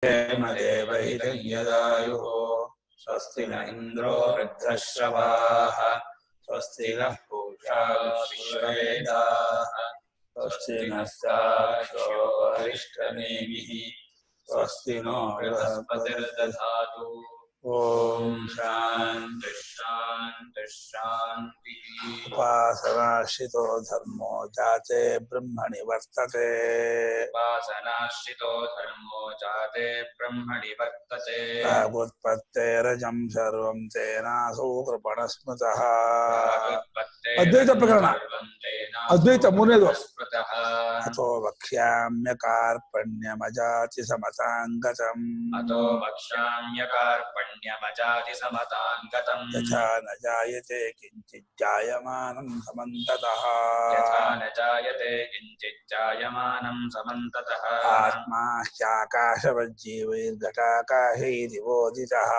देवहितं यदायुः स्वस्ति न इन्द्रो वृद्धश्रवाः स्वस्ति नः पूषा विश्ववेदाः स्वस्ति नस्तार्क्ष्यो अरिष्टनेमिः स्वस्ति नो बृहस्पतिर्दधातु ओम शांति शांति शांति। उपासनाश्रितो धर्मो जाते ब्रह्मणि वर्तते उपासनाश्रितो धर्मो जाते ब्रह्मणि वर्तते प्रागुत्पत्तेरजं सर्वं तेनासो कृपणस्मृतः अद्वैत प्रकरण अद्वैत मूलनेदु अतो वक्ष्याम्यकार्पण्यमजाति समतांगतम् अतो वक्ष्याम्यकार्पण्यमजाति समतांगतम् यथा न जायते किंचित् जायमानं समन्ततः यथा न जायते किंचित् जायमानं समन्ततः आत्मा ह्याकाशवज्जीवैर्घटाकाशैरिवोदितः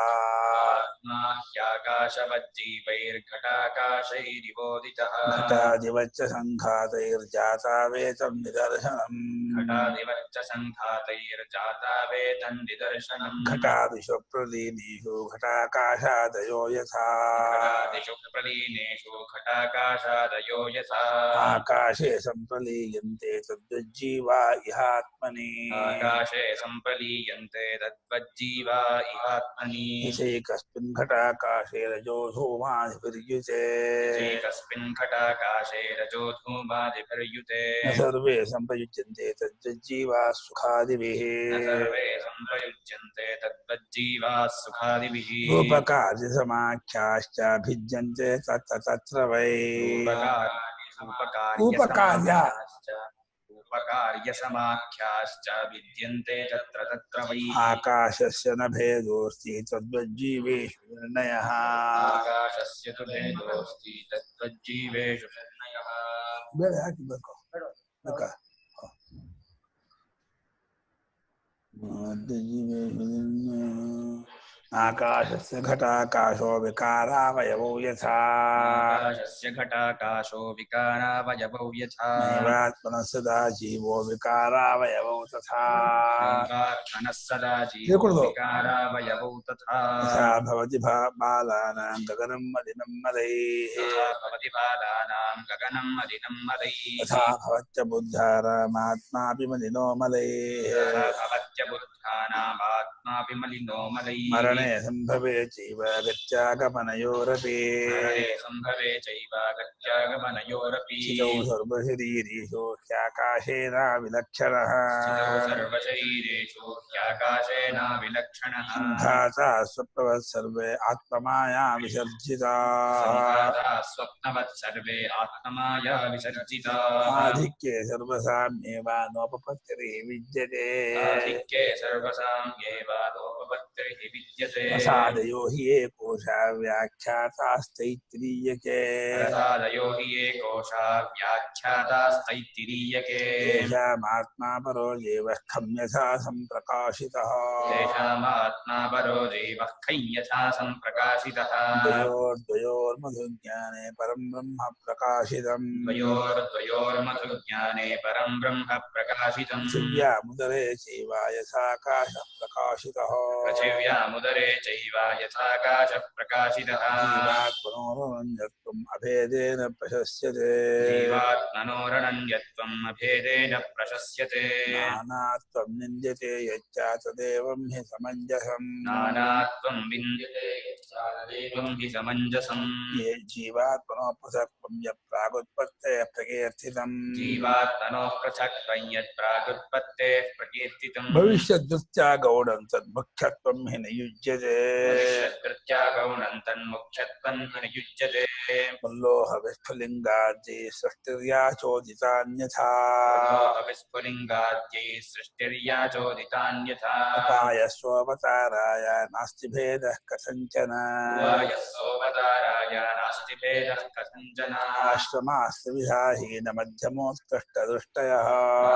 आत्मा ह्याकाशवज्जीवैर्घटाकाशैरिवोदितः घटादिवच्च संघातैर्जाता वेतं निदर्शनम् घटादिवच्च संघातैर्जाता वेतं निदर्शनम् घटादिषु प्रलीनेषु घटाकाशादयो यथा घटादिषु प्रलीनेषु घटाकाशादयो यथा आकाशे सम्प्रलीयन्ते तद्वज्जीवा इहात्मनि आकाशे सम्प्रलीयन्ते तद्वज्जीवा इहात्मनि एकस्मिन् घटाकाशे रजो धूमादिभिर्युते एकस्मिन् घटाकाशे रजो धूमादिभिर्युते न सर्वे सम्प्रयुज्यन्ते तद्वज्जीवा सुखादिभिः न सर्वे सम्प्रयुज्यन्ते तद्वज्जीवा सुखादिभिः रूपकार्यसमाख्याश्च भिद्यन्ते तत्र वै उपकार्यसमाख्याश्च भिद्यन्ते तत्र वै आकाशस्य न भेदोऽस्ति तद्वज्जीवेषु निर्णयः आकाशस्य तु भेदोऽस्ति तद्वज्जीवेषु निर्णयः ಬೇಡ ಹಾಕಿಬೇಕು ಬೇಕ आकाशस्य घटाकाशो विकारावयवो यथा आकाशस्य घटाकाशो विकारावयवो यथा नैवात्मनः सदा जीवो विकारावयवो तथा नैवात्मनः सदा जीवो विकारावयवो तथा यथा भवति बालानां गगनं मलिनं मदैः यथा भवति बालानां गगनं मलिनं मदैः तथा भवत्य बुद्धानामात्मापि मलिनो मलैः तथा भवत्य बुद्धानामात्मापि मलिनो मलैः मरणे सम्भवे चैव गत्यागमनयोरपि मरणे सम्भवे चैव गत्यागमनयोरपि स्थितौ सर्वशरीरेषु ह्याकाशेन विलक्षणः स्थितौ सर्वशरीरेषु ह्याकाशेन विलक्षणः सङ्घाता स्वप्नवत् सर्वे आत्ममाया विसर्जिताः सङ्घाता स्वप्नवत् सर्वे आत्ममाया विसर्जिताः आधिक्ये सर्वसाम्येव नोपपत्तिः विद्यते आधिक्ये सर्वसाम्येव नोपपत्तिः विद्यते प्रसादयो हि एकोशा व्याख्यातास्तैत्तिरीयके प्रसादयो हि एकोशा व्याख्यातास्तैत्तिरीयके येषामात्मा परो देवः खं यथा सम्प्रकाशितः येषामात्मा परो देवः खं यथा सम्प्रकाशितः द्वयोर्मधुज्ञाने परं ब्रह्म प्रकाशितम् द्वयोर्मधुज्ञाने परं ब्रह्म प्रकाशितम् पृथिव्यामुदरे चैव यथाकाशः प्रकाशितः पृथिव्यामुदरे चैव यथाकाशः प्रकाशितः जीवात्मनोरनन्यत्वम् अभेदेन प्रशस्यते जीवात्मनोरनन्यत्वम् अभेदेन प्रशस्यते नानात्वं निन्द्यते यच्च तदेवं हि समञ्जसम् नानात्वं विन्द्यते यच्च तदेवं हि समञ्जसम् ये जीवात्मनो पृथक्त्वं यत् प्रागुत्पत्तेः प्रकीर्तितम् जीवात्मनो पृथक्त्वं यत् प्रागुत्पत्तेः प्रकीर्तितम् भविष्यद्वृत्त्या गौणं तन्मुख्यत्वं हि न युज्यते भविष्यद्वृत्त्या गौणं तन्मुख्यत्वं हि न युज्यते मल्लोह विस्फुलिङ्गाद्यै सृष्टिर्याचोदितान्यथा मल्लोह विस्फुलिङ्गाद्यै सृष्टिर्याचोदितान्यथा उपायस्ववताराय नास्ति भेदः कथञ्चन उपायस्ववताराय नास्ति भेदः कथञ्चन आश्रमास्त्रिविधाहीन मध्यमोत्कृष्टदृष्टयः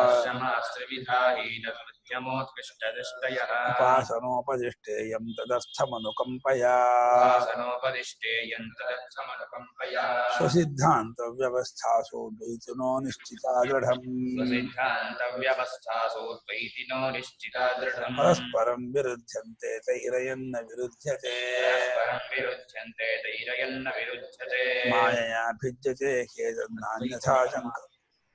आश्रमास्त्रिविधाहीन ह्यमोत्कृष्टदृष्टयः उपासनोपदिष्टेयं तदर्थमनुकम्पया वासनोपदिष्टेयं तदर्थमनुकम्पया स्वसिद्धान्तव्यवस्थासु द्वैतिनो निश्चिता दृढम् स्वसिद्धान्तव्यवस्थासु द्वैतिनो निश्चिता दृढम् परस्परं विरुध्यन्ते तैरयन्न विरुध्यते परस्परं विरुध्यन्ते धैर्यन्न विरुध्यते मायया भिद्यते ह्येतन्नान्यथा शङ्क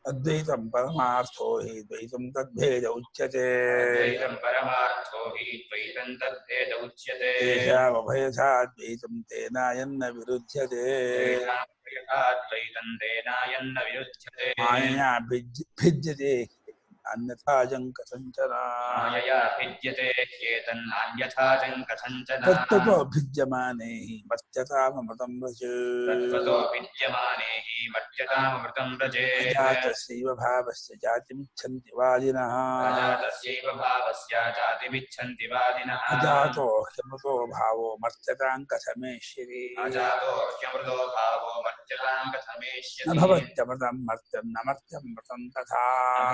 अद्वैतं परमार्थो हि द्वैतं तद्भेद उच्यते द्वैतं परमार्थो हि द्वैतं तद्भेद उच्यते येषामभयथा द्वैतं तेनायन्न विरुध्यते द्वैतं तेनायन्न विरुध्यते मायया भिद्यते अन्यथा जङ्क कथञ्चन मायया भिद्यते ह्येतन्नान्यथा चं कथञ्चन तत्त्वतो भिद्यमाने हि मर्त्यताममृतं व्रज तत्त्वतो विद्यमाने हि मर्त्यताममृतं व्रजेत् अजातस्यैव भावस्य जातिमिच्छन्ति वादिनः अजातस्यैव भावस्य जातिमिच्छन्ति वादिनः अजातो ह्यमृतो भावो मर्त्यतां कथमेष्यति अजातो ह्यमृतो भावो मर्त्यतां न कथमेष्यति भवत्यमृतं मर्त्यं न मर्त्यं मृतं तथा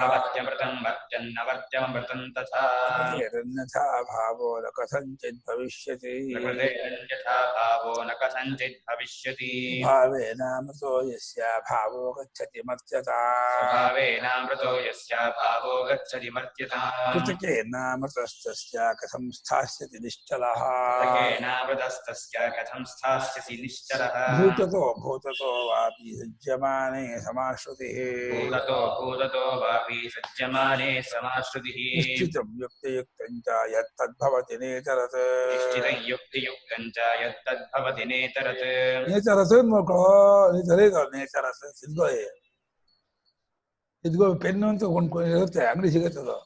न भवत्यमृतं मर्त्यन्नवर्त्यमृतं तथा प्रकृतेरन्यथा भावो न कथञ्चित् भविष्यति प्रकृतेरन्यथा भावो न कथञ्चित् भविष्यति भावेनामृतो यस्य भावो गच्छति मर्त्यता स्वभावेनामृतो यस्य भावो गच्छति मर्त्यताम् कृतकेनामृतस्तस्य कथं स्थास्यति निश्चलः कृतकेनामृतस्तस्य कथं स्थास्यसि निश्चलः भूततो वापि सज्जमाने समाश्रुतिः भूततो वापि सज्जमाने समाश्रुतिः निश्चितं युक्तयुक्तं च यत्तद्भवति नेतरत् निश्चितं युक्तियुक्तं च यत्तद्भवति नेतरत् ನೇಚರಸ್ ನೋಡ್ಕೋ ನೇಚರಸ್ ಇದ್ಗೋ ಪೆನ್ನು ಅಂತ ಕೊಂಡ್ಕೊಂಡು ಇರುತ್ತೆ ಅಂಗಡಿ ಸಿಗುತ್ತದು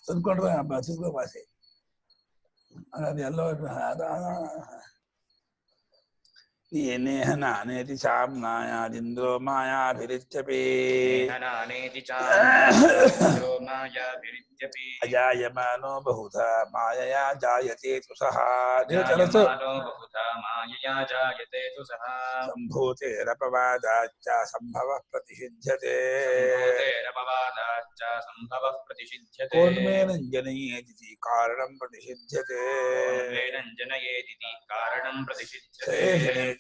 ತಂದ್ಕೊಂಡ್ರೆ ಸಿದ್ಗೋ ಭಾಷೆ ಅದು ಎಲ್ಲ येनेह नानेति चाम्नायादिन्द्रो मायाभिरित्यपि नानेति चान्द्रो मायाभिरित्यपि अजायमानो बहुधा मायया जायते तु सः जायमानो बहुधा मायया जायते तु सः सम्भूतेरपवादाच्च सम्भवः प्रतिषिध्यते सम्भूतेरपवादाच्च सम्भवः प्रतिषिध्यते कोन्मेनं जनयेदिति कारणं प्रतिषिध्यते कोन्मेनं जनयेदिति कारणं प्रतिषिध्यते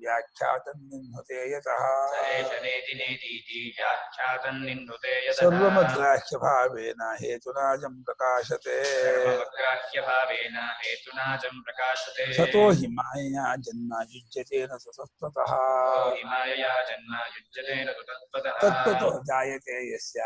व्याख्यातन्निह्नुते यतः व्याख्यातन्निह्नुते सर्वमग्राह्यभावेन हेतुना चं प्रकाशते सर्वमग्राह्यभावेन हेतुना चं प्रकाशते सतो हि मायया जन्म युज्यते न ततस्ततः मायया जन्म युज्यते न ततस्ततः तत्त्वतो जायते यस्य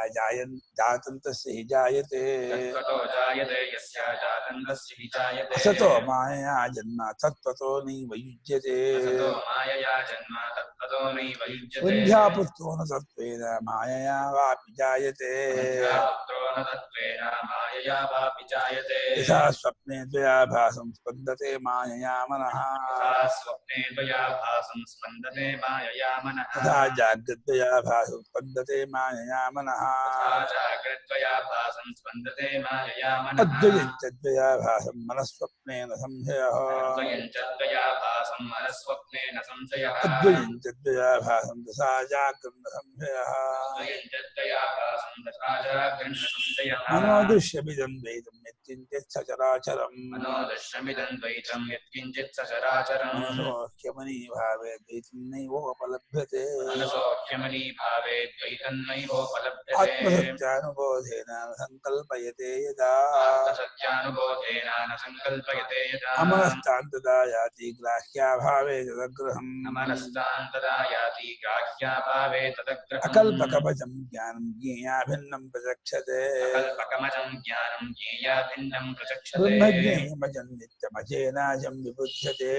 जातं तस्य हि जायते तत्त्वतो जायते यस्य जातं तस्य हि जायते असतो मायया जन्म तत्त्वतो नैव युज्यते असतो मायया जन्म तत्त्वतो नैव युज्यते वन्ध्यापुत्रो न तत्त्वेन मायया वापि जायते वन्ध्यापुत्रो न तत्त्वेन मायया वापि जायते यथा स्वप्ने द्वयाभासं स्पन्दते मायया मनः यथा स्वप्ने द्वयाभासं स्पन्दते मायया मनः तथा जाग्रद्वयाभासं स्पन्दते मायया मनः तथा जाग्रद्वयाभासं स्पन्दते मायया मनः अद्वयं च द्वयाभासं मनस्वप्नेन संशयः अद्वयं च द्वयाभासं मनस्वप्नेन संशयः अद्वयं च द्वयाभासं तथा जाग्रन्न संशयः अद्वयं च द्वयाभासं तथा जाग्रन्न संशयः मनोदृश्यमिदं द्वैतं यत्किञ्चित् सचराचरम् मनोदृश्यमिदं द्वैतं यत्किञ्चित् सचराचरम् मनसोऽख्यमनीभावे द्वैतं नैवोपलभ्यते मनसोऽख्यमनीभावे द्वैतं नैवोपलभ्यते आत्मसत्यानुबोधेन संकल्पयते यदा आत्मसत्यानुबोधेन न संकल्पयते यदा अमनस्तान्तदा याति ग्राह्याभावे तदग्रहम् अमनस्तान् तदा याति ग्राह्याभावे तदग्रहम् अकल्पकवचं ज्ञानं ज्ञेयाभिन्नं प्रचक्षते अकल्पकमजं ज्ञानं ज्ञेयाभिन्नं प्रचक्षते ब्रह्मज्ञेयमजं नित्यमजेनाजं विबुध्यते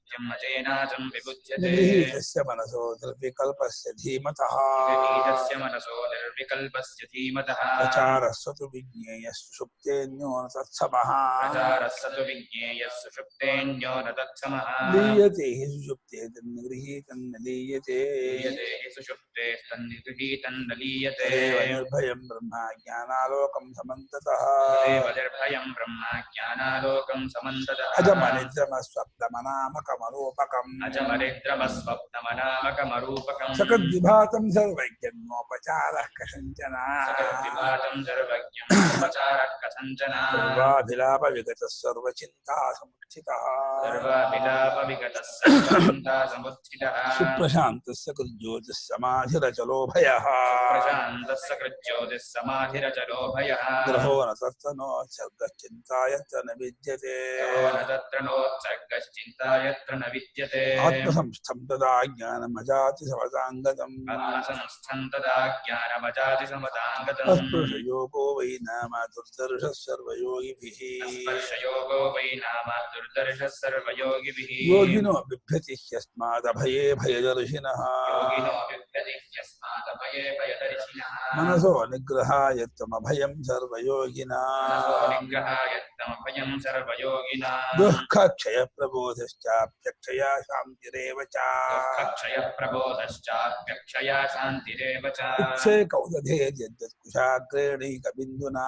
नित्यमजेनाजं विबुध्यते निगृहीतस्य मनसो निर्विकल्पस्य धीमतः निगृहीतस्य मनसो निर्विकल्पस्य धीमतः प्रचारस्व तु विज्ञेयः सुषुप्तेऽन्यो न तत्समः प्रचारस्य तु विज्ञेयः सुषुप्तेऽन्यो न तत्समः लीयते हि सुषुप्ते तन्निगृहीतं न लीयते लीयते हि सुषुप्ते तन्निगृहीतं न लीयते तदेव निर्भयं ब्रह्म ज्ञानालोकं समन्ततः तदेव निर्भयं ब्रह्म ज्ञानालोकं समन्ततः अजमनिद्रमस्वप्न अजमरिद्रमनामकमरूपकम् अजमरिद्रमस्वप्नमनामकमरूपकम् सकद्विभातं सर्वज्ञोपचारः कथञ्चन सकद्विभातं सर्वज्ञोपचारः कथञ्चन सर्वाभिलापविगतः सर्वचिन्तासमुत्थितः सर्वाभिलापविगतः सर्वचिन्तासमुत्थितः सुप्रशान्तः सकृज्योतिः समाधिरचलोभयः सुप्रशान्तः सकृज्योतिः समाधिरचलोभयः ग्रहो न तत्तनोत्सर्गश्चिन्तायत्र न विद्यते ग्रहो न तत्र नोत्सर्गश्चिन्ता यत्र न विद्यते आत्मसंस्थं तदा ज्ञानमजातिसमताङ्गतम् आत्मसंस्थं तदा ज्ञानमजातिसमताङ्गतम् अस्पृशयोगो वै नाम दुर्दर्शः सर्वयोगिभिः स्पर्शयोगो वै नाम दुर्दर्शः सर्वयोगिभिः योगिनो बिभ्यति ह्यस्मादभये भयदर्शिनः योगिनो बिभ्यति ह्यस्मादभये भयदर्शिनः मनसो निग्रहाय त्वमभयं सर्वयोगिना मनसो निग्रहाय त्वमभयं सर्वयोगिना दुःखक्षयप्रबोधश्चाप्यक्षया शान्तिरेव च दुःखक्षयप्रबोधश्चाप्यक्षया शान्तिरेव च उत्से कौदधेर्यद्कुशाग्रेणैकबिन्दुना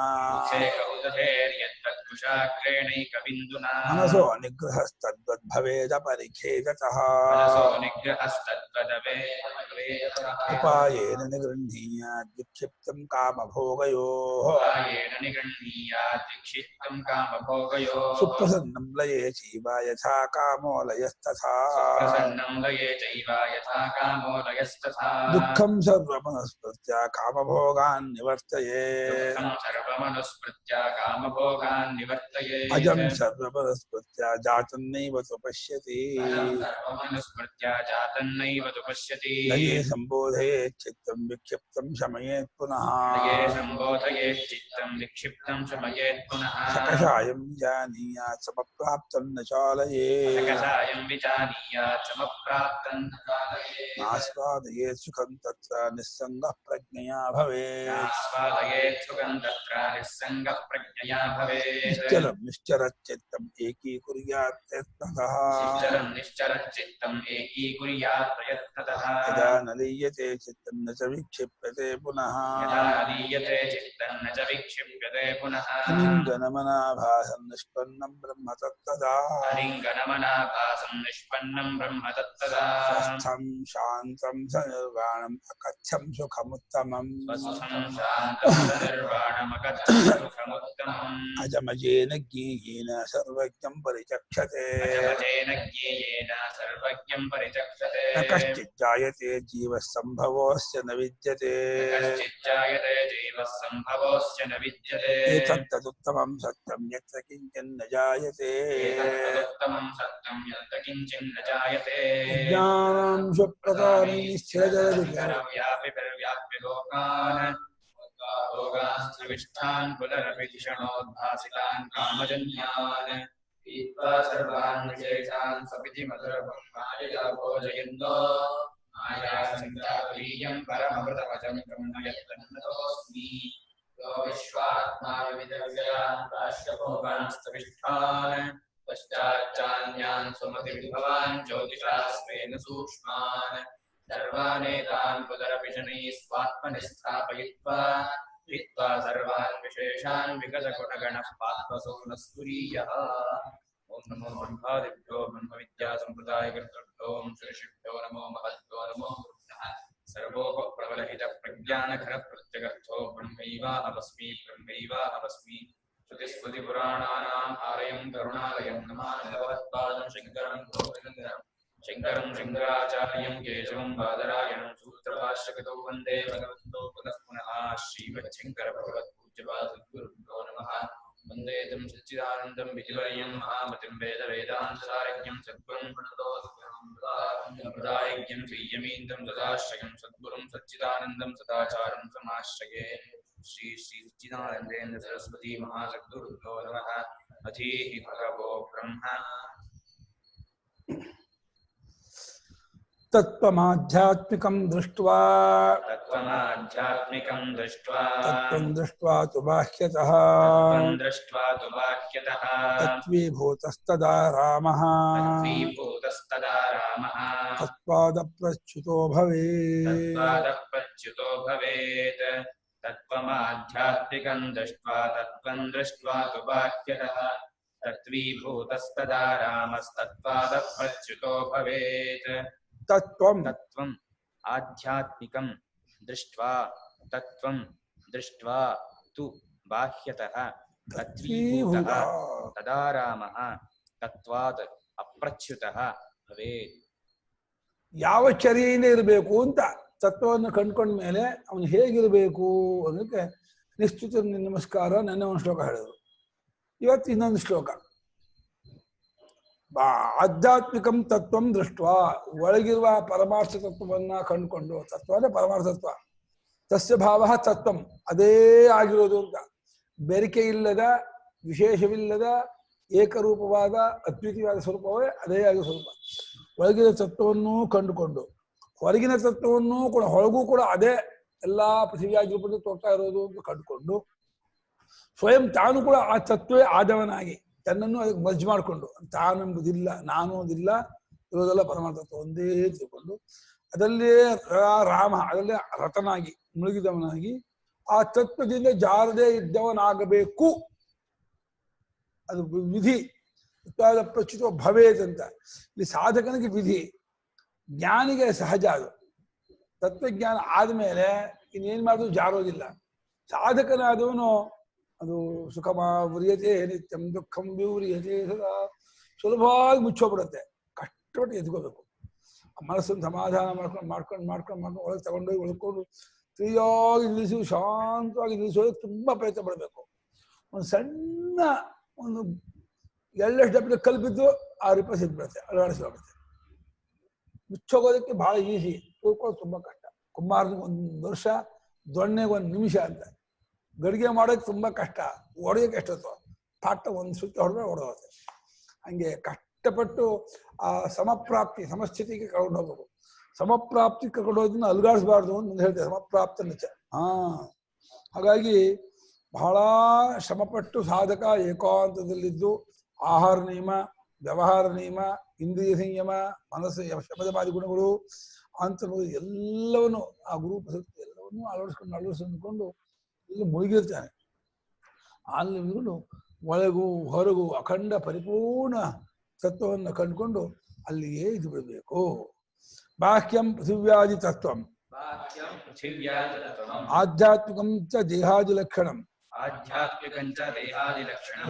कुशाग्रेणैकबिन्दुना मनसो निग्रहस्तद्वद्भवेदपरिखेदतः मनसो निग्रहस्तद्वदवेदः उपायेन निगृह्णीयात् विक्षिप्तं कामभोगयोः उपायेन निगृह्णीयात् विक्षिप्तं कामभोगयोः सुप्रसन्नं लये चैव यथा कामो लयस्तथा सुप्रसन्नं लये चैव यथा कामो लयस्तथा दुःखं सर्वमनुस्मृत्य कामभोगान् निवर्तयेत् दुःखं सर्वमनुस्मृत्य कामभोगान् निवर्तयेत् अजं सर्वमनुस्मृत्य जातं नैव तु पश्यति अजं सर्वमनुस्मृत्य जातं नैव तु पश्यति लये सम्बोधयेत् चित्तं विक्षिप्तं शमयेत् पुनः लये सम्बोधयेत् चित्तं विक्षिप्तं शमयेत् पुनः सकषायं जानीयात् समप्राप्तं न चालयेत् सकषायं विजानीयात् समप्राप्तं न चालयेत् नास्वादयेत् सुखं तत्र निस्सङ्गः प्रज्ञया भवेत् आस्वादयेत् सुखं तत्र निस्सङ्गः प्रज्ञया भवेत् निश्चलं निश्चरच्चित्तम् एकीकुर्यात् यत्नतः निश्चरच्चित्तम् एकीकुर्यात् प्रयत्नतः यदा न लीयते चित्तं न च विक्षिप्यते पुनः यदा लीयते चित्तं न च विक्षिप्यते पुनः अलिङ्गनमनाभासं निष्पन्नं ब्रह्म तत्तदा अलिङ्गनमनाभासं निष्पन्नं ब्रह्म तत्तदा स्वस्थं शान्तं सनिर्वाणम् अकथ्यं सुखमुत्तमम् स्वस्थं शान्तं सनिर्वाणमकथं सुखमुत्तमम् अजमजेन ज्ञेयेन सर्वज्ञं परिचक्षते अजमजेन ज्ञेयेन सर्वज्ञं परिचक्षते न कश्चित् जायते जीवः सम्भवोऽस्य न विद्यते कश्चिज्जायते जीवः सम्भवोऽस्य न विद्यते एतत्तदुत्तमं सत्यं यत्र किञ्चिन्न जायते एतत्तदुत्तमं सत्यं यत्र किञ्चिन्न जायते ज्ञानं स्वप्रकारैश्चिरजगदिकरम् व्याप्य लोकान् भोगास्त्रिविष्ठान् पुनरभिधिषणोद्भासितान् कामजन्यान् पीत्वा सर्वान् विशेषान् सपिति मधुरभं मायया भोजयन्तो मायासङ्ख्यातुलीयं परममृतवचं ब्रह्मयत्तन्नतोऽस्मि यो विश्वात्मा विविधविषयान् प्राश्यभोगांस्तविष्ठान् पश्चाच्चान्यान् सुमतिविभवान् ज्योतिषास्त्वेन सूक्ष्मान् सर्वानेतान् पुनरभिषणैः स्वात्मनि स्थापयित्वा वित्वा सर्वान् विशेषान् विगतगुणगणः पात्मसो न स्फुरीयः ॐ नमो ब्रह्मादिभ्यो ब्रह्मविद्यासम्प्रदायकर्तृभ्यो ऋषिभ्यो नमो महद्भ्यो नमो गुरुभ्यः सर्वोपप्रबलहितप्रज्ञानघनप्रत्यगर्थो ब्रह्मैवाहमस्मि श्रुतिस्मृतिपुराणानाम् आलयं करुणालयं नमामि भगवत्पादं शङ्करं भोगनन्दनं शङ्करं शङ्कराचार्यं केशवं बादरायणं सूत्रभाष्यकृतौ वन्दे भगवन्तो पुनः पुनः श्रीमच्छङ्करभगवत्पूज्यपादगुरुभ्यो नमः वन्दे तं सच्चिदानन्दं विधिवर्यं महामतिं वेदवेदान्तसारज्ञं सद्गुरुं प्रणतोऽस्म्यहं श्रीयमीन्द्रं तदाश्रयं सद्गुरुं सच्चिदानन्दं सदाचारं समाश्रये श्री सच्चिदानन्देन्द्र सरस्वती महासद्गुरुभ्यो नमः अधीहि भगवो ब्रह्म तत्त्वमाध्यात्मिकं दृष्ट्वा तत्त्वं दृष्ट्वा तु बाह्यतः तत्त्वीभूतस्तदा रामः तत्त्वादप्रच्युतो भवेत् तत्त्वमाध्यात्मिकं दृष्ट्वा तत्त्वं दृष्ट्वा तु बाह्यतः ತತ್ವೀಭೂತಸ್ತದಾ ರಾಮಸ್ತತ್ವಾದಪ್ರಚ್ಯುತೋ ಭವೇತ್. ತತ್ವಂ ತತ್ವಂ ಆಧ್ಯಾತ್ಮಿಕಂ ದೃಷ್ಟ್ವಾ ತತ್ವಂ ದೃಷ್ಟ್ವಾ ತು ಬಾಹ್ಯತಃ ತತ್ವೀಭೂತಃ ತದಾ ರಾಮಃ ತತ್ವಾತ್ ಅಪ್ರಚ್ಯುತಃ ಭವೇತ್. ಯಾವ ಚರ್ಯೆಯಿಂದ ಇರಬೇಕು ಅಂತ ತತ್ವವನ್ನು ಕಂಡ್ಕೊಂಡ ಮೇಲೆ ಅವನು ಹೇಗಿರಬೇಕು ಅನ್ನೋಕ್ಕೆ ನಿಶ್ಚಿತ ನಮಸ್ಕಾರ ನನ್ನ ಒಂದು ಶ್ಲೋಕ ಹೇಳಿದ್ರು. ಇವತ್ತು ಇನ್ನೊಂದು ಶ್ಲೋಕ. ಆಧ್ಯಾತ್ಮಿಕಂ ತತ್ವಂ ದೃಷ್ಟ್ವಾ, ಒಳಗಿರುವ ಪರಮಾರ್ಥ ತತ್ವವನ್ನ ಕಂಡುಕೊಂಡು, ತತ್ವ ಅಂದ್ರೆ ಪರಮಾರ್ಥ ತತ್ವ, ತಸ್ಯ ಭಾವ ತತ್ವಂ, ಅದೇ ಆಗಿರೋದು ಅಂತ. ಬೆರಿಕೆ ಇಲ್ಲದ, ವಿಶೇಷವಿಲ್ಲದ, ಏಕರೂಪವಾದ ಅದ್ವಿತೀಯವಾದ ಸ್ವರೂಪವೇ ಅದೇ ಆಗಿರೋ ಸ್ವರೂಪ. ಒಳಗಿನ ತತ್ವವನ್ನು ಕಂಡುಕೊಂಡು ಹೊರಗಿನ ತತ್ವವನ್ನು ಕೂಡ, ಹೊರಗೂ ಕೂಡ ಅದೇ ಎಲ್ಲಾ ಪೃಥ್ವಿಯಾಗಿ ರೂಪದಲ್ಲಿ ತೋರ್ತಾ ಇರೋದು ಅಂತ ಕಂಡುಕೊಂಡು, ಸ್ವಯಂ ತಾನು ಕೂಡ ಆ ತತ್ವೇ ಆದವನಾಗಿ ತನ್ನನ್ನು ಅದಕ್ಕೆ ಮರ್ಜ್ ಮಾಡಿಕೊಂಡು, ತಾನೆಂಬುದಿಲ್ಲ, ನಾನು ಅಂದಿಲ್ಲ, ಇರೋದೆಲ್ಲ ಪರಮಾರ್ಥ ತತ್ವ ಒಂದೇ ತಿಳ್ಕೊಂಡು ಅದಲ್ಲೇ ರಾಮ, ಅದಲ್ಲೇ ರತನಾಗಿ ಮುಳುಗಿದವನಾಗಿ ಆ ತತ್ವದಿಂದ ಜಾರದೇ ಇದ್ದವನಾಗಬೇಕು. ಅದು ವಿಧಿ. ಪ್ರಚಿತ ಭವೇತ್ ಅಂತ ಇಲ್ಲಿ ಸಾಧಕನಿಗೆ ವಿಧಿ, ಜ್ಞಾನಿಗೆ ಸಹಜ. ಅದು ತತ್ವಜ್ಞಾನ ಆದ್ಮೇಲೆ ಇನ್ನೇನ್ ಮಾಡಿದ್ರು ಜಾರೋದಿಲ್ಲ. ಸಾಧಕನಾದವನು ಅದು ಸುಖಮ ಉರಿಯತೆ ನಿತ್ಯಂ ದುಃಖಂ ವಿವ್ರಿಯತೆ ಸದಾ ಸುಲಭವಾಗಿ ಮುಚ್ಚೋಗ್ಬಿಡುತ್ತೆ. ಕಷ್ಟಪಟ್ಟು ಎದ್ಕೋಬೇಕು. ಮನಸ್ಸನ್ನು ಸಮಾಧಾನ ಮಾಡ್ಕೊಂಡು ಒಳಗೆ ತಗೊಂಡೋಗಿ ಒಳ್ಕೊಂಡು ಫ್ರೀಯಾಗಿ ನಿಲ್ಲಿಸಿ ಶಾಂತವಾಗಿ ನಿಲ್ಲಿಸೋದಕ್ಕೆ ತುಂಬಾ ಪ್ರಯತ್ನ ಪಡಬೇಕು. ಒಂದು ಸಣ್ಣ ಒಂದು ಎಳ್ಳಷ್ಟು ಡಬ್ಬಿ ಕಲ್ಪಿದ್ದು ಆ ರೂಪ ಸಿದ್ಬಿಡುತ್ತೆ, ಅಳವಡಿಸ್ಬಿಡುತ್ತೆ. ಮುಚ್ಚೋಗೋದಕ್ಕೆ ಬಹಳ ಈಸಿ, ಉಳ್ಕೊಳ್ಳೋದು ತುಂಬಾ ಕಷ್ಟ. ಕುಂಬಾರನಿಗೆ 1 ವರ್ಷ, ದೊಣ್ಣೆಗೆ 1 ನಿಮಿಷ ಅಂತ. ಗಡಿಗೆ ಮಾಡೋಕೆ ತುಂಬಾ ಕಷ್ಟ, ಹೊಡೆಯೋಕೆ ಎಷ್ಟೊತ್ತು, ಪಾಠ 1 ಸುತ್ತ ಹೊಡೆದ್ರೆ ಹೊಡೆದೋಗುತ್ತೆ. ಹಂಗೆ ಕಷ್ಟಪಟ್ಟು ಆ ಸಮಪ್ರಾಪ್ತಿ, ಸಮಸ್ಥಿತಿಗೆ ಕರ್ಕೊಂಡು ಹೋಗ್ಬೇಕು. ಸಮಪ್ರಾಪ್ತಿ ಕರ್ಕೊಂಡು ಹೋಗೋದನ್ನ ಅಲುಗಾಡಿಸಬಾರ್ದು ಅಂತ ಮುಂದೆ ಹೇಳ್ತೇವೆ. ಸಮಪ್ರಾಪ್ತ ನಿಜ. ಹಾಗಾಗಿ ಬಹಳ ಶ್ರಮಪಟ್ಟು ಸಾಧಕ ಏಕಾಂತದಲ್ಲಿದ್ದು ಆಹಾರ ನಿಯಮ, ವ್ಯವಹಾರ ನಿಯಮ, ಇಂದ್ರಿಯ ಸಂಯಮ, ಮನಸ್ಸು ಶಮದಮಾದಿ ಗುಣಗಳು ಅಂತ ಎಲ್ಲವನ್ನು ಆ ಗುರು ಪ್ರಸಕ್ತಿ ಎಲ್ಲವನ್ನೂ ಅಳವಡಿಸ್ಕೊಂಡು ಇಲ್ಲಿ ಮುಳುಗಿರ್ತಾನೆ. ಅಲ್ಲಿ ಒಳಗೂ ಹೊರಗೂ ಅಖಂಡ ಪರಿಪೂರ್ಣ ತತ್ವವನ್ನು ಕಂಡುಕೊಂಡು ಅಲ್ಲಿಯೇ ಇದು ಬಿಡಬೇಕು. ಬಾಹ್ಯಂ ಪೃಥಿವ್ಯಾದಿ ತತ್ವಂ ಆಧ್ಯಾತ್ಮಿಕಂ ಚ ದೇಹಾದಿ ಲಕ್ಷಣಂ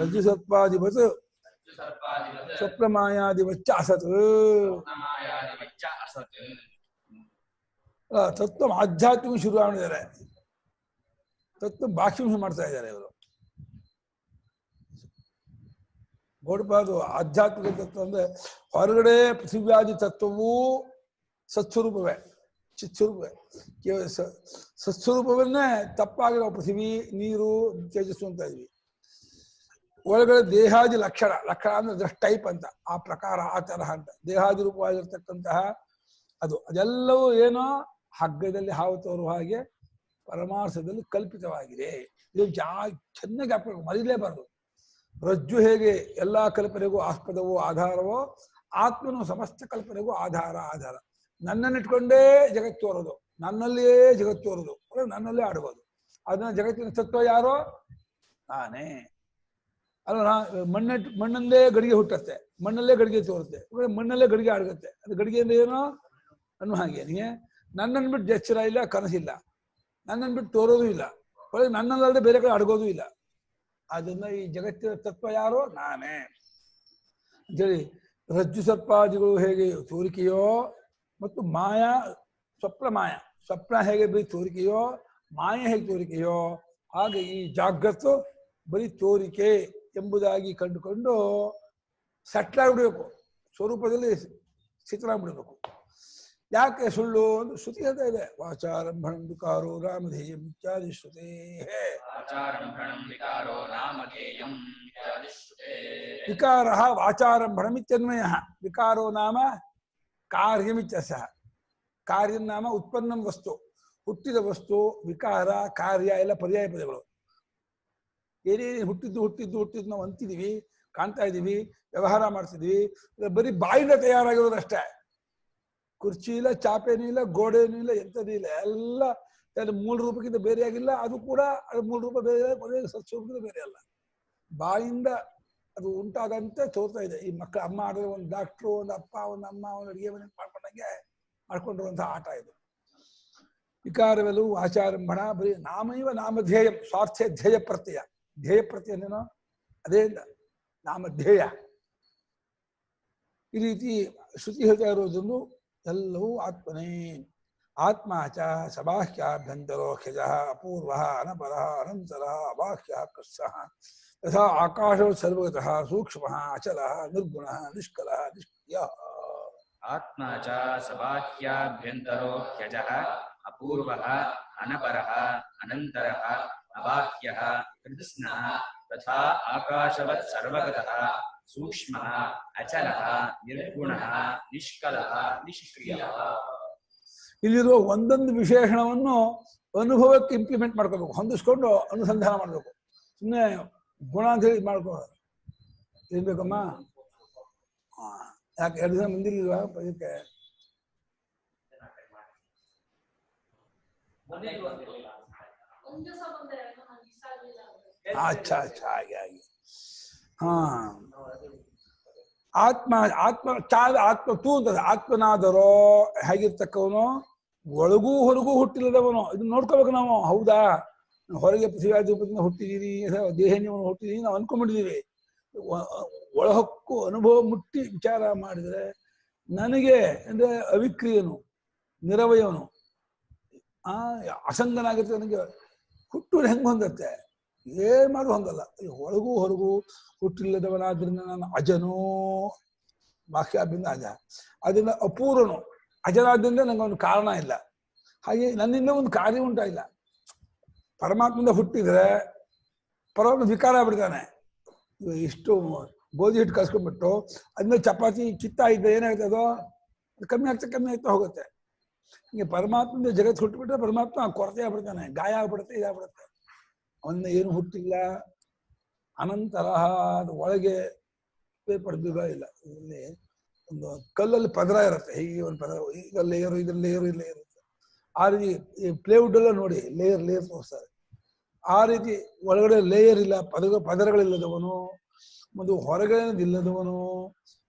ರಜ್ಜುಸರ್ಪಾದಿವತ್ ಸ್ವಪ್ನಮಾಯಾದಿವಚ್ಚ ಅಸತ್. ತತ್ವ ಆಧ್ಯಾತ್ಮಿಕ ಶುರು ಮಾಡಿದ್ದಾರೆ, ತತ್ವ ಬಾಹ್ಯಂಶ ಮಾಡ್ತಾ ಇದ್ದಾರೆ ಇವರು. ಗೋಡ್ಪಾದು ಆಧ್ಯಾತ್ಮಿಕ ತತ್ವ ಅಂದ್ರೆ ಹೊರಗಡೆ ಪೃಥಿವ್ಯಾದಿ ತತ್ವವೂ ಸತ್ಸ್ವರೂಪವೇ, ಚಿತ್ಸ್ವರೂಪವೇ. ಸತ್ಸ್ವರೂಪವನ್ನೇ ತಪ್ಪಾಗಿ ನಾವು ಪೃಥಿವಿ, ನೀರು, ತೇಜಸ್ಸು ಅಂತ ಇದ್ವಿ. ಒಳಗಡೆ ದೇಹಾದಿ ಲಕ್ಷಣ, ಲಕ್ಷಣ ಅಂದ್ರೆ ಜಸ್ಟ್ ಟೈಪ್ ಅಂತ, ಆ ಪ್ರಕಾರ, ಆ ತರಹ ಅಂತ ದೇಹಾದಿ ರೂಪವಾಗಿರ್ತಕ್ಕಂತಹ ಅದು, ಅದೆಲ್ಲವೂ ಏನೋ ಹಗ್ಗದಲ್ಲಿ ಹಾವು ತೋರುವ ಹಾಗೆ ಪರಮಾರ್ಥದಲ್ಲಿ ಕಲ್ಪಿತವಾಗಿದೆ. ಇದು ಚೆನ್ನಾಗಿ ಜ್ಞಾಪಕ ಮರಿಲೇಬಾರ್ದು. ರಜ್ಜು ಹೇಗೆ ಎಲ್ಲಾ ಕಲ್ಪನೆಗೂ ಆಸ್ಪದವೋ ಆಧಾರವೋ, ಆತ್ಮನು ಸಮಸ್ತ ಕಲ್ಪನೆಗೂ ಆಧಾರ. ನನ್ನನ್ನಿಟ್ಕೊಂಡೇ ಜಗತ್ತು ತೋರೋದು, ನನ್ನಲ್ಲಿಯೇ ಜಗತ್ತು ತೋರೋದು, ನನ್ನಲ್ಲೇ ಆಡ್ಬೋದು. ಅದನ್ನ ಜಗತ್ತಿನ ತತ್ವ ಯಾರೋ ನಾನೇ. ಅಲ್ಲ, ಮಣ್ಣಲ್ಲೇ ಗಡಿಗೆ ಹುಟ್ಟತ್ತೆ, ಮಣ್ಣಲ್ಲೇ ಗಡಿಗೆ ತೋರುತ್ತೆ, ಮಣ್ಣಲ್ಲೇ ಗಡಿಗೆ ಆಡ್ಗತ್ತೆ. ಅದು ಗಡಿಗೆ ಅಂದ್ರೆ ಏನೋ ಅನ್ನೋ ಹಾಗೆ ನನ್ನನ್ನು ಬಿಟ್ಟು ಎಚ್ಚರ ಇಲ್ಲ, ಕನಸಿಲ್ಲ, ನನ್ನನ್ನು ಬಿಟ್ಟು ತೋರೋದು ಇಲ್ಲ, ನನ್ನಲ್ಲದೆ ಬೇರೆ ಕಡೆ ಅಡಗೋದು ಇಲ್ಲ. ಅದನ್ನ ಈ ಜಗತ್ತಿನ ತತ್ವ ಯಾರೋ ನಾನೇ ಅಂತೇಳಿ ರಜ್ಜು ಸರ್ಪಾದಿಗಳು ಹೇಗೆ ತೋರಿಕೆಯೋ ಮತ್ತು ಮಾಯಾ ಸ್ವಪ್ನ ಹೇಗೆ ಬರೀ ತೋರಿಕೆಯೋ, ಮಾಯೆ ಹೇಗೆ ತೋರಿಕೆಯೋ, ಹಾಗೆ ಈ ಜಾಗೃತ್ತು ಬರೀ ತೋರಿಕೆ ಎಂಬುದಾಗಿ ಕಂಡುಕೊಂಡು ಸೆಟ್ಲಾಗ್ಬಿಡ್ಬೇಕು, ಸ್ವರೂಪದಲ್ಲಿ ಸ್ಥಿತರಾಗ್ಬಿಡ್ಬೇಕು. ಯಾಕೆ ಸುಳ್ಳು ಅಂತ ಶ್ರುತಿ ಹೇಳ್ತಾ ಇದೆ. ವಾಚಾರಂಭಣಂ ವಿಕಾರೋ ರಾಮಧೇಯಂ ಇತ್ಯಾದಿ ಶ್ರುತೇ. ವಿಕಾರ ವಾಚಾರಂಭಣಂ ಇತ್ಯನ್ವಯ. ವಿಕಾರೋ ನಾಮ ಕಾರ್ಯಮಿತ್ಯಸಃ. ಕಾರ್ಯಂ ನಾಮ ಉತ್ಪನ್ನಂ ವಸ್ತು, ಹುಟ್ಟಿದ ವಸ್ತು. ವಿಕಾರ, ಕಾರ್ಯ ಎಲ್ಲ ಪರ್ಯಾಯ ಪದಗಳು. ಏನೇನು ಹುಟ್ಟಿದ್ದು ನಾವು ಅಂತಿದೀವಿ, ಕಾಣ್ತಾ ಇದೀವಿ, ವ್ಯವಹಾರ ಮಾಡ್ತಿದೀವಿ, ಬರೀ ಬಾಯಿಂದ ತಯಾರಾಗಿರೋದಷ್ಟೇ. ಕುರ್ಚಿ ಇಲ್ಲ, ಚಾಪೇನೂ ಇಲ್ಲ, ಗೋಡೆನೂ ಇಲ್ಲ, ಎಂಥದೂ ಇಲ್ಲ. ಎಲ್ಲ ಮೂಲ ರೂಪಕ್ಕಿಂತ ಬೇರೆ ಆಗಿಲ್ಲ. ಅದು ಕೂಡ ಅದು ಮೂಲ ರೂಪ ಬೇರೆ, ಸತ್ಸ್ವರೂಪಕ್ಕಿಂತ ಬೇರೆ ಅಲ್ಲ. ಬಾಯಿಂದ ಅದು ಉಂಟಾದಂತೆ ತೋರ್ತಾ ಇದೆ. ಈ ಮಕ್ಕಳ ಅಮ್ಮ ಆಡಿದ್ರೆ ಒಂದು ಡಾಕ್ಟ್ರು, ಒಂದು ಅಪ್ಪ, ಒಂದು ಅಮ್ಮ, ಒಂದು ಅಡಿಗೆ ಮನೆ ಮಾಡ್ಕೊಂಡಂಗೆ ಮಾಡ್ಕೊಂಡಿರುವಂತಹ ಆಟ ಇದು. ವಿಕಾರವೆಲ್ಲವೂ ಆಚಾರಂಭಣ ಬರೀ ನಾಮೈವ ನಾಮಧೇಯ ಸ್ವಾರ್ಥೆ ಧ್ಯೇಯ ಪ್ರತ್ಯಯ. ಧ್ಯೇಯ ಪ್ರತ್ಯಯ ಅಂದೇನೋ ಅದೇ ನಾಮಧೇಯ. ಈ ರೀತಿ ಶ್ರುತಿ ಹೇಳ್ತಾ ಇರೋದನ್ನು ಎಲ್ಲವೂ ಆತ್ಮನೇ. ಆತ್ಮ ಚ ಸಬಾಹ್ಯಾಭ್ಯಂತರೋ ಖ್ಯಜ ಅಪೂರ್ವ ಅನಪರ ಅನಂತರ ಅಬಾಹ್ಯ ಕೃತ್ಸಃ ಯಥಾ ಆಕಾಶೋ ಸರ್ವಗತಃ ಸೂಕ್ಷ್ಮ ಅಚಲ ನಿರ್ಗುಣ ನಿಷ್ಕಲ ನಿಷ್ಕ್ರಿಯಃ. ಆತ್ಮ ಚ ಸಬಾಹ್ಯಾಭ್ಯಂತರೋ ಖ್ಯಜಃ ಅಪೂರ್ವಃ ಅನಪರಃ ಅನಂತರಃ ಅಬಾಹ್ಯಃ ಕೃತ್ಸ್ನಃ ತಥಾ ಆಕಾಶವತ್ ಸರ್ವಗತಃ ಸೂಕ್ಷ್ಮಃ ಅಚಲಃ ನಿರ್ಗುಣಃ ನಿಷ್ಕಲಃ ನಿಷ್ಕ್ರಿಯಃ. ಇಲ್ಲಿರುವ ಒಂದೊಂದು ವಿಶೇಷಣವನ್ನು ಅನುಭವಕ್ಕೆ ಇಂಪ್ಲಿಮೆಂಟ್ ಮಾಡ್ಕೋಬೇಕು, ಹೊಂದಿಸ್ಕೊಂಡು ಅನುಸಂಧಾನ ಮಾಡಬೇಕು. ಸುಮ್ಮನೆ ಗುಣ ಅಂತ ಹೇಳಿ ಮಾಡ್ಕೋ ಏನ್ ಬೇಕಮ್ಮ. ಯಾಕೆ 2 ದಿನ ಮುಂದಿಲ್ವಾ ಇದಕ್ಕೆ? ಅಚ್ಚಾ ಅಚ್ಚಾ ಹಾಗೆ ಹಾಗೆ. ಹಾ ಆತ್ಮ ಆತ್ಮ ಚಾದ ಆತ್ಮ ತೂ ಅಂತದೆ. ಆತ್ಮನಾದರೋ ಹೇಗಿರ್ತಕ್ಕವನು ಒಳಗೂ ಹೊರಗೂ ಹುಟ್ಟಿಲ್ಲದವನು. ಇದನ್ನ ನೋಡ್ಕೋಬೇಕು ನಾವು. ಹೌದಾ, ಹೊರಗೆ ಪೃಥ್ವಿಯಾಧಿಪತಿನ ಹುಟ್ಟಿದೀನಿ, ದೇಹನ್ಯವನ್ನು ಹುಟ್ಟಿದೀನಿ ನಾವು ಅನ್ಕೊಂಡ್ಬಿಟ್ಟಿದೀವಿ. ಒಳಹೊಕ್ಕು ಅನುಭವ ಮುಟ್ಟಿ ವಿಚಾರ ಮಾಡಿದ್ರೆ ನನಗೆ ಅಂದ್ರೆ ಅವಿಕ್ರಿಯನು, ನಿರವಯವನು, ಅಸಂಗನಾಗಿರ್ತದೆ. ನನಗೆ ಹುಟ್ಟು ಹೆಂಗೆ ಹೊಂದತ್ತೆ? ಏನ್ ಮಾಡು ಹೊಂದಲ್ಲ. ಒಳಗೂ ಹೊರಗೂ ಹುಟ್ಟಿಲ್ಲದವನಾದ್ರಿಂದ ನಾನು ಅಜನೋ, ಬಾಹ್ಯಾಭ್ಯಂತ ಅಜ. ಅದರಿಂದ ಅಪೂರ್ವನು, ಅಜನಾದ್ರಿಂದ ನಂಗೆ ಒಂದು ಕಾರಣ ಇಲ್ಲ. ಹಾಗೆ ನನ್ನಿಂದ ಒಂದು ಕಾರ್ಯ ಉಂಟಾಗಿಲ್ಲ. ಪರಮಾತ್ಮದಿಂದ ಹುಟ್ಟಿದ್ರೆ ಪರಮಾತ್ಮ ವಿಕಾರ ಆಗ್ಬಿಡ್ತಾನೆ. ಇಷ್ಟು ಗೋಧಿ ಹಿಟ್ಟು ಕಲ್ಸ್ಕೊಂಡ್ಬಿಟ್ಟು ಅದನ್ನ ಚಪಾತಿ ಚಿತ್ತ ಇದ್ದ ಏನಾಗುತ್ತೆ, ಅದು ಕಮ್ಮಿ ಆಗ್ತಾ ಹೋಗುತ್ತೆ. ಹಿಂಗೆ ಪರಮಾತ್ಮದಿಂದ ಜಗತ್ತು ಹುಟ್ಟುಬಿಟ್ರೆ ಪರಮಾತ್ಮ ಕೊರತೆ ಆಗ್ಬಿಡ್ತಾನೆ, ಗಾಯ ಆಗ್ಬಿಡುತ್ತೆ, ಇದಾಗ್ಬಿಡುತ್ತೆ. ಅವನ್ನ ಏನು ಹುಟ್ಟಿಲ್ಲ. ಅನಂತರ ಅದು ಒಳಗೆ ಪಡೆದಿಲ್ಲ ಇಲ್ಲ. ಇಲ್ಲಿ ಒಂದು ಕಲ್ಲಲ್ಲಿ ಪದರ ಇರುತ್ತೆ, ಹೀಗೆ ಒಂದು ಪದರ, ಇದ್ರಲ್ಲಿ ಲೇಯರು, ಇದ್ರಲ್ಲಿ ಲೇಯರು, ಇಲ್ಲಿ ಲೇಯರ್ ಇರುತ್ತೆ. ಆ ರೀತಿ ಈ ಪ್ಲೇವುಡ್ ಎಲ್ಲ ನೋಡಿ ಲೇಯರ್ ಲೇಯರ್ ತೋರಿಸ್ತಾರೆ. ಆ ರೀತಿ ಒಳಗಡೆ ಲೇಯರ್ ಇಲ್ಲ, ಪದರಗಳಿಲ್ಲದವನು ಮತ್ತು ಹೊರಗಡೆ ಇಲ್ಲದವನು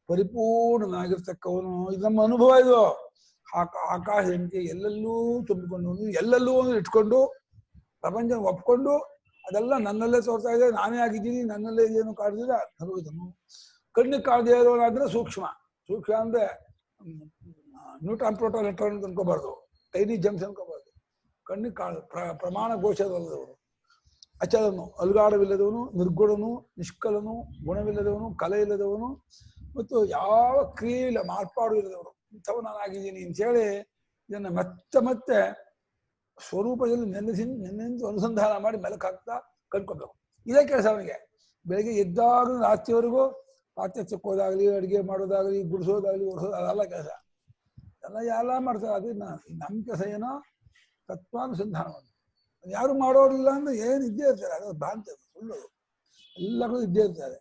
ಪರಿಪೂರ್ಣನಾಗಿರ್ತಕ್ಕವನು. ಇದು ನಮ್ಮ ಅನುಭವ. ಇದು ಆಕಾಶ ಎಂಟಿ ಎಲ್ಲೆಲ್ಲೂ ತುಂಬಿಕೊಂಡು ಎಲ್ಲೆಲ್ಲೂ ಇಟ್ಕೊಂಡು ಪ್ರಪಂಚ ಒಪ್ಕೊಂಡು ಅದೆಲ್ಲ ನನ್ನಲ್ಲೇ ತೋರ್ತಾ ಇದೆ. ನಾನೇ ಆಗಿದ್ದೀನಿ, ನನ್ನಲ್ಲೇ ಏನು ಕಾಡ್ದಿಲ್ಲ ಅನ್ನೋದನ್ನು ಕಣ್ಣಿಗೆ ಕಾಡದೇ ಇರೋನಾದ್ರೆ ಸೂಕ್ಷ್ಮ. ಸೂಕ್ಷ್ಮ ಅಂದ್ರೆ ನ್ಯೂಟ್ರಾನ್ ಪ್ರೋಟಾನ್ ಎಲೆಕ್ಟ್ರಾನ್ ಅಂತ ಅನ್ಕೋಬಾರ್ದು, ಟೈನಿ ಜಂಪ್ಸ್ ಅನ್ಕೋಬಾರ್ದು. ಕಣ್ಣಿಗೆ ಪ್ರಮಾಣ ಗೋಚರವಲ್ಲದವನು. ಅಚಲನು, ಅಲುಗಾಡವಿಲ್ಲದವನು, ನಿರ್ಗುಣನು, ನಿಷ್ಕಲನು, ಗುಣವಿಲ್ಲದವನು, ಕಲೆ ಇಲ್ಲದವನು ಮತ್ತು ಯಾವ ಕ್ರಿಯೆ ಇಲ್ಲ, ಮಾರ್ಪಾಡು ಇಲ್ಲದವನು. ಇಂಥವು ನಾನಾಗಿದ್ದೀನಿ ಅಂತೇಳಿ ಇದನ್ನ ಮತ್ತೆ ಮತ್ತೆ ಸ್ವರೂಪದಲ್ಲಿ ನೆನೆಸಿ ಅನುಸಂಧಾನ ಮಾಡಿ ಮೆಲುಕು ಹಾಕ್ತಾ ಕಲ್ತ್ಕೋಬೇಕು. ಇದೇ ಕೆಲಸ ಅವನಿಗೆ. ಬೆಳಿಗ್ಗೆ ಎದ್ದಾಗಲೂ ರಾತ್ರಿವರೆಗೂ ಪಾತ್ರೆ ಚಕ್ಕೋದಾಗ್ಲಿ, ಅಡುಗೆ ಮಾಡೋದಾಗ್ಲಿ, ಗುಡಿಸೋದಾಗ್ಲಿ, ಒರೆಸೋದು, ಅದೆಲ್ಲ ಕೆಲಸ ಎಲ್ಲ ಮಾಡ್ತಾರೆ. ಅದು ನಮ್ಮ ಕೆಲಸ ಏನೋ ತತ್ವಾನುಸಂಧಾನವನ್ನು. ಯಾರು ಮಾಡೋರಿಲ್ಲ ಅಂದ್ರೆ ಏನು ಇದ್ದೇ ಇರ್ತಾರೆ. ಅದು ಭ್ರಾಂತಿ, ಸುಳ್ಳು. ಎಲ್ಲ ಕಡೆ ಇದ್ದೇ ಇರ್ತಾರೆ.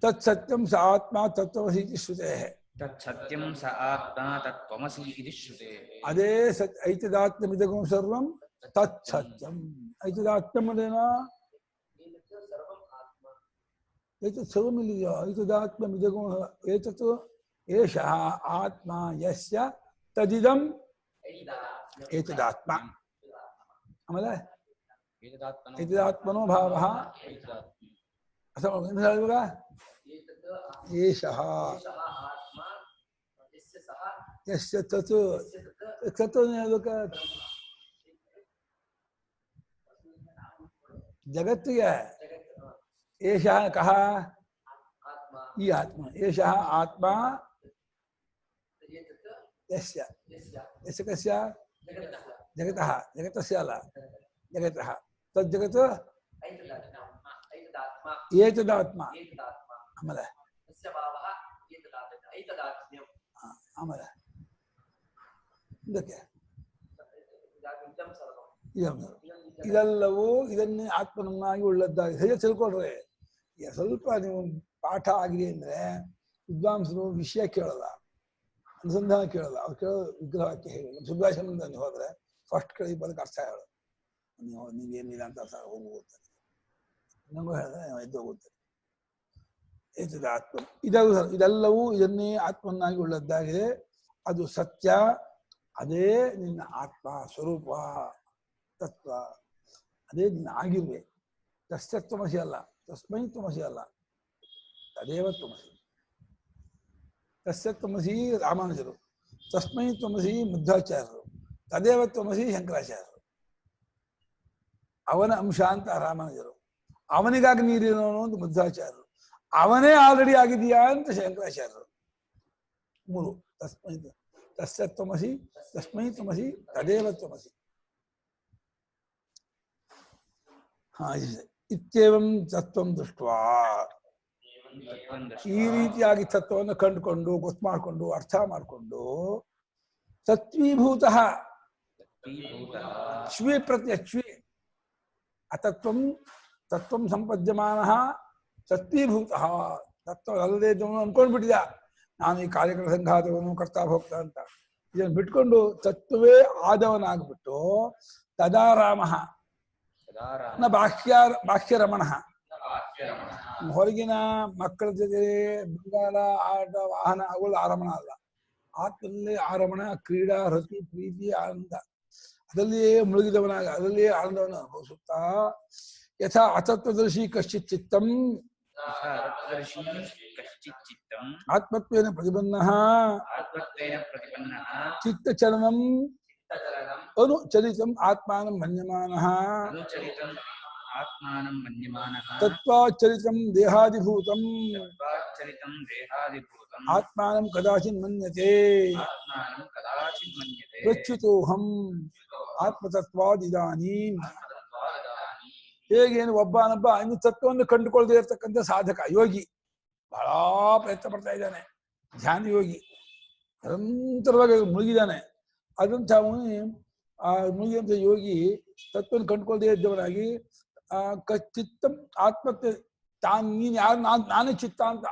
ತತ್ ಸತ್ಯಂ ಸ ಆತ್ಮ ತತ್ವಮಸಿ ಶ್ರುತೆ. ತತ್ಸತ್ಯಂ ಸ ಆತ್ಮ ತತ್ವಮಸಿ ಇತಿ ಶ್ರುತೆ. ಅದೇ ಐತದಾತ್ಮ್ಯಮಿದಗಂ ಸರ್ವಂ ತತ್ ಸತ್ಯಂ. ಐತದಾತ್ಮ್ಯಂ ಅದೇನೋ ಏತತ್ ಸರ್ವಂ ಇಲ್ಲಿದೆಯೋ. ಐತದಾತ್ಮ್ಯಮಿದಗಂ ಏತತ್ ಏಷಃ ಆತ್ಮ ಯಸ್ಯ ತದಿದಂ ಏತದಾತ್ಮ. ಆಮೇಲೆ ಏತದಾತ್ಮನೋ ಭಾವಃ ಇವಾಗ ಏಷಃ ಯಸ್ಯ ತತ್ ತತ್ ಜಗತ್ತಿಗೆ ಏಷಃ ಕಃ ಈ ಆತ್ಮ. ಏಷಃ ಆತ್ಮ ಯಸ್ಯ ಯಸ್ಯ ಕಸ್ಯ ಜಗತಃ ಜಗತಸ್ಯ ಅಲ್ಲ ಜಗತಃ ತಜ್ಜಗತ್ ಏತದಾತ್ಮ. ಆಮೇಲೆ ಆಮೇಲೆ ಇದಕ್ಕೆ ಇದೆಲ್ಲವೂ ಇದನ್ನೇ ಆತ್ಮನನ್ನಾಗಿ ಉಳ್ಳದ್ದಾಗಿ ಹೇಗೆ ತಿಳ್ಕೊಳ್ರಿ. ಸ್ವಲ್ಪ ನೀವು ಪಾಠ ಆಗಿದೆ ಅಂದ್ರೆ ವಿದ್ವಾಂಸರು ವಿಷಯ ಕೇಳಲ್ಲ, ಅನುಸಂಧಾನ ಕೇಳಲ್ಲ. ಅವ್ರು ಕೇಳೋದು ವಿಗ್ರಹಕ್ಕೆ ಹೇಳಿ. ಸುಭಾಷಿತ ನೀವು ಹೋದ್ರೆ ಫಸ್ಟ್ ಕೇಳಿ ಬದಕ್ಕೆ ಅರ್ಥ ಹೇಳೋದು. ನೀವೇನಿಲ್ಲ ಅಂತ ಅರ್ಥ ಹೋಗ್ತಾರೆ. ನಂಗೂ ಹೇಳಿದ್ರೆ ಎದ್ದು ಹೋಗುತ್ತೆ. ಏತದ ಆತ್ಮ ಇದೆಲ್ಲವೂ ಇದನ್ನೇ ಆತ್ಮನ್ನಾಗಿ ಉಳ್ಳದ್ದಾಗಿದೆ. ಅದು ಸತ್ಯ. ಅದೇ ನಿನ್ನ ಆತ್ಮ ಸ್ವರೂಪ ತತ್ವ. ಅದೇ ನಿನ್ನ ಆಗಿರುವೆ. ತಸ್ಯತ್ವಮಸಿ ಅಲ್ಲ, ತಸ್ಮೈ ತ್ವಮಸಿ ಅಲ್ಲ, ತದೇವ ತ್ವಮಸಿ. ತಸ್ಯತ್ವಮಸಿ ರಾಮಾನುಜರು, ತಸ್ಮೈ ತ್ವಮಸಿ ಮಧ್ವಾಚಾರ್ಯರು, ತದೇವ ತ್ವಮಸಿ ಶಂಕರಾಚಾರ್ಯರು. ಅವನ ಅಂಶ ಅಂತ ರಾಮಾನುಜರು, ಅವನಿಗಾಗಿ ನೀರಿರೋನು ಅಂತ ಮಧ್ವಾಚಾರ್ಯರು, ಅವನೇ ಆಲ್ರೆಡಿ ಆಗಿದೆಯಾ ಅಂತ ಶಂಕರಾಚಾರ್ಯರು. ಮೂರು ತಸ್ಮೈ ತಸ್ಯತ್ವಮಸಿ, ತಸ್ಮೈ ತ್ವಮಸಿ, ತದೇವ ತ್ವಮಸಿ. ಇತ್ಯೇವಂ ತತ್ವಂ ದೃಷ್ಟ್ವಾ, ಈ ರೀತಿಯಾಗಿ ತತ್ವವನ್ನು ಕಂಡುಕೊಂಡು ಗೊತ್ತು ಮಾಡಿಕೊಂಡು ಅರ್ಥ ಮಾಡಿಕೊಂಡು ತತ್ವೀಭೂತ ಶ್ವೀ ಪ್ರತ್ಯಶ್ವೀ ಅತತ್ವಂ ತತ್ವಂ ಸಂಪದ್ಯಮಾನ ತತ್ವೀಭೂತ ತತ್ವ ಅಲ್ಲದೆ ಇದ್ದವನು ಅನ್ಕೊಂಡ್ಬಿಟ್ಟಿದ ನಾನು ಈ ಕಾರ್ಯಕರ ಸಂಘಾತವನ್ನು ಕರ್ತಾ ಹೋಗ್ತಾ ಅಂತ. ಇದನ್ನು ಬಿಟ್ಕೊಂಡು ತತ್ವವೇ ಆದವನಾಗ್ಬಿಟ್ಟು ತದಾರಾಮ ಬಾಹ್ಯರಮಣ, ಹೊರಗಿನ ಮಕ್ಕಳ ಜೊತೆ ಬಂಗಾರ ಆಟ ವಾಹನ ಅವುಗಳ ಆರಮಣ ಅಲ್ಲ. ಆತ್ಮದಲ್ಲೇ ಆರಮಣ, ಕ್ರೀಡಾ, ರತಿ, ಪ್ರೀತಿ, ಆನಂದ ಅದರಲ್ಲಿಯೇ ಮುಳುಗಿದವನಾಗ ಅದರಲ್ಲಿಯೇ ಆನಂದವನ್ನು ಅನುಭವಿಸುತ್ತಾ ಯಥಾ ಅತತ್ವದರ್ಶಿ ಕಶ್ಚಿತ್ ಚಿತ್ತಂ ಆತ್ಮತ್ವೇನ ಪ್ರತಿಪನ್ನಃ ಚಿತ್ತಚಲನಂ ಅನುಚಲಿತಂ ಆತ್ಮಾನಂ ಮನ್ಯಮಾನಃ ತತ್ವಾಚಲಿತಂ ದೇಹಾದಿಭೂತಂ ಆತ್ಮಾನಂ ಕದಾಚಿನ್ ಮನ್ಯತೆ ಪ್ರಚ್ಯುತೋಹಂ ಆತ್ಮತತ್ವಾದಿದಾನೀಂ. ಹೇಗೇನು ಒಬ್ಬನೊಬ್ಬ ಇನ್ನು ತತ್ವವನ್ನು ಕಂಡುಕೊಳ್ಳದೆ ಇರತಕ್ಕಂಥ ಸಾಧಕ ಯೋಗಿ ಬಹಳ ಪ್ರಯತ್ನ ಪಡ್ತಾ ಇದ್ದಾನೆ, ಧ್ಯಾನ ಯೋಗಿ ನಿರಂತರವಾಗಿ ಮುಳುಗಿದ್ದಾನೆ. ಅದಂತ ಆ ಮುಳುಗಿದಂಥ ಯೋಗಿ ತತ್ವವನ್ನು ಕಂಡುಕೊಳ್ಳದೆ ಇದ್ದವನಾಗಿ ಚಿತ್ತಂ ಆತ್ಮತ್ವ ನೀನ್ ಯಾರು ನಾನೇ ಚಿತ್ತ ಅಂತ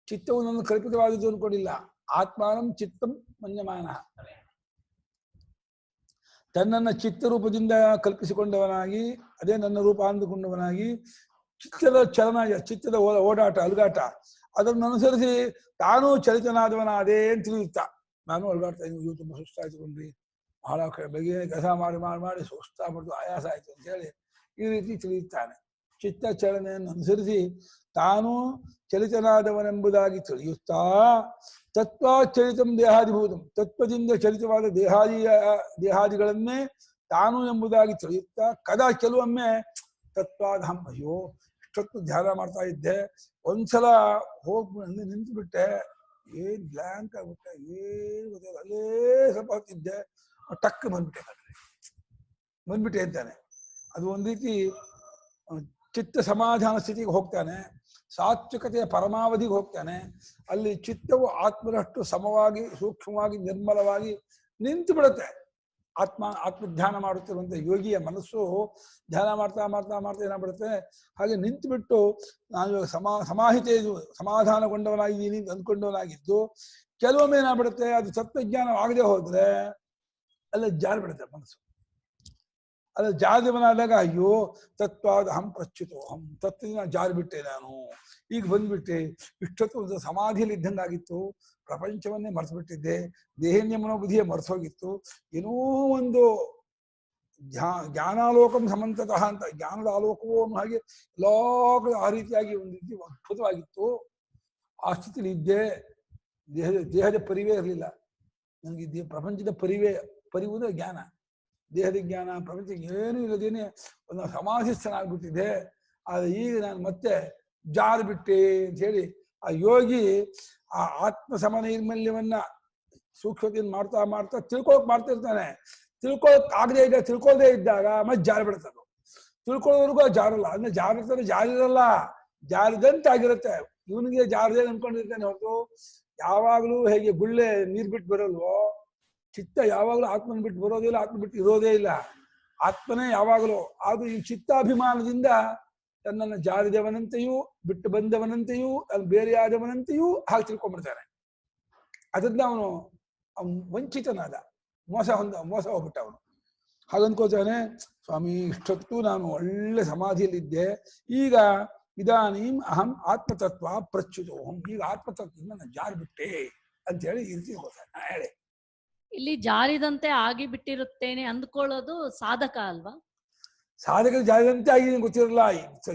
ಚಿತ್ತವು ನನ್ನ ಕಲ್ಪಿತವಾದದ್ದು ಅನ್ಕೊಂಡಿಲ್ಲ. ಆತ್ಮಾನಂ ಚಿತ್ತಂ ಮನ್ಯಮಾನ, ತನ್ನನ್ನ ಚಿತ್ತರೂಪದಿಂದ ಕಲ್ಪಿಸಿಕೊಂಡವನಾಗಿ ಅದೇ ನನ್ನ ರೂಪ ಅಂದುಕೊಂಡವನಾಗಿ ಚಿತ್ತದ ಚಲನ, ಚಿತ್ತದ ಓಡಾಟ ಅಲುಗಾಟ ಅದನ್ನು ಅನುಸರಿಸಿ ತಾನೂ ಚಲಿತನಾದವನಾದೇ ಅಂತ ತಿಳಿಯುತ್ತಾ ನಾನು ಅಲುಗಾಡ್ತಾ ಇದ್ದೀನಿ, ತುಂಬ ಸುಸ್ತಾಯ್ತುಕೊಂಡ್ರಿ, ಬಹಳ ಬೆಳಗ್ಗೆ ಕೆಲಸ ಮಾಡಿ ಸುಸ್ತಾಗ್ಬಿಡ್ತು, ಆಯಾಸ ಆಯ್ತು ಅಂತ ಹೇಳಿ ಈ ರೀತಿ ತಿಳಿಯುತ್ತಾನೆ. ಚಿತ್ತ ಚಲನೆಯನ್ನು ಅನುಸರಿಸಿ ತಾನು ಚಲಿತನಾದವನೆಂಬುದಾಗಿ ತಿಳಿಯುತ್ತಾ ತತ್ವಾಚಲಿತಂ ದೇಹಾದಿಭೂತಂ, ತತ್ವದಿಂದ ಚಲಿತವಾದ ದೇಹಾದಿಗಳನ್ನೇ ತಾನು ಎಂಬುದಾಗಿ ತಿಳಿಯುತ್ತಾ ಕದಾ ಕೆಲವೊಮ್ಮೆ ತತ್ವಾಧಂ ಅಯ್ಯೋ ಇಷ್ಟೊತ್ತು ಧ್ಯಾನ ಮಾಡ್ತಾ ಇದ್ದೆ, ಒಂದ್ಸಲ ಹೋಗಿ ನಿಂತು ಬಿಟ್ಟೆ, ಏನ್ ಬ್ಲ್ಯಾಂಕ್ ಆಗ್ಬಿಟ್ಟೆ, ಏನು ಗೊತ್ತಿಲ್ಲ, ಅಲ್ಲೇ ಸ್ವಲ್ಪ ಹೊತ್ತಿದ್ದೆ, ಟಕ್ ಬಂದ್ಬಿಟ್ಟೆ ಅಂತಾನೆ. ಅದು ಒಂದು ರೀತಿ ಚಿತ್ತ ಸಮಾಧಾನ ಸ್ಥಿತಿಗೆ ಹೋಗ್ತಾನೆ, ಸಾತ್ವಿಕತೆಯ ಪರಮಾವಧಿಗೆ ಹೋಗ್ತಾನೆ. ಅಲ್ಲಿ ಚಿತ್ತವು ಆತ್ಮನಷ್ಟು ಸಮವಾಗಿ ಸೂಕ್ಷ್ಮವಾಗಿ ನಿರ್ಮಲವಾಗಿ ನಿಂತು ಬಿಡುತ್ತೆ. ಆತ್ಮಧ್ಯಾನ ಮಾಡುತ್ತಿರುವಂಥ ಯೋಗಿಯ ಮನಸ್ಸು ಧ್ಯಾನ ಮಾಡ್ತಾ ಮಾಡ್ತಾ ಮಾಡ್ತಾ ಏನಾಗ್ಬಿಡುತ್ತೆ, ಹಾಗೆ ನಿಂತು ಬಿಟ್ಟು ನಾನು ಇವಾಗ ಸಮಾಹಿತೆ ಸಮಾಧಾನಗೊಂಡವನಾಗಿದ್ದೀನಿ ಅಂತ ಅಂದ್ಕೊಂಡವನಾಗಿದ್ದು ಕೆಲವೊಮ್ಮೆ ಏನಾಗ್ಬಿಡುತ್ತೆ, ಅದು ತತ್ವಜ್ಞಾನವಾಗದೆ ಹೋದ್ರೆ ಅಲ್ಲ ಜಾರಿ ಬಿಡುತ್ತೆ ಮನಸ್ಸು. ಅಲ್ಲ ಜಾರದವನಾದಾಗ ಅಯ್ಯೋ ತತ್ವಾದ ಹಂ ಪ್ರಚ್ಯುತೋಹಂ, ತತ್ವದಿಂದ ಜಾರಿ ಬಿಟ್ಟೆ ನಾನು, ಈಗ ಬಂದ್ಬಿಟ್ಟೆ, ಇಷ್ಟೊತ್ತು ಒಂದು ಸಮಾಧಿಯಲ್ಲಿ ಇದ್ದಂಗಾಗಿತ್ತು, ಪ್ರಪಂಚವನ್ನೇ ಮರೆತು ಬಿಟ್ಟಿದ್ದೆ, ದೇಹನ್ಯ ಮನೋಬುದ್ಧಿಯೇ ಮರೆಸೋಗಿತ್ತು, ಏನೋ ಒಂದು ಜ್ಞಾನಾಲೋಕಂ ಸಮಂತತಃ ಅಂತ ಜ್ಞಾನದ ಆಲೋಕವೋ ಅನ್ನೋ ಹಾಗೆ ಎಲ್ಲಾ ಕಡೆ ಆ ರೀತಿಯಾಗಿ ಒಂದು ರೀತಿ ಅದ್ಭುತವಾಗಿತ್ತು. ಆ ಸ್ಥಿತಿಲಿ ಇದ್ದೆ, ದೇಹದ ಪರಿವೇ ಇರಲಿಲ್ಲ ನನಗೆ, ಪ್ರಪಂಚದ ಪರಿವುದು ಜ್ಞಾನ, ದೇಹದ ಜ್ಞಾನ ಪ್ರಪಂಚ ಏನೂ ಇಲ್ಲದೇನೆ ಒಂದು ಸಮಾಧಿಸ್ಥನಾಗ್ಬಿಟ್ಟಿದೆ. ಆದರೆ ಈಗ ನಾನು ಮತ್ತೆ ಜಾರು ಬಿಟ್ಟೆ ಅಂತ ಹೇಳಿ ಆ ಯೋಗಿ ಆ ಆತ್ಮ ಸಮನೈರ್ಮಲ್ಯವನ್ನ ಸೂಕ್ಷ್ಮತೆಯನ್ನು ಮಾಡ್ತಾ ಮಾಡ್ತಾ ತಿಳ್ಕೊಳಕ್ ಮಾಡ್ತಿರ್ತಾನೆ. ತಿಳ್ಕೊಳಕ್ ಆಗದೆ ಇದ್ದ ತಿಳ್ಕೊಳ್ದೇ ಇದ್ದಾಗ ಮತ್ತೆ ಜಾರಿ ಬಿಡ್ತದೆ. ತಿಳ್ಕೊಳ್ಳೋವರೆಗೂ ಜಾರಲ್ಲ, ಅಂದ್ರೆ ಜಾರಿರ್ತಾನೆ, ಜಾರಿರಲ್ಲ, ಜಾರಿದಂತೆ ಆಗಿರುತ್ತೆ. ಇವನಿಗೆ ಜಾರದೆ ಅನ್ಕೊಂಡಿರ್ತಾನೆ ಹೊರತು ಯಾವಾಗಲೂ ಹೇಗೆ ಗುಳ್ಳೆ ನೀರ್ ಬಿಟ್ಟು ಬರಲ್ವೋ, ಚಿತ್ತ ಯಾವಾಗಲೂ ಆತ್ಮನ ಬಿಟ್ಟು ಬರೋದಿಲ್ಲ, ಆತ್ಮ ಬಿಟ್ಟು ಇರೋದೇ ಇಲ್ಲ, ಆತ್ಮನೇ ಯಾವಾಗಲೂ. ಅದು ಈ ಚಿತ್ತಾಭಿಮಾನದಿಂದ ತನ್ನನ್ನು ಜಾರಿದವನಂತೆಯೂ ಬಿಟ್ಟು ಬಂದವನಂತೆಯೂ ಅಲ್ಲಿ ಬೇರೆಯಾದವನಂತೆಯೂ ಹಾಗೆ ತಿಳ್ಕೊಂಡ್ಬಿಡ್ತಾನೆ. ಅದರಿಂದ ಅವನು ವಂಚಿತನಾದ, ಮೋಸ ಹೋಗ್ಬಿಟ್ಟ ಅವನು. ಹಾಗನ್ಕೋತಾನೆ, ಸ್ವಾಮಿ ಇಷ್ಟೊತ್ತು ನಾನು ಒಳ್ಳೆ ಸಮಾಧಿಯಲ್ಲಿದ್ದೆ, ಈಗ ಇದಾನೀಂ ಅಹಂ ಆತ್ಮತತ್ವ ಪ್ರಚ್ಯುತೋಹಂ, ಈಗ ಆತ್ಮತತ್ವದಿಂದ ನಾನು ಜಾರಿ ಬಿಟ್ಟೆ ಅಂತ ಹೇಳಿ ಈ ರೀತಿ ಹೋಗ್ತಾನೆ. ಹೇಳಿ, ಇಲ್ಲಿ ಜಾರಿದಂತೆ ಆಗಿ ಬಿಟ್ಟಿರುತ್ತೇನೆ ಅಂದ್ಕೊಳ್ಳೋದು ಸಾಧಕ ಅಲ್ವಾ? ಸಾಧಕ ಜಾರಿದಂತೆ ಆಗಿದೆ ಗೊತ್ತಿರಲ್ಲ,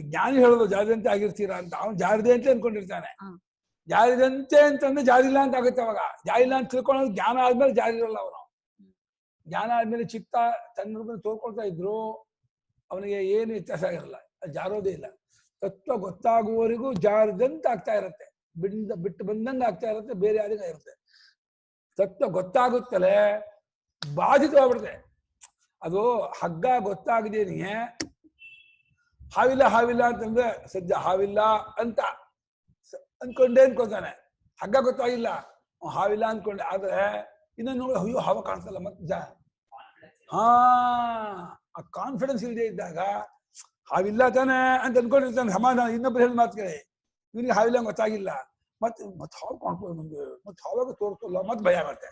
ಜ್ಞಾನಿ ಹೇಳೋದು ಜಾರಿದಂತೆ ಆಗಿರ್ತೀರಾ ಅಂತ. ಅವನು ಜಾರಿದೆ ಅಂತ ಅನ್ಕೊಂಡಿರ್ತಾನೆ. ಜಾರಿದಂತೆ ಅಂತಂದ್ರೆ ಜಾರಿಲ್ಲ ಅಂತ ಆಗುತ್ತೆ. ಅವಾಗ ಜಾರಿಲ್ಲ ಅಂತ ತಿಳ್ಕೊಳ್ಳೋದು ಜ್ಞಾನ ಆದ್ಮೇಲೆ ಜಾರಿ ಇರಲ್ಲ. ಅವನು ಜ್ಞಾನ ಆದ್ಮೇಲೆ ಚಿತ್ತ ತನ್ನ ತೋರ್ಕೊಳ್ತಾ ಇದ್ರು, ಅವನಿಗೆ ಏನು ವ್ಯತ್ಯಾಸ ಆಗಿರಲ್ಲ, ಜಾರೋದೇ ಇಲ್ಲ. ತತ್ವ ಗೊತ್ತಾಗುವವರೆಗೂ ಜಾರದಂತೆ ಆಗ್ತಾ ಇರುತ್ತೆ, ಬಿಟ್ಟು ಬಂದಂಗೆ ಆಗ್ತಾ ಇರುತ್ತೆ, ಬೇರೆ ಯಾರಿಗ ಇರುತ್ತೆ. ತತ್ವ ಗೊತ್ತಾಗುತ್ತಲೇ ಬಾಧಿತವಾಗ್ಬಿಡುತ್ತೆ. ಅದು ಹಗ್ಗ ಗೊತ್ತಾಗದೇನೆ ಹಾವಿಲ್ಲ ಹಾವಿಲ್ಲ ಅಂತಂದ್ರೆ ಸದ್ಯ ಹಾವಿಲ್ಲ ಅಂತ ಅನ್ಕೊಂಡೇ ಅನ್ಕೊತಾನೆ. ಹಗ್ಗ ಗೊತ್ತಾಗಿಲ್ಲ, ಹಾವಿಲ್ಲ ಅನ್ಕೊಂಡೆ. ಆದ್ರೆ ಇನ್ನೊಂದು ನೋಡಿ, ಅಯ್ಯೋ ಹಾವ ಕಾಣಿಸಲ್ಲ, ಮತ್ತೆ ಆ ಕಾನ್ಫಿಡೆನ್ಸ್ ಇಲ್ಲದೆ ಇದ್ದಾಗ ಹಾವಿಲ್ಲ ತಾನೆ ಅಂತ ಅನ್ಕೊಂಡಿರ್ತಾನೆ. ಸಮಾಧಾನ ಇನ್ನೊಬ್ರು ಹೇಳಿದ ಮಾತು ಕೇಳಿ, ಇವನಿಗೆ ಹಾವಿಲ್ಲ ಗೊತ್ತಾಗಿಲ್ಲ, ಮತ್ತೆ ಹಾವು ಕಾಣ್ಬೋದು ನಮ್ಗೆ, ಮತ್ತೆ ಹಾವಾಗ ತೋರಿಸಲ್ಲ, ಮತ್ತೆ ಭಯ ಬರುತ್ತೆ.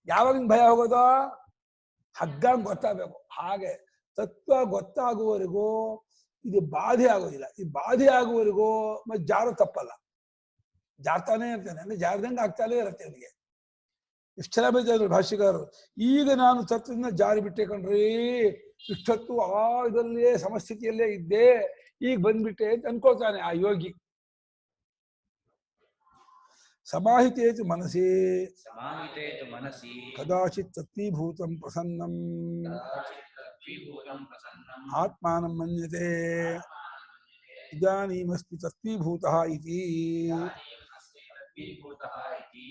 ಯಾವಾಗ ಭಯ ಹೋಗೋದು? ಹಗ್ಗ ಗೊತ್ತಾಗಬೇಕು. ಹಾಗೆ ತತ್ವ ಗೊತ್ತಾಗುವವರೆಗೂ ಇದು ಬಾಧೆ ಆಗೋದಿಲ್ಲ. ಈ ಬಾಧೆ ಆಗುವವರೆಗೂ ಮತ್ತೆ ಜಾರು ತಪ್ಪಲ್ಲ, ಜಾರ್ತಾನೆ ಇರ್ತಾನೆ. ಅಂದ್ರೆ ಜಾರದಂಗೆ ಆಗ್ತಾನೆ ಇರುತ್ತೆ ಅವನಿಗೆ. ಇಷ್ಟು ಚೆನ್ನಾಗಿ ಬೈತಾರೆ ಭಾಷ್ಯಕಾರರು. ಈಗ ನಾನು ತತ್ವದಿಂದ ಜಾರಿ ಬಿಟ್ಟೆ ಕಣ್ರಿ, ಇಷ್ಟೊತ್ತು ಇದರಲ್ಲೇ ಸಮಸ್ಥಿತಿಯಲ್ಲೇ ಇದ್ದೆ, ಈಗ ಬಂದ್ಬಿಟ್ಟೆ ಅಂತ ಅನ್ಕೋತಾನೆ ಆ ಯೋಗಿ. ಸಮಾಹಿತೇತು ಮನಸಿ ಕದಾಚಿತ್ ತತ್ವೀಭೂತಂ ಪ್ರಸನ್ನಂ ಆತ್ಮಾನಂ ಮನ್ಯತೆ ಇದಾನೀಮಸ್ತಿ ತತ್ವೀಭೂತಃ ಇತಿ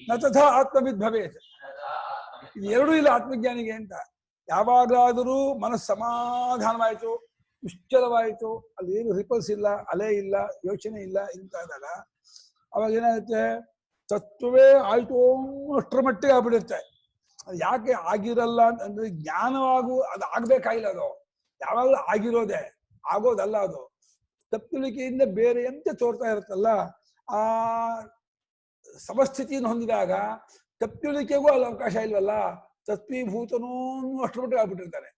ನ ತಥಾ ಆತ್ಮವಿದ್ ಭವೇತ್. ಇದು ಎರಡೂ ಇಲ್ಲ ಆತ್ಮಜ್ಞಾನಿಗೆ ಅಂತ. ಯಾವಾಗಲಾದರೂ ಮನಸ್ಸು ಸಮಾಧಾನವಾಯಿತು, ನಿಶ್ಚಲವಾಯಿತು, ಅಲ್ಲಿ ಏನು ರಿಪಲ್ಸ್ ಇಲ್ಲ, ಅಲೆ ಇಲ್ಲ, ಯೋಚನೆ ಇಲ್ಲ ಇಂತಾದಾಗ ಅವಾಗ ಏನಾಗುತ್ತೆ? ತತ್ವವೇ ಆಯ್ತು ಅಷ್ಟರ ಮಟ್ಟಿಗೆ ಆಗ್ಬಿಡುತ್ತೆ. ಅದು ಯಾಕೆ ಆಗಿರಲ್ಲ ಅಂತಂದ್ರೆ ಅದು ಆಗ್ಬೇಕಾಗಿಲ್ಲ. ಅದು ಯಾವಾಗಲೂ ಆಗಿರೋದೆ, ಆಗೋದಲ್ಲ. ಅದು ತಪ್ಪುಳಿಕೆಯಿಂದ ಬೇರೆ ಎಂತ ತೋರ್ತಾ ಇರುತ್ತಲ್ಲ, ಆ ಸಮಸ್ಥಿತಿಯನ್ನು ಹೊಂದಿದಾಗ ತಪ್ಪುಳಿಕೆಗೂ ಅಲ್ಲಿ ಅವಕಾಶ ಇಲ್ವಲ್ಲ. ತತ್ವೀಭೂತನೂ ಅಷ್ಟರ ಮಟ್ಟಿಗೆ ಆಗ್ಬಿಟ್ಟಿರ್ತಾನೆ.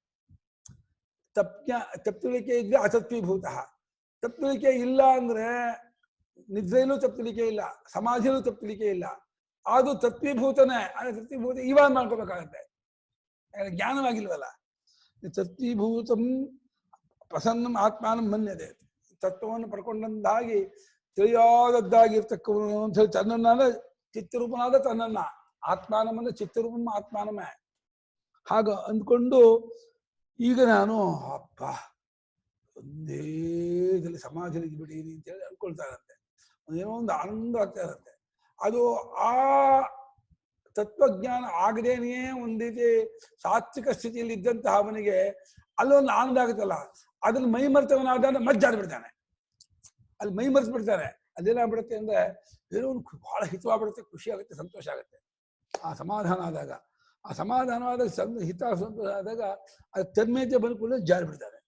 ತಪ್ಪುಳಿಕೆ ಇದ್ರೆ ಅತತ್ವೀಭೂತ. ತಪ್ಪುಳಿಕೆ ಇಲ್ಲ ಅಂದ್ರೆ ನಿದ್ರೆಯಲ್ಲೂ ತಪ್ಪುಳಿಕೆ ಇಲ್ಲ, ಸಮಾಧಿಯಲ್ಲೂ ತಪ್ಪುಳಿಕೆ ಇಲ್ಲ. ಅದು ತತ್ವೀಭೂತನೇ. ಅಂದ್ರೆ ತತ್ವೀಭೂತ ಇವಾಗ ಮಾಡ್ಕೋಬೇಕಾಗತ್ತೆ, ಜ್ಞಾನವಾಗಿಲ್ವಲ್ಲ. ತತ್ವೀಭೂತಂ ಪ್ರಸನ್ನಂ ಆತ್ಮಾನಂ ಮನ್ಯತೆ. ತತ್ವವನ್ನು ಪಡ್ಕೊಂಡಂತಾಗಿ ತಿಳಿಯಾದದ್ದಾಗಿರ್ತಕ್ಕವನು ಅಂತ ಹೇಳಿ ತನ್ನನ್ನ ಚಿತ್ತರೂಪನಾದ ತನ್ನನ್ನ ಆತ್ಮಾನಮಂದ್ರೆ ಚಿತ್ತರೂಪಂ ಆತ್ಮಾನಮೇ ಹಾಗ ಅಂದ್ಕೊಂಡು ಈಗ ನಾನು ಅಪ್ಪ ಒಂದೇ ಇದರಲ್ಲಿ ಸಮಾಧಿಯಲ್ಲಿ ಬಿಡೀನಿ ಅಂತ ಹೇಳಿ ಅನ್ಕೊಳ್ತಾ ಇರತ್ತೆ. ಏನೋ ಒಂದು ಆನಂದ ಆಗ್ತಾ ಇರತ್ತೆ. ಅದು ಆ ತತ್ವಜ್ಞಾನ ಆಗದೇನೆ ಒಂದ್ ರೀತಿ ಸಾತ್ವಿಕ ಸ್ಥಿತಿಯಲ್ಲಿ ಇದ್ದಂತಹ ಅವನಿಗೆ ಅಲ್ಲೊಂದು ಆನಂದ ಆಗುತ್ತಲ್ಲ, ಅದ್ರಲ್ಲಿ ಮೈ ಮರ್ತವನಾದ ಮಜ್ಜಾಡ್ ಬಿಡ್ತಾನೆ. ಅಲ್ಲಿ ಮೈ ಮರ್ತು ಬಿಡ್ತಾನೆ. ಅದೇನಾಗ್ಬಿಡುತ್ತೆ ಅಂದ್ರೆ ಏನೋ ಒಂದು ಬಹಳ ಹಿತವಾಗ್ಬಿಡುತ್ತೆ, ಖುಷಿ ಆಗುತ್ತೆ, ಸಂತೋಷ ಆಗುತ್ತೆ. ಆ ಸಮಾಧಾನ ಆದಾಗ, ಆ ಸಮಾಧಾನವಾದಾಗ ಹಿತ ಸಂತೋಷ ಆದಾಗ ಅದು ತನ್ಮೇತೆ ಬಂದ್ಕೊಂಡು ಜಾರಿ ಬಿಡ್ತಾರೆ.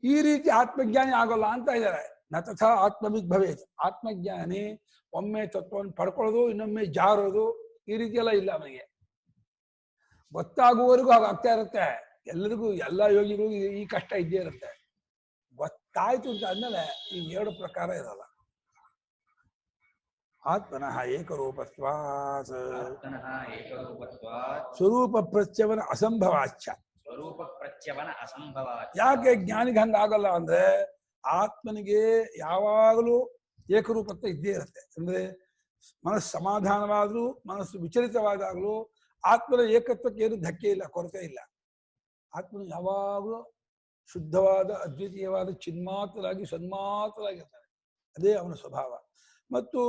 ಈ ರೀತಿ ಆತ್ಮಜ್ಞಾನಿ ಆಗೋಲ್ಲ ಅಂತ ಇದ್ದಾರೆ. ನ ತಥಾ ಆತ್ಮವಿದ್ ಭವೇತ್. ಆತ್ಮಜ್ಞಾನಿ ಒಮ್ಮೆ ತತ್ವವನ್ನು ಪಡ್ಕೊಳ್ಳೋದು, ಇನ್ನೊಮ್ಮೆ ಜಾರೋದು, ಈ ರೀತಿ ಎಲ್ಲ ಇಲ್ಲ ಅವನಿಗೆ. ಗೊತ್ತಾಗುವವರೆಗೂ ಹಾಗಾಗ್ತಾ ಇರುತ್ತೆ. ಎಲ್ಲರಿಗೂ, ಎಲ್ಲ ಯೋಗಿಗಳಿಗೂ ಈ ಕಷ್ಟ ಇದ್ದೇ ಇರುತ್ತೆ. ಗೊತ್ತಾಯ್ತು ಅಂತ ಅಂದಮೇಲೆ ಈ ಎರಡು ಪ್ರಕಾರ ಇರಲ್ಲ. ಆತ್ಮನಃ ಏಕರೂಪತ್ವಾತ್ ಸ್ವರೂಪ ಪ್ರತ್ಯವನ ಅಸಂಭವಾಚ್ಯ. ಯಾಕೆ ಜ್ಞಾನಿಗೆ ಹಂಗ ಆಗಲ್ಲ ಅಂದ್ರೆ ಆತ್ಮನಿಗೆ ಯಾವಾಗಲೂ ಏಕರೂಪತ್ವ ಇದ್ದೇ ಇರುತ್ತೆ. ಅಂದ್ರೆ ಮನಸ್ಸು ಸಮಾಧಾನವಾದ್ರೂ, ಮನಸ್ಸು ವಿಚಲಿತವಾದಾಗ್ಲೂ ಆತ್ಮನ ಏಕತ್ವಕ್ಕೆ ಏನು ಧಕ್ಕೆ ಇಲ್ಲ, ಕೊರತೆ ಇಲ್ಲ. ಆತ್ಮನು ಯಾವಾಗಲೂ ಶುದ್ಧವಾದ ಅದ್ವಿತೀಯವಾದ ಚಿನ್ಮಾತ್ರರಾಗಿ ಸನ್ಮಾತ್ರರಾಗಿರ್ತಾನೆ. ಅದೇ ಅವನ ಸ್ವಭಾವ. ಮತ್ತು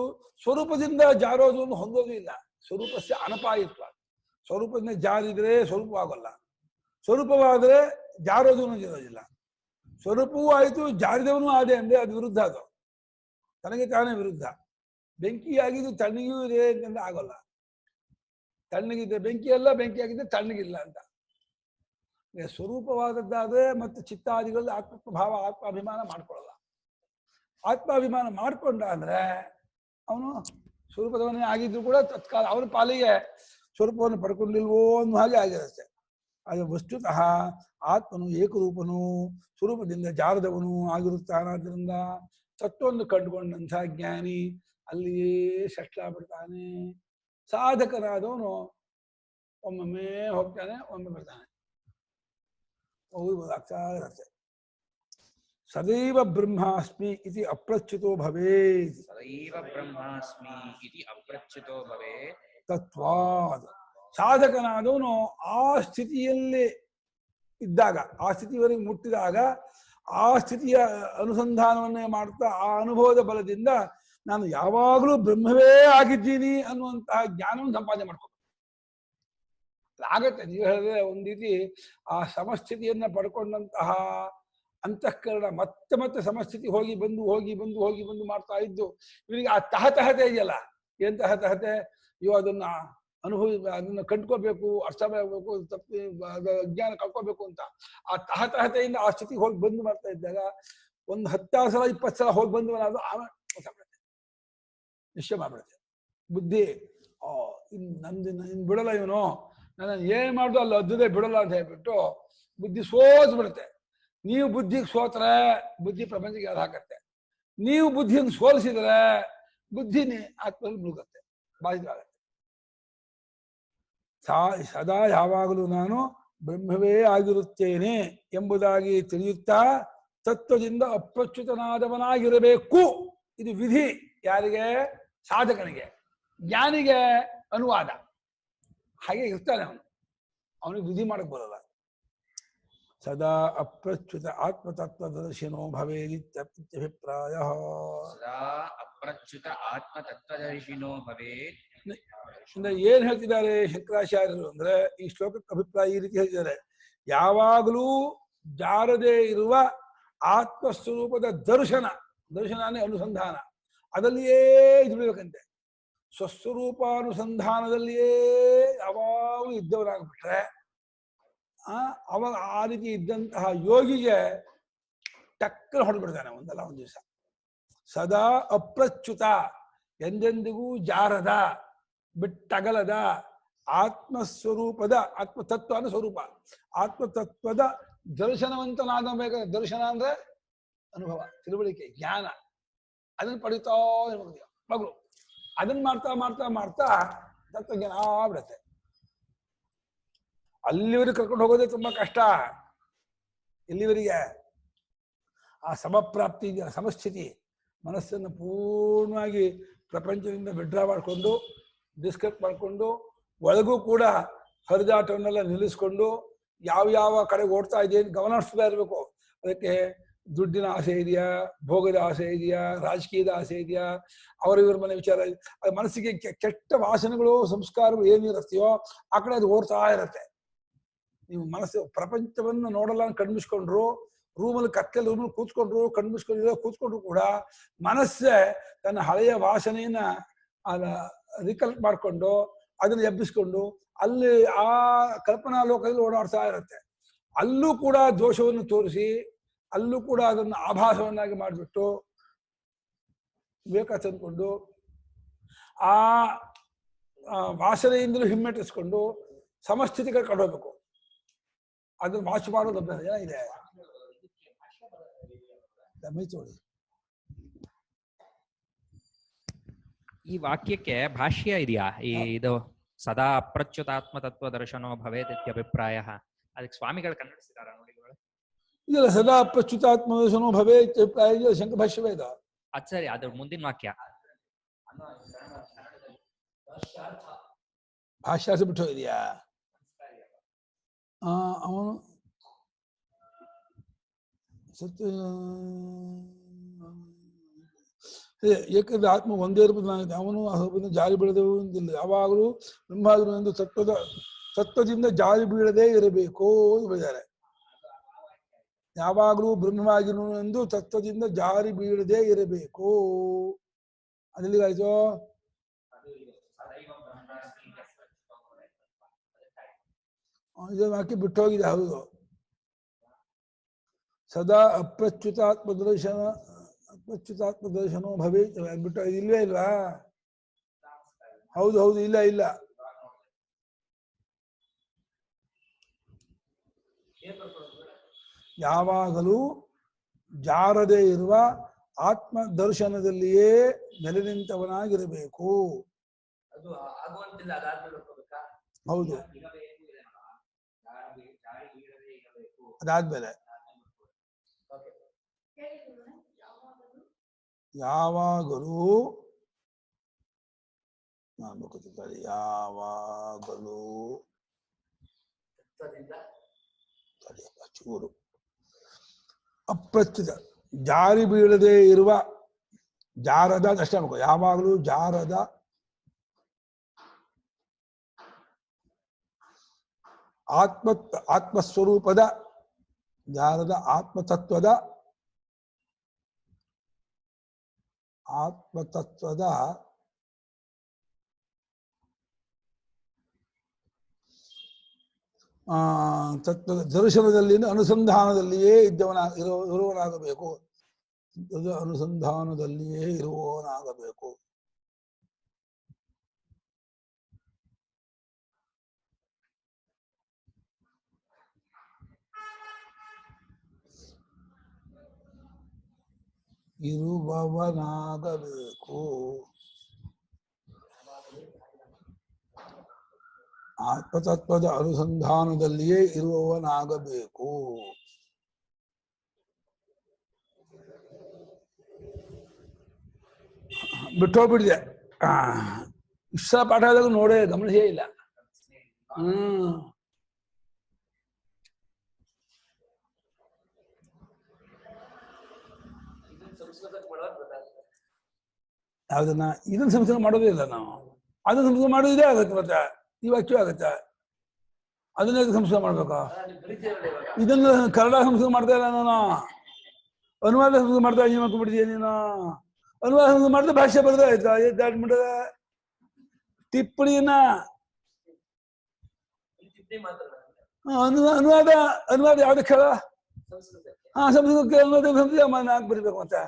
ಸ್ವರೂಪದಿಂದ ಜಾರೋದನ್ನು ಹೊಂದೋದು ಇಲ್ಲ. ಸ್ವರೂಪಸ್ಯ ಅನಪಾಯಿತ್ವ. ಸ್ವರೂಪದಿಂದ ಜಾರಿದ್ರೆ ಸ್ವರೂಪವಾಗಲ್ಲ, ಸ್ವರೂಪವಾದರೆ ಜಾರೋದನ್ನು ಇರೋದಿಲ್ಲ. ಸ್ವರೂಪವೂ ಆಯಿತು, ಜಾರಿದವನು ಆದೆ ಅಂದ್ರೆ ಅದು ವಿರುದ್ಧ. ಅದು ತನಗೆ ತಾನೇ ವಿರುದ್ಧ. ಬೆಂಕಿ ಆಗಿದ್ದು ತಣ್ಣಗಿಯೂ ಇದೆ ಅಂತಂದ್ರೆ ಆಗೋಲ್ಲ. ತಣ್ಣಗಿದ್ರೆ ಬೆಂಕಿ ಅಲ್ಲ, ಬೆಂಕಿ ಆಗಿದ್ರೆ ತಣ್ಣಗಿಲ್ಲ ಅಂತ. ಸ್ವರೂಪವಾದದ್ದಾದ್ರೆ ಮತ್ತು ಚಿತ್ತಾದಿಗಳಲ್ಲಿ ಆತ್ಮಭಾವ, ಆತ್ಮಾಭಿಮಾನ ಮಾಡ್ಕೊಳ್ಳಲ್ಲ. ಆತ್ಮಾಭಿಮಾನ ಮಾಡ್ಕೊಂಡ ಅಂದ್ರೆ ಅವನು ಸ್ವರೂಪದವನೇ ಆಗಿದ್ರು ಕೂಡ ತತ್ಕಾಲ ಅವನ ಪಾಲಿಗೆ ಸ್ವರೂಪವನ್ನು ಪಡ್ಕೊಂಡಿಲ್ವೋ ಅನ್ನೋ ಹಾಗೆ ಆಗಿರುತ್ತೆ. ಅದು ವಸ್ತುತಃ ಆತ್ಮನು ಏಕರೂಪನು ಸ್ವರೂಪದಿಂದ ಜಾರದವನು ಆಗಿರುತ್ತಾನಾದ್ರಿಂದ ತತ್ವವನ್ನು ಕಂಡುಕೊಂಡಂಥ ಜ್ಞಾನಿ ಅಲ್ಲಿಯೇ ಸೆಟ್ಲಾಗ್ಬಿಡ್ತಾನೆ. ಸಾಧಕನಾದವನು ಒಮ್ಮೊಮ್ಮೆ ಹೋಗ್ತಾನೆ, ಒಮ್ಮೆ ಬರ್ತಾನೆ, ಆಗ್ತಾ ಇರುತ್ತೆ. ಸದೈವ ಬ್ರಹ್ಮಾಸ್ಮಿ ಇತಿ ಅಪ್ರಚ್ಯುತೋ ಭವೇತ್. ಸದೈವ ಬ್ರಹ್ಮಾಸ್ಮಿ ಇತಿ ಅಪ್ರಚ್ಯುತೋ ಭವೇತ್. ತತ್ವಾದ್ ಸಾಧಕನಾದವನು ಆ ಸ್ಥಿತಿಯಲ್ಲಿ ಇದ್ದಾಗ, ಆ ಸ್ಥಿತಿಯವರೆಗೆ ಮುಟ್ಟಿದಾಗ, ಆ ಸ್ಥಿತಿಯ ಅನುಸಂಧಾನವನ್ನೇ ಮಾಡ್ತಾ ಆ ಅನುಭವದ ಬಲದಿಂದ ನಾನು ಯಾವಾಗಲೂ ಬ್ರಹ್ಮವೇ ಆಗಿದ್ದೀನಿ ಅನ್ನುವಂತಹ ಜ್ಞಾನವನ್ನು ಸಂಪಾದನೆ ಮಾಡ್ಕೊ ಆಗತ್ತೆ. ನೀವು ಹೇಳಿದ್ರೆ ಒಂದು ರೀತಿ ಆ ಸಮಸ್ಥಿತಿಯನ್ನ ಪಡ್ಕೊಂಡಂತಹ ಅಂತಃಕರಣ ಮತ್ತೆ ಮತ್ತೆ ಸಮಸ್ಥಿತಿ ಹೋಗಿ ಬಂದು ಮಾಡ್ತಾ ಇದ್ದು ಇವರಿಗೆ ಆ ತಹತಹತೆ ಇದೆಯಲ್ಲ, ಏನ್ ತಹತಹತೆ, ಇವು ಅದನ್ನ ಅದನ್ನ ಕಂಡ್ಕೋಬೇಕು, ಅರ್ಥ ಮಾಡಬೇಕು, ತಪ್ಪಿ ಅಜ್ಞಾನ ಕಳ್ಕೋಬೇಕು ಅಂತ ಆ ತಹತಹತೆಯಿಂದ ಆ ಸ್ಥಿತಿಗೆ ಹೋಗಿ ಬಂದು ಮಾಡ್ತಾ ಇದ್ದಾಗ ಒಂದು 10 ಸಲ 20 ಸಲ ಹೋಗಿ ಬಂದು ಅದು ಆಮೇಲೆ ನಿಶ್ಚಯ ಮಾಡ್ಬಿಡುತ್ತೆ ಬುದ್ಧಿ. ನಂದು ಬಿಡಲ್ಲ ಇವನು, ನನ್ನ ಏನ್ ಮಾಡ್ದು ಅಲ್ಲಿ ಅದ್ದುದೇ ಬಿಡಲ್ಲ ಅಂತ ಹೇಳ್ಬಿಟ್ಟು ಬುದ್ಧಿ ಸೋತ್ಬಿಡುತ್ತೆ. ನೀವು ಬುದ್ಧಿಗೆ ಸೋತ್ರೆ ಬುದ್ಧಿ ಪ್ರಪಂಚಕ್ಕೆ ಯಾರು ಹಾಕತ್ತೆ, ನೀವು ಬುದ್ಧಿಯನ್ನು ಸೋಲಿಸಿದ್ರೆ ಬುದ್ಧಿನೇ ಆತ್ಮದಲ್ಲಿ ಮುಳುಗತ್ತೆ, ಬಾಧಿತವಾಗತ್ತೆ. ಸದಾ ಯಾವಾಗಲೂ ನಾನು ಬ್ರಹ್ಮವೇ ಆಗಿರುತ್ತೇನೆ ಎಂಬುದಾಗಿ ತಿಳಿಯುತ್ತಾ ತತ್ವದಿಂದ ಅಪ್ರಚ್ಯುತನಾದವನಾಗಿರಬೇಕು. ಇದು ವಿಧಿ. ಯಾರಿಗೆ? ಸಾಧಕನಿಗೆ. ಜ್ಞಾನಿಗೆ ಅನುವಾದ. ಹಾಗೆ ಇರ್ತಾನೆ ಅವನು, ಅವನಿಗೆ ವಿಧಿ ಮಾಡಕ್ ಬರಲ್ಲ. ಸದಾ ಅಪ್ರಚ್ಯುತ ಆತ್ಮತತ್ವದರ್ಶಿನೋ ಭವೇದಿತ್ಯಭಿಪ್ರಾಯ. ಸದಾ ಅಪ್ರಚ್ಯುತ ಆತ್ಮತತ್ವದರ್ಶಿನೋ ಭವೇತ್. ಏನ್ ಹೇಳ್ತಿದ್ದಾರೆ ಶಂಕರಾಚಾರ್ಯರು ಅಂದ್ರೆ, ಈ ಶ್ಲೋಕಕ್ಕೆ ಅಭಿಪ್ರಾಯ ಈ ರೀತಿ ಹೇಳ್ತಿದ್ದಾರೆ: ಯಾವಾಗಲೂ ಜಾರದೆ ಇರುವ ಆತ್ಮಸ್ವರೂಪದ ದರ್ಶನ ಅಂದ್ರೆ ಅನುಸಂಧಾನ, ಅದಲ್ಲಿಯೇ ಇದ್ಬಿಡ್ಬೇಕಂತೆ. ಸ್ವಸ್ವರೂಪಾನುಸಂಧಾನದಲ್ಲಿಯೇ ಯಾವಾಗಲೂ ಇದ್ದವರಾಗ್ಬಿಟ್ರೆ ಅವಾಗ ಆ ರೀತಿ ಇದ್ದಂತಹ ಯೋಗಿಗೆ ಟಕ್ಕನ ಹೊಡೆದ್ಬಿಡ್ತಾನೆ ಒಂದಲ್ಲ ಒಂದು ದಿವಸ. ಸದಾ ಅಪ್ರಚ್ಯುತ, ಎಂದೆಂದಿಗೂ ಜಾರದ, ಬಿಟ್ಟಗಲದ ಆತ್ಮಸ್ವರೂಪದ, ಆತ್ಮತತ್ವ ಅಂದ್ರೆ ಸ್ವರೂಪ, ಆತ್ಮತತ್ವದ ದರ್ಶನವಂತನಾದ ಬೇಕಾದ. ದರ್ಶನ ಅಂದ್ರೆ ಅನುಭವ, ತಿಳುವಳಿಕೆ, ಜ್ಞಾನ. ಅದನ್ನ ಪಡಿತಾ ಮಗಳು ಅದನ್ನ ಮಾಡ್ತಾ ಮಾಡ್ತಾ ಮಾಡ್ತಾ ತತ್ವಜ್ಞಾನ ಆಗ್ಬಿಡತ್ತೆ. ಅಲ್ಲಿವರೆಗೆ ಕರ್ಕೊಂಡು ಹೋಗೋದೇ ತುಂಬಾ ಕಷ್ಟ. ಇಲ್ಲಿವರೆಗೆ ಆ ಸಮಪ್ರಾಪ್ತಿ ಇದೆಯಲ್ಲ, ಸಮಸ್ಥಿತಿ, ಮನಸ್ಸನ್ನು ಪೂರ್ಣವಾಗಿ ಪ್ರಪಂಚದಿಂದ ವಿಡ್ರಾ ಮಾಡಿಕೊಂಡು ಡಿಸ್ಕಸ್ ಮಾಡಿಕೊಂಡು ಒಳಗೂ ಕೂಡ ಹರಿದಾಟವನ್ನೆಲ್ಲ ನಿಲ್ಲಿಸ್ಕೊಂಡು ಯಾವ ಕಡೆಗೆ ಓಡ್ತಾ ಇದೆ ಅಂತ ಗಮನ ಹರಿಸ್ತಾ ಇರಬೇಕು. ಅದಕ್ಕೆ ದುಡ್ಡಿನ ಆಸೆ ಇದೆಯಾ, ಭೋಗದ ಆಸೆ ಇದೆಯಾ, ರಾಜಕೀಯದ ಆಸೆ ಇದೆಯಾ, ಅವರಿವ್ರ ಮನೆ ವಿಚಾರ, ಅದು ಮನಸ್ಸಿಗೆ ಕೆಟ್ಟ ವಾಸನೆಗಳು ಸಂಸ್ಕಾರಗಳು ಏನಿರುತ್ತೆಯೋ ಆ ಕಡೆ ಅದು ಓಡ್ತಾ ಇರತ್ತೆ. ನೀವು ಮನಸ್ಸು ಪ್ರಪಂಚವನ್ನು ನೋಡಲ್ಲ ಕಣ್ಮಿಸ್ಕೊಂಡ್ರು, ರೂಮಲ್ಲಿ ಕತ್ತಲೆ ರೂಮಲ್ಲಿ ಕೂತ್ಕೊಂಡ್ರು ಕೂಡ ಮನಸ್ಸೇ ತನ್ನ ಹಳೆಯ ವಾಸನೆಯನ್ನ ರಿಕಲೆಕ್ಟ್ ಮಾಡಿಕೊಂಡು ಅದನ್ನು ಎಬ್ಬಿಸ್ಕೊಂಡು ಅಲ್ಲಿ ಆ ಕಲ್ಪನಾ ಲೋಕದಲ್ಲಿ ಓಡಾಡ್ತಾ ಇರುತ್ತೆ. ಅಲ್ಲೂ ಕೂಡ ದೋಷವನ್ನು ತೋರಿಸಿ, ಅಲ್ಲೂ ಕೂಡ ಅದನ್ನು ಆಭಾಸವನ್ನಾಗಿ ಮಾಡಿಬಿಟ್ಟು ವಿವೇಕ ತಂದುಕೊಂಡು ಆ ವಾಸನೆಯಿಂದಲೂ ಹಿಮ್ಮೆಟ್ಟಿಸ್ಕೊಂಡು ಸಮಸ್ಥಿತಿಗೆ ಕಟ್ಟೋಗ್ಬೇಕು. ಅದನ್ನು ವಾಚ್ ಮಾಡೋದು ಅಭ್ಯಾಸ ಏನಿದೆ. ಈ ವಾಕ್ಯಕ್ಕೆ ಭಾಷ್ಯ ಇದೆಯಾ? ಇದು ಸದಾ ಅಪ್ರಚ್ಯುತಾತ್ಮ ತತ್ವ ದರ್ಶನೋ ಭವೇತ್ ಇತ್ಯಭಿಪ್ರಾಯ. ಅದಕ್ಕೆ ಸ್ವಾಮಿಗಳು ಕನ್ನಡಿಸಿದಾರ ನೋಡಿ. ಇದೆಲ್ಲ ಸದಾ ಅಪ್ರಚ್ಯುತಾತ್ಮ ದರ್ಶನೋ ಭವೇತ್ ಅಭಿಪ್ರಾಯ ಶಂಕರ ಭಾಷ್ಯವೇ ಇದು. ಅದ್ ಸರಿ, ಅದ್ರ ಮುಂದಿನ ವಾಕ್ಯ ಭಾಷ್ಯಾಸ ಬಿಟ್ಟು ಹೋಗಿದೆಯಾ? ಅವನು ಸತ್ಯ ಏಕೆಂದ್ರೆ ಆತ್ಮ ಒಂದೇ ರೂಪದ ಅವನು ಆ ಜಾರಿ ಬೀಳದೆವು ಅಂತಿಲ್ಲ. ಯಾವಾಗಲೂ ಬ್ರಹ್ಮಾಗ್ರು ಎಂದು ತತ್ವದಿಂದ ಜಾರಿ ಬೀಳದೇ ಇರಬೇಕು ಅಂತ ಹೇಳಿದ್ದಾರೆ. ಯಾವಾಗಲೂ ಬ್ರಹ್ಮವಾಗಿರು ಎಂದು ತತ್ವದಿಂದ ಜಾರಿ ಬೀಳದೇ ಇರಬೇಕು. ಅದೆಲ್ಲಿಗಾಯ್ತು? ಇದನ್ನು ಹಾಕಿ ಬಿಟ್ಟು ಹೋಗಿದೆ. ಹೌದು, ಸದಾ ಅಪ್ರಚ್ಯುತಾತ್ಮ ದರ್ಶನೋ ಭವೇ ಬಿಟ್ಟು ಇಲ್ವೇ ಇಲ್ವಾ? ಹೌದು, ಇಲ್ಲ ಯಾವಾಗಲೂ ಜಾರದೇ ಇರುವ ಆತ್ಮ ದರ್ಶನದಲ್ಲಿಯೇ ನೆಲೆ ನಿಂತವನಾಗಿರಬೇಕು. ಅದು ಆಗುವಂತಿಲ್ಲ, ಅದಾದ್ಮೇಲೆ ಹೋಗ್ಬೇಕಾ? ಹೌದು, ಅದಾದ್ಮೇಲೆ ಯಾವಾಗಲೂ ಯಾವಾಗಲೂ ಚೂರು ಅಪ್ರಸ್ತುತ ಜಾರಿ ಬೀಳದೆ ಇರುವ ಜಾರದ ಅಷ್ಟೇ ಅನ್ಕೋ. ಯಾವಾಗಲೂ ಜಾರದ ಆತ್ಮಸ್ವರೂಪದ ಜಾರದ ಆತ್ಮತತ್ವದ ತತ್ವದ ದರ್ಶನದಲ್ಲಿ ಅನುಸಂಧಾನದಲ್ಲಿಯೇ ಇರುವವನಾಗಬೇಕು. ಅನುಸಂಧಾನದಲ್ಲಿಯೇ ಇರುವವನಾಗಬೇಕು. ಇರುವವನಾಗಬೇಕು. ಆತ್ಮತತ್ವದ ಅನುಸಂಧಾನದಲ್ಲಿಯೇ ಇರುವವನಾಗಬೇಕು. ಬಿಟ್ಟೋಗ್ಬಿಟ್ಟಿದೆ. ಇಷ್ಟ ಪಾಠ ಆದಾಗ ನೋಡೇ ಗಮನಿಸೇ ಇಲ್ಲ. ಯಾವ್ದನ್ನ ಇದನ್ನ ಸಂಸ್ಕೃತ ಮಾಡೋದೇ ಇಲ್ಲ ನಾವು. ಅದನ್ನ ಸಂಸ್ಕೃತ ಮಾಡೋದೇ ಆಗತ್ತೆ. ಮತ್ತೆ ಈ ವಾಕ್ಯ ಆಗತ್ತೆ. ಅದನ್ನೇ ಸಂಸ್ಕೃತ ಮಾಡ್ಬೇಕಾ? ಇದನ್ನ ಕನ್ನಡ ಸಂಸ್ಕೃತ ಮಾಡ್ತಾ ಇಲ್ಲ ನಾನು. ಅನುವಾದ ಸಂಸ್ಕೃತ ಮಾಡ್ತಾ ನೀವು ಮಾಡ್ಕೊಂಡ್ಬಿಡ್ತೀಯ ನೀನು. ಅನುವಾದ ಸಂಸ್ಕೃತ ಮಾಡಿದ್ರೆ ಭಾಷೆ ಬರದೇ ಆಯ್ತಾ? ದಾಟ್ಬಿಟ್ಟದ ಟಿಪ್ಪಣಿನ ಅನುವಾದ ಅನುವಾದ ಯಾವ್ದಕ್ಕೆ ಹೇಳ? ಸಂಸ್ಕೃತಕ್ಕೆ ಅನುವಾದ ಸಂಸ್ಕೃತ ಬರಿಬೇಕು. ಮತ್ತೆ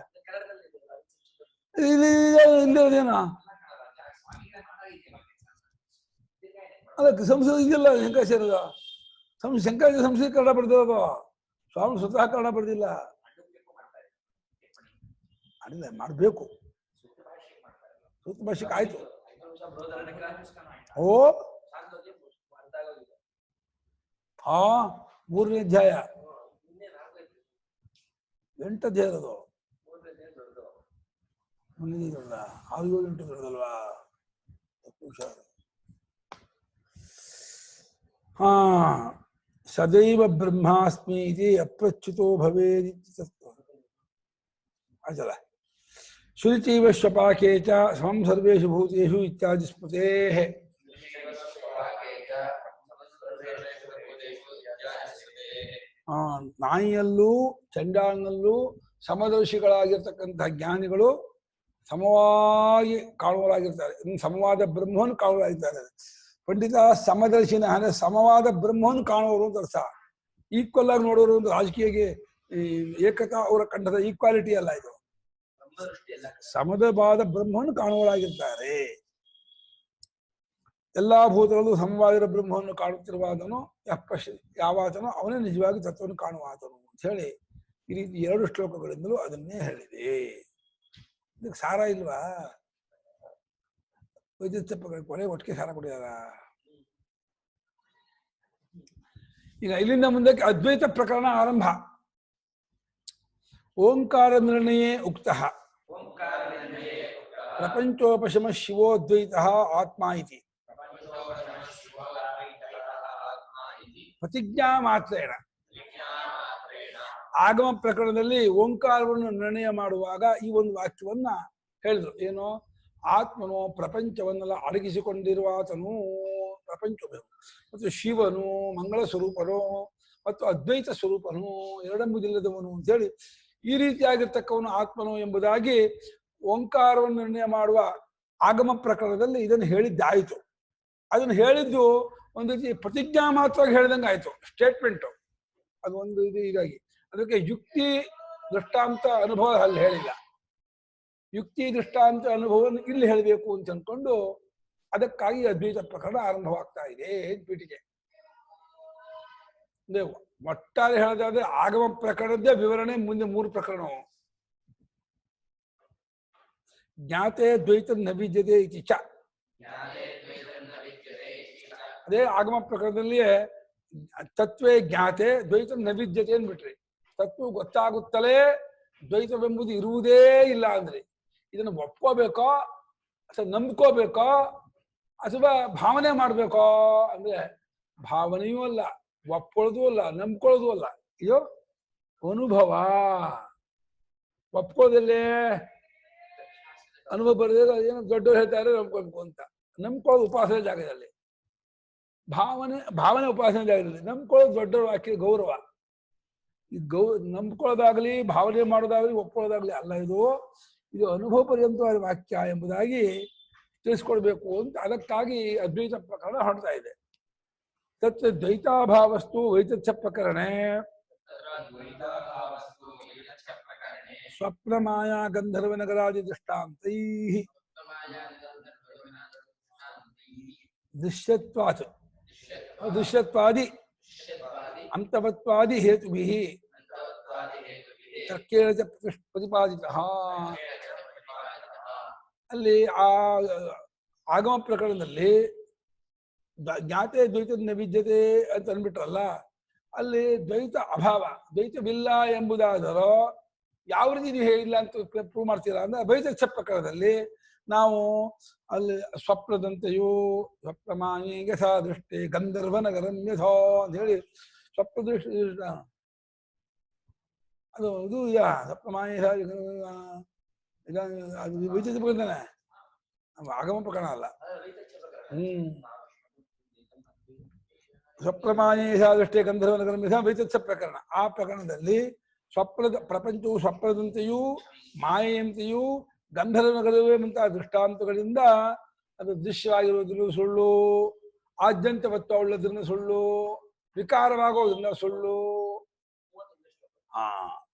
ಇಲ್ಲೇನು ಅದಕ್ಕೆ ಸಂಸ್ಕೃತ ಇದೆಯಲ್ಲ. ಶಂಕರಾಚಾರ್ಯದ ಶಂಕರಾಚಾರ್ಯ ಸಂಸ್ಕೃತ ಕನ್ನಡ ಬರ್ದಿರೋದು. ಸ್ವಾಮಿ ಸ್ವತಃ ಕನ್ನಡ ಬರ್ದಿಲ್ಲ. ಅಡಿಲ್ಲ ಮಾಡಬೇಕು. ಸೂತ್ರ ಭಾಷೆಗೆ ಆಯ್ತು. ಓ ಹಾ 3ನೇ ಅಧ್ಯಾಯ 8 ಅಧ್ಯಾಯ ಇರೋದು. 6-7 ದೊಡ್ಡದಲ್ವಾ? ಹಾ ಸದೈವ ಬ್ರಹ್ಮಾಸ್ಮಿ ಇತಿ ಅಪ್ರಚ್ಯುತೋ ಭವೇದಿತಿ ಆಯ್ತಲ್ಲ. ಶುಚಿವ ಶ್ವಪಾಕೆ ಚ ಸಮಂ ಸರ್ವೇಷು ಭೂತೇಷು ಇತ್ಯಾದಿ ಸ್ಮೃತೇಃ. ನಾಯಿಯಲ್ಲೂ ಚಂಡಾಲನಲ್ಲೂ ಸಮದರ್ಶಿಗಳಾಗಿರ್ತಕ್ಕಂತಹ ಜ್ಞಾನಿಗಳು ಸಮವಾಗಿ ಕಾಣುವರಾಗಿರ್ತಾರೆ. ಸಮವಾದ ಬ್ರಹ್ಮವನ್ನು ಕಾಣುವರಾಗಿರ್ತಾರೆ. ಪಂಡಿತ ಸಮದರ್ಶಿನ ಅಂದ್ರೆ ಸಮವಾದ ಬ್ರಹ್ಮವನ್ನು ಕಾಣುವರು ಅಂತ ಅರ್ಥ. ಈಕ್ವಲ್ ಆಗಿ ನೋಡೋರು ಒಂದು ರಾಜಕೀಯಗೆ ಏಕತಾ ಅವರ ಕಂಠದ ಈಕ್ವಾಲಿಟಿ ಅಲ್ಲ ಇದು. ಸಮದವಾದ ಬ್ರಹ್ಮವನ್ನು ಕಾಣುವರಾಗಿರ್ತಾರೆ. ಎಲ್ಲಾ ಭೂತಗಳು ಸಮವಾಗಿರೋ ಬ್ರಹ್ಮವನ್ನು ಕಾಣುತ್ತಿರುವಾದನು ಯಾವಾತನೋ ಅವನೇ ನಿಜವಾಗಿ ತತ್ವವನ್ನು ಕಾಣುವಾತನು ಅಂತ ಹೇಳಿ ಈ ರೀತಿ 2 ಶ್ಲೋಕಗಳಿಂದಲೂ ಅದನ್ನೇ ಹೇಳಿದೆ. ಇದಕ್ಕೆ ಸಾರ ಇಲ್ವಾ? ವೈದ್ಯತ್ವ ಕೊನೆ ಒಟ್ಟಿಗೆ ಸಾರ ಕೊಟ್ಟಿದಾರ. ಈಗ ಇಲ್ಲಿಂದ ಮುಂದಕ್ಕೆ ಅದ್ವೈತ ಪ್ರಕರಣ ಆರಂಭ. ಓಂಕಾರ ನಿರ್ಣಯೇ ಉಕ್ತಃ ಪ್ರಪಂಚೋಪಶಮ ಶಿವೋದ್ವೈತ ಆತ್ಮ ಇತಿ ಪ್ರತಿಜ್ಞಾ ಮಾತ್ರೇಣ. ಆಗಮ ಪ್ರಕರಣದಲ್ಲಿ ಓಂಕಾರವನ್ನು ನಿರ್ಣಯ ಮಾಡುವಾಗ ಈ ಒಂದು ವಾಕ್ಯವನ್ನ ಹೇಳಿದ್ರು. ಏನು? ಆತ್ಮನು ಪ್ರಪಂಚವನ್ನೆಲ್ಲ ಅಡಗಿಸಿಕೊಂಡಿರುವಾತನು ಪ್ರಪಂಚ ಮತ್ತು ಶಿವನು ಮಂಗಳ ಸ್ವರೂಪನು ಮತ್ತು ಅದ್ವೈತ ಸ್ವರೂಪನು ಎರಡೆಂಬುದಿಲ್ಲದವನು ಅಂತೇಳಿ ಈ ರೀತಿಯಾಗಿರ್ತಕ್ಕವನು ಆತ್ಮನು ಎಂಬುದಾಗಿ ಓಂಕಾರವನ್ನು ನಿರ್ಣಯ ಮಾಡುವ ಆಗಮ ಪ್ರಕರಣದಲ್ಲಿ ಇದನ್ನು ಹೇಳಿದ್ದಾಯಿತು. ಅದನ್ನು ಹೇಳಿದ್ದು ಒಂದು ರೀತಿ ಪ್ರತಿಜ್ಞಾ ಮಾತ್ರವಾಗಿ ಹೇಳಿದಂಗೆ ಆಯ್ತು. ಸ್ಟೇಟ್ಮೆಂಟ್ ಅದು ಒಂದು ಇದು. ಹೀಗಾಗಿ ಅದಕ್ಕೆ ಯುಕ್ತಿ ದೃಷ್ಟಾಂತ ಅನುಭವ ಅಲ್ಲಿ ಹೇಳಿಲ್ಲ. ಯುಕ್ತಿ ದೃಷ್ಟಾಂತ ಅನುಭವವನ್ನು ಇಲ್ಲಿ ಹೇಳಬೇಕು ಅಂತ ಅಂದ್ಕೊಂಡು ಅದಕ್ಕಾಗಿ ಅದ್ವೈತ ಪ್ರಕರಣ ಆರಂಭವಾಗ್ತಾ ಇದೆ ಪೀಠಿಗೆ. ಒಟ್ಟಾರೆ ಹೇಳೋದಾದ್ರೆ ಆಗಮ ಪ್ರಕರಣದ್ದೇ ವಿವರಣೆ ಮುಂದೆ 3 ಪ್ರಕರಣವು. ಜ್ಞಾತೆ ದ್ವೈತ ನವಿದ್ಯತೆ ಇತಿ ಚ. ಅದೇ ಆಗಮ ಪ್ರಕರಣದಲ್ಲಿಯೇ ತತ್ವೇ ಜ್ಞಾತೆ ದ್ವೈತ ನವಿದ್ಯತೆ ಅಂದ್ಬಿಟ್ರಿ. ತತ್ವ ಗೊತ್ತಾಗುತ್ತಲೇ ದ್ವೈತವೆಂಬುದು ಇರುವುದೇ ಇಲ್ಲ ಅಂದ್ರಿ. ಇದನ್ನು ಒಪ್ಕೋಬೇಕೋ ಅಥವಾ ನಂಬ್ಕೋಬೇಕೋ ಅಥವಾ ಭಾವನೆ ಮಾಡ್ಬೇಕೋ ಅಂದ್ರೆ ಭಾವನೆಯೂ ಅಲ್ಲ, ಒಪ್ಕೊಳ್ಳೋದು ಅಲ್ಲ, ನಂಬ್ಕೊಳ್ಳೋದು ಅಲ್ಲ. ಇದು ಅನುಭವ. ಒಪ್ಕೊಳ್ಳೋದಲ್ಲೇ ಅನುಭವ ಬರೆದ ಏನೋ ದೊಡ್ಡವ್ರು ಹೇಳ್ತಾರೆ ನಂಬ್ಕೊಳ್ಬೇಕು ಅಂತ. ನಂಬ್ಕೊಳ್ಳೋದು ಉಪಾಸನೆ ಜಾಗದಲ್ಲಿ, ಭಾವನೆ ಉಪಾಸನೆ ಜಾಗದಲ್ಲಿ. ನಂಬ್ಕೊಳ್ಳೋದು ದೊಡ್ಡವ್ರ ವಾಕ್ಯ ಗೌರವ. ಈ ನಂಬ್ಕೊಳ್ಳೋದಾಗ್ಲಿ ಭಾವನೆ ಮಾಡೋದಾಗ್ಲಿ ಒಪ್ಕೊಳ್ಳೋದಾಗ್ಲಿ ಅಲ್ಲ, ಇದು ಅನುಭವ ಪರ್ಯಂತವಾದ ವಾಕ್ಯ ಎಂಬುದಾಗಿ ತಿಳಿಸ್ಕೊಡ್ಬೇಕು ಅಂತ. ಅದಕ್ಕಾಗಿ ಅದ್ವೈತ ಪ್ರಕರಣ ಹೊರಡ್ತಾ ಇದೆ. ತತ್ ದ್ವೈತಾಭಾವಸ್ತು ವೈತಥ್ಯ ಪ್ರಕರಣ ಸ್ವಪ್ನ ಮಾಯಾ ಗಂಧರ್ವ ನಗರಾದಿ ದೃಷ್ಟಾಂತೈ ದೃಶ್ಯತ್ವಾತ್ ಅದೃಶ್ಯತ್ವಾದಿ ಅಂತವತ್ವಾದಿ ಹೇತುಭಿಃ ತರ್ಕೇಣ ಚ ಪ್ರತಿಪಾದಿತಃ. ಅಲ್ಲಿ ಆ ಆಗಮ ಪ್ರಕರಣದಲ್ಲಿ ಜ್ಞಾತೆ ದ್ವೈತ ನೈವಿದ್ಯತೆ ಅಂತ ಅಂದ್ಬಿಟ್ರಲ್ಲ, ಅಲ್ಲಿ ದ್ವೈತ ಅಭಾವ, ದ್ವೈತವಿಲ್ಲ ಎಂಬುದಾದರೂ ಯಾವ ರೀತಿ ನೀವು ಹೇಳಿಲ್ಲ ಅಂತ ಪ್ರೂವ್ ಮಾಡ್ತೀರಾ ಅಂದ್ರೆ ದ್ವೈತ ಪ್ರಕರಣದಲ್ಲಿ ನಾವು ಅಲ್ಲಿ ಸ್ವಪ್ನದಂತೆಯೂ ಸ್ವಪ್ನಮಾನಿ ಯಥಾ ದೃಷ್ಟಿ ಗಂಧರ್ವ ನಗರಂ ಯಥೋ ಅಂತ ಹೇಳಿ ಸ್ವಪ್ನ ದೃಷ್ಟಿ ಅದು ಇದು ಸ್ವಪ್ನಮಾನಿ ಅದು ವೈದ್ಯ ಪ್ರಕರಣ, ಆಗಮ ಪ್ರಕರಣ ಅಲ್ಲ. ಸ್ವಪ್ನಮಾನಿ ಯಥಾ ದೃಷ್ಟಿ ಗಂಧರ್ವ ನಗರಂ ಯಥಾ ವೈತಥ್ಯ ಪ್ರಕರಣ. ಆ ಪ್ರಕರಣದಲ್ಲಿ ಸ್ವಪ್ನದ ಪ್ರಪಂಚವು ಸ್ವಪ್ನದಂತೆಯೂ ಮಾಯೆಯಂತೆಯೂ ಗಂಧರ್ವ ನಗರವೇ ಮುಂತಾದ ದೃಷ್ಟಾಂತಗಳಿಂದ ಅದು ದೃಶ್ಯವಾಗಿರುವುದನ್ನು ಸುಳ್ಳು, ಆದ್ಯಂತವತ್ವ ಉಳ್ಳದನ್ನು ಸುಳ್ಳು, ವಿಕಾರವಾಗೋದನ್ನ ಸುಳ್ಳು.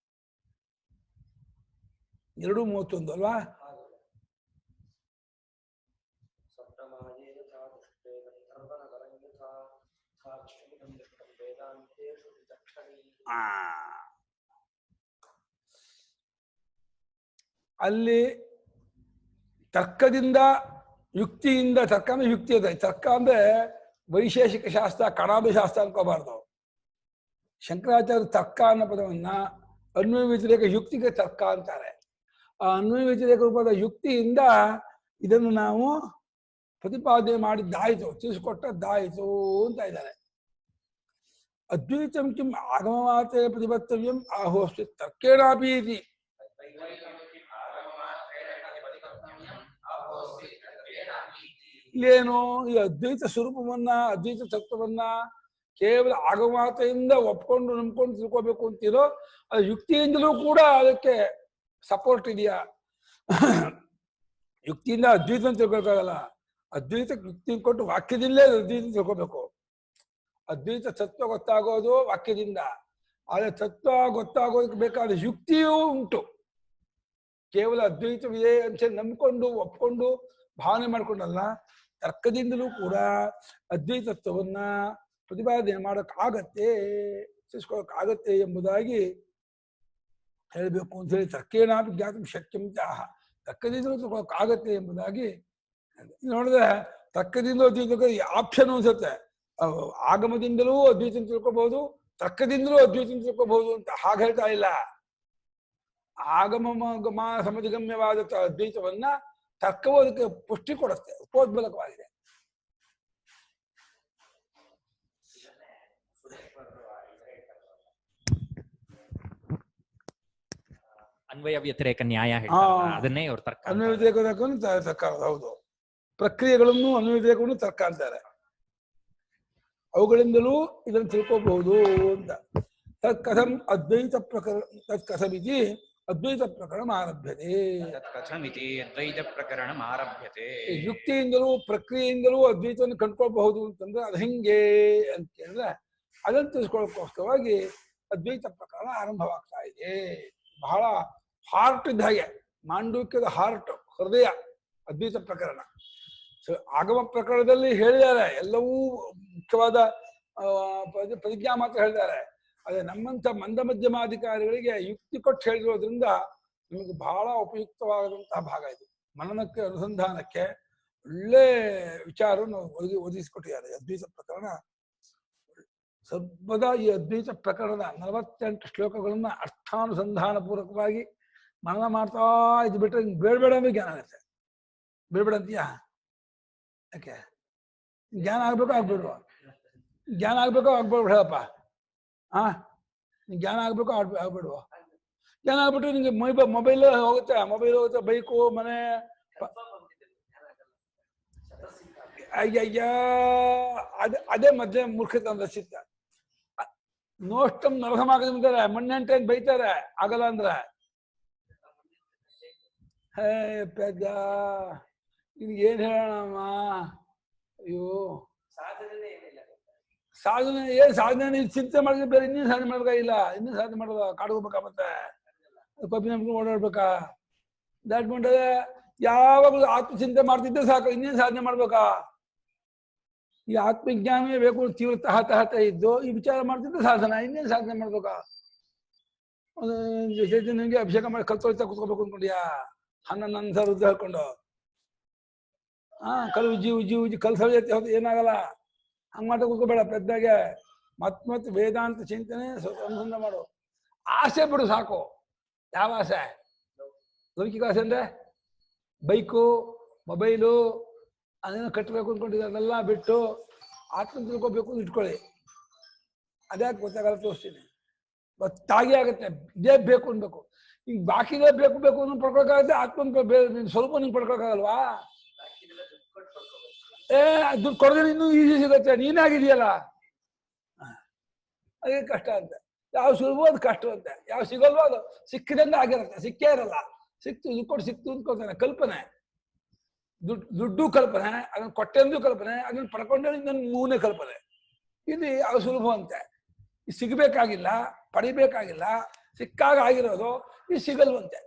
2:31 ಅಲ್ವಾ? ಅಲ್ಲಿ ತರ್ಕದಿಂದ ಯುಕ್ತಿಯಿಂದ, ತರ್ಕ ಅಂದ್ರೆ ಯುಕ್ತಿ ಅದ. ತರ್ಕ ಅಂದ್ರೆ ವೈಶೇಷಿಕ ಶಾಸ್ತ್ರ, ಕಣಾದ ಶಾಸ್ತ್ರ ಅನ್ಕೋಬಾರ್ದು. ಶಂಕರಾಚಾರ್ಯ ತರ್ಕ ಅನ್ನೋ ಪದವನ್ನ ಅನ್ವಯ ವ್ಯತಿರೇಕ ಯುಕ್ತಿಗೆ ತರ್ಕ ಅಂತಾರೆ. ಆ ಅನ್ವಯ ವ್ಯತಿರೇಕ ರೂಪದ ಯುಕ್ತಿಯಿಂದ ಇದನ್ನು ನಾವು ಪ್ರತಿಪಾದನೆ ಮಾಡಿದ್ದಾಯ್ತು, ತಿಳಿಸ್ಕೊಟ್ಟದ್ದಾಯ್ತು ಅಂತ ಇದ್ದಾರೆ. ಅದ್ವೈತಂ ಕಿಂ ಆಗಮಮಾತ್ರೇ ಪ್ರತಿಪತ್ತವ್ಯಂ ಆಹೋಸ್ತಿ ತರ್ಕೇಣಾಪಿ ಇತಿ. ಇಲ್ಲೇನು ಈ ಅದ್ವೈತ ಸ್ವರೂಪವನ್ನ, ಅದ್ವೈತ ತತ್ವವನ್ನ ಕೇವಲ ಆಗಮಾತೆಯಿಂದ ಒಪ್ಕೊಂಡು ನಂಬ್ಕೊಂಡು ತಿಳ್ಕೋಬೇಕು ಅಂತಿರೋ, ಅದು ಯುಕ್ತಿಯಿಂದಲೂ ಕೂಡ ಅದಕ್ಕೆ ಸಪೋರ್ಟ್ ಇದೆಯಾ? ಯುಕ್ತಿಯಿಂದ ಅದ್ವೈತ ತಿಳ್ಕೊಳಕ್ಕಾಗಲ್ಲ. ಅದ್ವೈತಕ್ಕೆ ಯುಕ್ತಿ ಕೊಟ್ಟು ವಾಕ್ಯದಿಂದಲೇ ಅದ್ವೈತ ತಿಳ್ಕೋಬೇಕು. ಅದ್ವೈತ ತತ್ವ ಗೊತ್ತಾಗೋದು ವಾಕ್ಯದಿಂದ. ಆದ್ರೆ ತತ್ವ ಗೊತ್ತಾಗೋದಕ್ಕೆ ಬೇಕಾದ ಯುಕ್ತಿಯೂ ಉಂಟು. ಕೇವಲ ಅದ್ವೈತವಿದೆ ಅಂತ ನಂಬಿಕೊಂಡು ಒಪ್ಕೊಂಡು ಭಾವನೆ ಮಾಡ್ಕೊಂಡಲ್ಲ, ತರ್ಕದಿಂದಲೂ ಕೂಡ ಅದ್ವೈತತ್ವವನ್ನ ಪ್ರತಿಪಾದನೆ ಮಾಡೋಕ್ಕಾಗತ್ತೆ, ತಿಳಿಸ್ಕೊಳಕ್ಕಾಗತ್ತೆ ಎಂಬುದಾಗಿ ಹೇಳಬೇಕು ಅಂತ ಹೇಳಿ ತರ್ಕೇನಾಪಿ ಜ್ಞಾತಂ ಶಕ್ಯಂ ತ್ಯಾಹ, ತರ್ಕದಿಂದಲೂ ತಿಳ್ಕೊಳಕ್ಕಾಗತ್ತೆ ಎಂಬುದಾಗಿ ನೋಡಿದ್ರೆ ತರ್ಕದಿಂದ ಅದ್ವೈತ ಆಪ್ಷನ್ ಅನ್ಸುತ್ತೆ. ಆಗಮದಿಂದಲೂ ಅದ್ವೈತ ತಿಳ್ಕೊಬಹುದು, ತರ್ಕದಿಂದಲೂ ಅದ್ವೈತ ತಿಳ್ಕೊಬಹುದು ಅಂತ ಹಾಗೆ ಹೇಳ್ತಾ ಇಲ್ಲ. ಆಗಮ ಸಮಧಿಗಮ್ಯವಾದ ಅದ್ವೈತವನ್ನ ತರ್ಕವು ಅದಕ್ಕೆ ಪುಷ್ಟಿ ಕೊಡುತ್ತೆ, ಉಪೋದ್ಬಲಕವಾಗಿದೆ. ಅನ್ವಯ ವ್ಯತಿರೇಕ ನ್ಯಾಯ ಹೇಳ್ತಾರಲ್ಲ, ಅದನ್ನೇ ಇವ್ರು ತರ್ಕ. ಅನ್ವಯ ವ್ಯತಿರೇಕ ತರ್ಕ, ಹೌದು. ಪ್ರಕ್ರಿಯೆಗಳನ್ನು ಅನ್ವಯ ವ್ಯತಿರೇಕವನ್ನು ತರ್ಕ ಅಂತಾರೆ. ಅವುಗಳಿಂದಲೂ ಇದನ್ನು ತಿಳ್ಕೋಬಹುದು ಅಂತ. ತತ್ಕಥಂ ಅದ್ವೈತ ಪ್ರಕರಣ, ತತ್ಕಥಮಿತಿ ಅದ್ವೈತ ಪ್ರಕರಣ ಆರಭ್ಯತೆ. ಅದ್ವೈತ ಪ್ರಕರಣ ಆರಭ್ಯತೆ. ಯುಕ್ತಿಯಿಂದಲೂ ಪ್ರಕ್ರಿಯೆಯಿಂದಲೂ ಅದ್ವೈತವನ್ನು ಕಂಡ್ಕೊಳ್ಬಹುದು ಅಂತಂದ್ರೆ ಅದು ಹೆಂಗೆ ಅಂತ ಕೇಳಿದ್ರೆ ಅದನ್ನು ತಿಳಿಸ್ಕೊಳ್ಳೋಕ್ಕೋಸ್ಕರವಾಗಿ ಅದ್ವೈತ ಪ್ರಕರಣ ಆರಂಭವಾಗ್ತಾ ಇದೆ. ಬಹಳ ಹಾರ್ಟ್ ಇದ್ದ ಹಾಗೆ, ಮಾಂಡೂಕ್ಯದ ಹಾರ್ಟ್, ಹೃದಯ ಅದ್ವೈತ ಪ್ರಕರಣ. ಆಗಮ ಪ್ರಕರಣದಲ್ಲಿ ಹೇಳಿದ್ದಾರೆ, ಎಲ್ಲವೂ ಮುಖ್ಯವಾದ ಪ್ರತಿಜ್ಞಾ ಮಾತ್ರ ಹೇಳಿದ್ದಾರೆ. ಅದೇ ನಮ್ಮಂಥ ಮಂದ ಮಧ್ಯಮಾಧಿಕಾರಿಗಳಿಗೆ ಯುಕ್ತಿ ಕೊಟ್ಟು ಹೇಳಿರೋದ್ರಿಂದ ನಿಮಗೆ ಬಹಳ ಉಪಯುಕ್ತವಾದಂತಹ ಭಾಗ ಇದು. ಮನನಕ್ಕೆ ಅನುಸಂಧಾನಕ್ಕೆ ಒಳ್ಳೆ ವಿಚಾರವನ್ನು ಒದಗಿಸಿಕೊಟ್ಟಿದ್ದಾರೆ. ಅದ್ವೈತ ಪ್ರಕರಣ ಸರ್ವದಾ ಈ ಅದ್ವೈತ ಪ್ರಕರಣದ 48 ಶ್ಲೋಕಗಳನ್ನ ಅರ್ಥಾನುಸಂಧಾನ ಪೂರ್ವಕವಾಗಿ ಮನನ ಮಾಡ್ತಾ ಇದು ಬಿಟ್ರೆ ಬೇಡಬೇಡ ಅಂದ್ರೆ ಜ್ಞಾನ ಆಗುತ್ತೆ. ಬೇಡಬೇಡ ಅಂತೀಯಾ? ಯಾಕೆ ಜ್ಞಾನ ಆಗ್ಬೇಕು ಆಗ್ಬೇಡ್ವ? ಜ್ಞಾನ ಆಗ್ಬೇಕು ಆಗ್ಬೇಡ ಹೇಳಪ್ಪ. ಜ್ಞಾನ ಆಗ್ಬೇಕು ಆಗ್ಬೇಡ್ವ? ಜ್ಞಾನ ಆಗ್ಬಿಟ್ಟು ನಿಂಗೆ ಮೊಬೈಲ್ ಹೋಗುತ್ತೆ, ಬೈಕು, ಮನೆ. ಅಯ್ಯಯ್ಯ, ಅದೇ ಮಧ್ಯೆ ಮೂರ್ಖತೆ ಅಂತ ಸಿಕ್ಕ. ನೋಷ್ಟಂ ನರಸಮಾಗದಂತಾರೆ, ಮಣ್ಣೆಂಟೇನ್ ಬೈತಾರೆ ಆಗಲ್ಲ ಅಂದ್ರೆ. ಹೇ ಪೆದ್ದ, ನಿನ್ಗೆ ಏನ್ ಹೇಳೋಣಮ್ಮ? ಅಯ್ಯೋ ಸಾಧನೆ ಏನ್ ಸಾಧನೆ ಚಿಂತೆ ಮಾಡಿದ್ರೆ ಬೇರೆ ಇನ್ನೇನು ಸಾಧನೆ ಮಾಡೋದಾಗಿಲ್ಲ. ಇನ್ನೇನು ಸಾಧನೆ ಮಾಡೋದ? ಕಾಡ್ಕೋಬೇಕಾ ಮತ್ತೆ ಕಬ್ಬಿ ನಂಬ್ಕೊಂಡು ಓಡಾಡ್ಬೇಕಾ? ದಾಟ್ಕೊಂಡ್ರೆ ಯಾವಾಗಲೂ ಆತ್ಮಚಿಂತೆ ಮಾಡ್ತಿದ್ದೆ ಸಾಕು, ಇನ್ನೇನು ಸಾಧನೆ ಮಾಡ್ಬೇಕಾ? ಈ ಆತ್ಮಜ್ಞಾನವೇ ಬೇಕು ತೀವ್ರ ತಹತ ಇದ್ದು ಈ ವಿಚಾರ ಮಾಡ್ತಿದ್ದೆ ಸಾಧನ, ಇನ್ನೇನು ಸಾಧನೆ ಮಾಡ್ಬೇಕಾ? ಚೈತನ್ಯನಿಗೆ ಅಭಿಷೇಕ ಮಾಡಿ ಕಲ್ತೊಳ್ತಾ ಕುತ್ಕೋಬೇಕು ಅನ್ಕೊಂಡಿಯಾ? 11 ಸಾವಿರ ಉದ್ದ ಹೇಳ್ಕೊಂಡು ಕಲ್ ಉಜ್ಜಿ ಕಲ್ಸಳಿ ಏನಾಗಲ್ಲ. ಹಂಗ್ ಮಾಟ ಕೂತ್ಕೋಬೇಡ. ಪೆದ್ದಾಗೆ ಮತ್ ವೇದಾಂತ ಚಿಂತನೆ ಅನುಸಂಧಾನ ಮಾಡು. ಆಸೆ ಬಿಡು ಸಾಕು. ಯಾವ ಆಸೆ? ಲೌಕಿಕ ಆಸೆ ಅಂದ್ರೆ ಬೈಕು, ಮೊಬೈಲು, ಅದೇನೋ ಕಟ್ಟಬೇಕು ಅಂದ್ಕೊಂಡಿದ್ದಾರೆ. ಅದೆಲ್ಲ ಬಿಟ್ಟು ಆತ್ಮ ತಿಳ್ಕೊಬೇಕು ಇಟ್ಕೊಳ್ಳಿ. ಅದ್ಯಾಕೆ ಗೊತ್ತಾಗಲ್ಲ ತೋರಿಸ್ತೀನಿ. ಗೊತ್ತಾಗಿ ಆಗುತ್ತೆ. ಇದೇ ಬೇಕು ಅನ್ಬೇಕು. ಈಗ ಬಾಕಿದೇ ಬೇಕು ಅನ್ನೋ ಪಡ್ಕೊಳಕ್ಕಾಗತ್ತೆ. ಆತ್ಮನ್ ಸ್ವಲ್ಪ ನಿಂಗೆ ಪಡ್ಕೊಳಕ್ಕಾಗಲ್ವಾ? ದುಡ್ಡು ಕೊಡೋದ್ರೆ ಇನ್ನೂ ಈಸಿ ಸಿಗುತ್ತೆ. ನೀನಾಗಿದೆಯಲ್ಲ, ಅದೇ ಕಷ್ಟ ಅಂತ. ಯಾವ ಸುಲಭ ಅದು ಕಷ್ಟ ಅಂತೆ, ಯಾವ ಸಿಗಲ್ವೋ ಅದು ಸಿಕ್ಕಿದಂಗೆ ಆಗಿರುತ್ತೆ. ಸಿಕ್ಕೇ ಇರಲ್ಲ. ಸಿಕ್ತು ಅಂದ್ಕೊಳ್ತಾನೆ. ಕಲ್ಪನೆ, ದುಡ್ಡು ಕಲ್ಪನೆ, ಅದನ್ನ ಕೊಟ್ಟೆಂದು ಕಲ್ಪನೆ, ಅದನ್ನ ಪಡ್ಕೊಂಡ್ರೆ ನನ್ನ ಮೂನೇ ಕಲ್ಪನೆ. ಇದು ಯಾವ ಸುಲಭ ಅಂತೆ. ಇದು ಸಿಗಬೇಕಾಗಿಲ್ಲ, ಪಡಿಬೇಕಾಗಿಲ್ಲ, ಸಿಕ್ಕಾಗ ಆಗಿರೋದು. ಇದು ಸಿಗಲ್ವಂತೆ.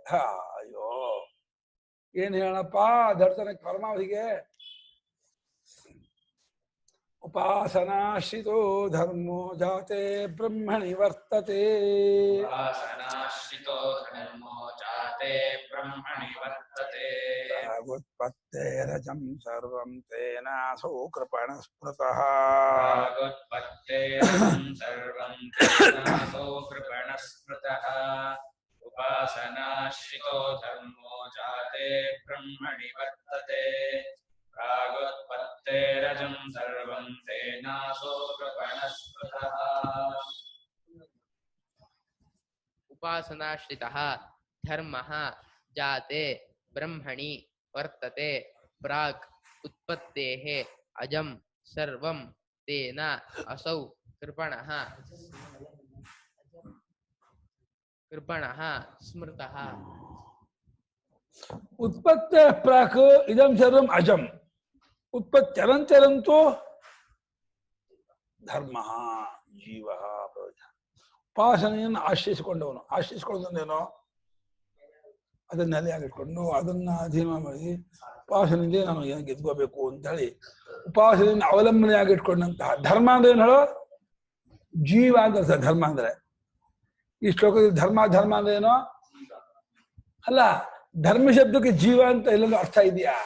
ಅಯ್ಯೋ ಏನ್ ಹೇಳಪ್ಪ ದರ್ಶನಕ್ಕೆ ಪರಮಾವಧಿಗೆ. ಉಪಾಸನಾಶ್ರಿತೋ ಧರ್ಮೋ ಜಾತೆ ಬ್ರಹ್ಮಣಿ ವರ್ತತೆ. ಉಪಾಸನಾಶ್ರಿತೋ ಧರ್ಮೋ ಜಾತೆ ಬ್ರಹ್ಮಣಿ ವರ್ತತೆ. ಪ್ರಾಗುತ್ಪತ್ತೇರಜಂ ಸರ್ವಂ ತೇನಾಸೋ ಕೃಪಣ ಸ್ಮೃತಃ. ಪ್ರಾಗುತ್ಪತ್ತೇರಜಂ ಸರ್ವಂ ತೇನಾಸೋ ಕೃಪಣ ಸ್ಮೃತಃ. ಉಪಾಸನಾಶ್ರಿತೋ ಧರ್ಮೋ ಜಾತೆ ಬ್ರಹ್ಮಣಿ ವರ್ತತೆ. ಪ್ರಾಗುತ್ಪತ್ತೇರಜಂ ಸರ್ವಂ ತೇನಾಸೋ ಕೃಪಣ ಸ್ಮೃತಃ. ಉಪಾಸನಾಶ್ರಿತಃ ಧರ್ಮಃ ಜಾತೆ ಬ್ರಹ್ಮಣಿ ವರ್ತತೆ. ಪ್ರಾಗ್ ಉತ್ಪತ್ತೇಃ ಅಜಂ ಸರ್ವಂ ತೇನ ಅಸೌ ಕೃಪಣಃ ಸ್ಮೃತಃ. ಉತ್ಪತ್ತೇ ಪ್ರಾಕ್ ಇದಂ ಸರ್ವಂ ಅಜಂ. ಉತ್ಪತ್ತ್ಯನಂತರಂತೂ ಧರ್ಮ ಜೀವ. ಉಪಾಸನೆಯನ್ನು ಆಶ್ರಯಿಸಿಕೊಂಡವನೇನೋ ಅದನ್ನ ನೆಲೆಯಾಗಿಟ್ಕೊಂಡು ಅದನ್ನ ಅಧೀನ ಮಾಡಿ ಉಪಾಸನೆಗೆ ನಾನು ಏನು ಗೆದ್ಕೋಬೇಕು ಅಂತ ಹೇಳಿ ಉಪಾಸನೆಯನ್ನು ಅವಲಂಬನೆಯಾಗಿಟ್ಕೊಂಡಂತಹ ಧರ್ಮ ಅಂದ್ರೆ ಏನು ಹೇಳೋ? ಜೀವ ಅಂತ ಧರ್ಮ ಅಂದ್ರೆ. ಈ ಶ್ಲೋಕದಲ್ಲಿ ಧರ್ಮ ಅಂದ್ರೆ ಏನೋ ಅಲ್ಲ. ಧರ್ಮ ಶಬ್ದಕ್ಕೆ ಜೀವ ಅಂತ ಎಲ್ಲೆಲ್ಲೂ ಅರ್ಥ ಇದೆಯಾ?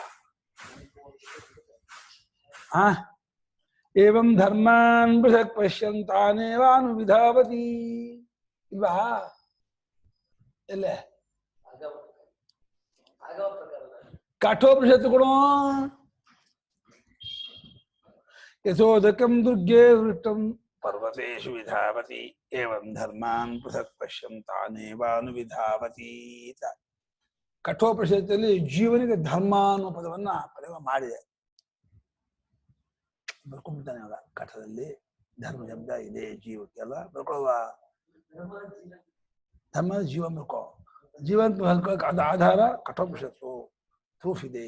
ಏವಂ ಧರ್ಮಾನ್ ಬೃಹತ್ ಪಶ್ಯಂತಾನೇವಾನು ವಿಧಾವತಿ ಇಲ್ವಾ? ಎಲ್ಲೇ ಕಾಠೋಪನಿಷತ್ತು ಕೊಡೋ ಯಶೋದಕಂ ದುರ್ಗೆ ವೃಷ್ಟಂ ಪರ್ವತೇಶು ವಿಧಾವತಿ ಏವಂ ಧರ್ಮಾನ್ ಪೃಥಕ್ ಪಶ್ಯಂತಾನೇವಾನು ವಿಧಾವತಿ. ಕಠೋಪನಿಷತ್ತಲ್ಲಿ ಜೀವನಿಗೆ ಧರ್ಮ ಅನ್ನೋ ಪದವನ್ನ ಪ್ರಯೋಗ ಮಾಡಿದೆ. ಬರ್ಕೊಂಡ್ಬಿಡ್ತಾನೆ ಅವಾಗ ಕಠದಲ್ಲಿ ಧರ್ಮ ಶಬ್ದ ಇದೆ ಜೀವಕ್ಕೆಲ್ಲ ಬರ್ಕೊಳ್ಳುವ. ಧರ್ಮ ಜೀವ ಬರ್ಕೋ. ಜೀವಂತ ಹಲ್ಕೊಳಕ್ ಅದ ಆಧಾರ ಕಠೋಪನಿಷತ್ತು ಪ್ರೂಫ್ ಇದೆ.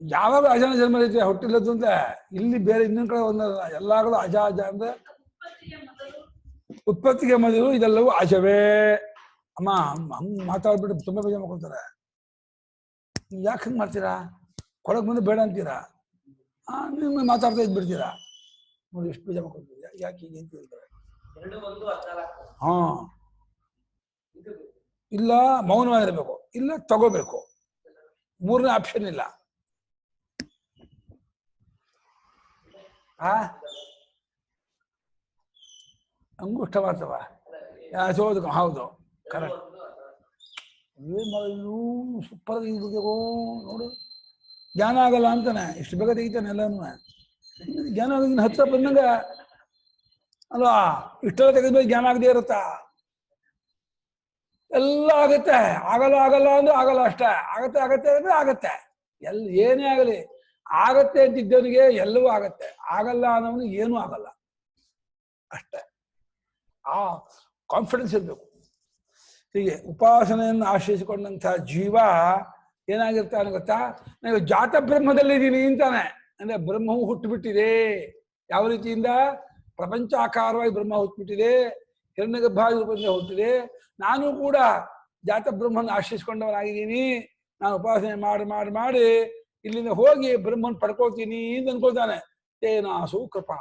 ಯಾವಾಗ ಅಜನ ಜನ್ಮ ಐತೆ ಹುಟ್ಟಿಲ್ಲದ್ದು ಅಂತ ಇಲ್ಲಿ ಬೇರೆ ಇನ್ನೊಂದ್ ಕಡೆ ಒಂದಲ್ಲ. ಎಲ್ಲಾಗಲೂ ಅಜ ಅಂದ್ರೆ ಉತ್ಪತ್ತಿಗೆ ಮೊದಲು ಇದೆಲ್ಲವೂ ಅಜವೇ. ಅಮ್ಮ ಹಂಗ್ ಮಾತಾಡ್ಬಿಟ್ಟು ತುಂಬಾ ಬೇಜಾರ್ ಮಾಡ್ಕೊಳ್ತಾರೆ. ಯಾಕೆ ಹಂಗ್ ಮಾಡ್ತೀರಾ? ಕೊಡಕ್ ಮುಂದೆ ಬೇಡ ಅಂತೀರಾ, ನಿಮ್ಮ ಮಾತಾಡ್ತಾ ಇದ್ಬಿಡ್ತೀರಾ. ನೋಡಿ ಎಷ್ಟು ಬೇಜಾರು ಮಾಡ್ಕೊಳ್ತೀರಾ, ಯಾಕೆ ಹೀಗೆ ಅಂತ ಹೇಳ್ತಾರೆ. ಎರಡು ಒಂದು 14. ಹಾ, ಇಲ್ಲ ಮೌನವಾಗಿರ್ಬೇಕು, ಇಲ್ಲ ತಗೋಬೇಕು, ಮೂರನೇ ಆಪ್ಷನ್ ಇಲ್ಲ. ಅಂಗುಷ್ಟ ಮಾತ್ರವ ಯಾಚೋದು, ಹೌದು ಕರೆಕ್ಟ್. ಏನ್ ಮಾಡಿದ್ರು ಸೂಪರ್ ನೋಡು, ಜ್ಞಾನ ಆಗಲ್ಲ ಅಂತಾನೆ, ಇಷ್ಟು ಬೇಗ ತೆಗಿತಾನೆ ಎಲ್ಲಾನು. ಜ್ಞಾನ ಆಗೋದಿನ ಹತ್ರ ಬಂದಂಗ ಅಲ್ವಾ, ಇಷ್ಟೆಲ್ಲ ತೆಗೆದ್ಮೇಲೆ ಜ್ಞಾನ ಆಗದೆ ಇರುತ್ತಾ? ಎಲ್ಲ ಆಗತ್ತೆ. ಆಗಲ್ಲ ಆಗಲ್ಲ ಅಂದ್ರೆ ಆಗಲ್ಲ ಅಷ್ಟೇ, ಆಗತ್ತೆ ಆಗತ್ತೆ ಅಂದ್ರೆ ಆಗತ್ತೆ. ಏನೇ ಆಗಲಿ ಆಗತ್ತೆ ಅಂತಿದ್ದವನಿಗೆ ಎಲ್ಲವೂ ಆಗತ್ತೆ, ಆಗಲ್ಲ ಅನ್ನೋನಿಗೆ ಏನೂ ಆಗಲ್ಲ ಅಷ್ಟೇ. ಆ ಕಾನ್ಫಿಡೆನ್ಸ್ ಇರಬೇಕು. ಹೀಗೆ ಉಪಾಸನೆಯನ್ನು ಆಶ್ರಯಿಸಿಕೊಂಡಂತಹ ಜೀವ ಏನಾಗಿರ್ತಾನೆ ಗೊತ್ತಾ, ನನಗೆ ಜಾತ ಬ್ರಹ್ಮದಲ್ಲಿದ್ದೀನಿ ಅಂತಾನೆ. ಅಂದ್ರೆ ಬ್ರಹ್ಮವು ಹುಟ್ಟುಬಿಟ್ಟಿದೆ. ಯಾವ ರೀತಿಯಿಂದ? ಪ್ರಪಂಚಾಕಾರವಾಗಿ ಬ್ರಹ್ಮ ಹುಟ್ಟುಬಿಟ್ಟಿದೆ, ಹಿರಣ್ಯಗರ್ಭಾದಿ ರೂಪದಿಂದ ಹುಟ್ಟಿದೆ. ನಾನು ಕೂಡ ಜಾತ ಬ್ರಹ್ಮನ ಆಶ್ರಯಿಸ್ಕೊಂಡವನಾಗಿದ್ದೀನಿ. ನಾನು ಉಪಾಸನೆ ಮಾಡಿ ಮಾಡಿ ಮಾಡಿ ಇಲ್ಲಿಂದ ಹೋಗಿ ಬ್ರಹ್ಮನ್ ಪಡ್ಕೊಳ್ತೀನಿ ಅಂತ ಅನ್ಕೊಳ್ತಾನೆ. ತೇನಾಸು ಕೃಪಣ.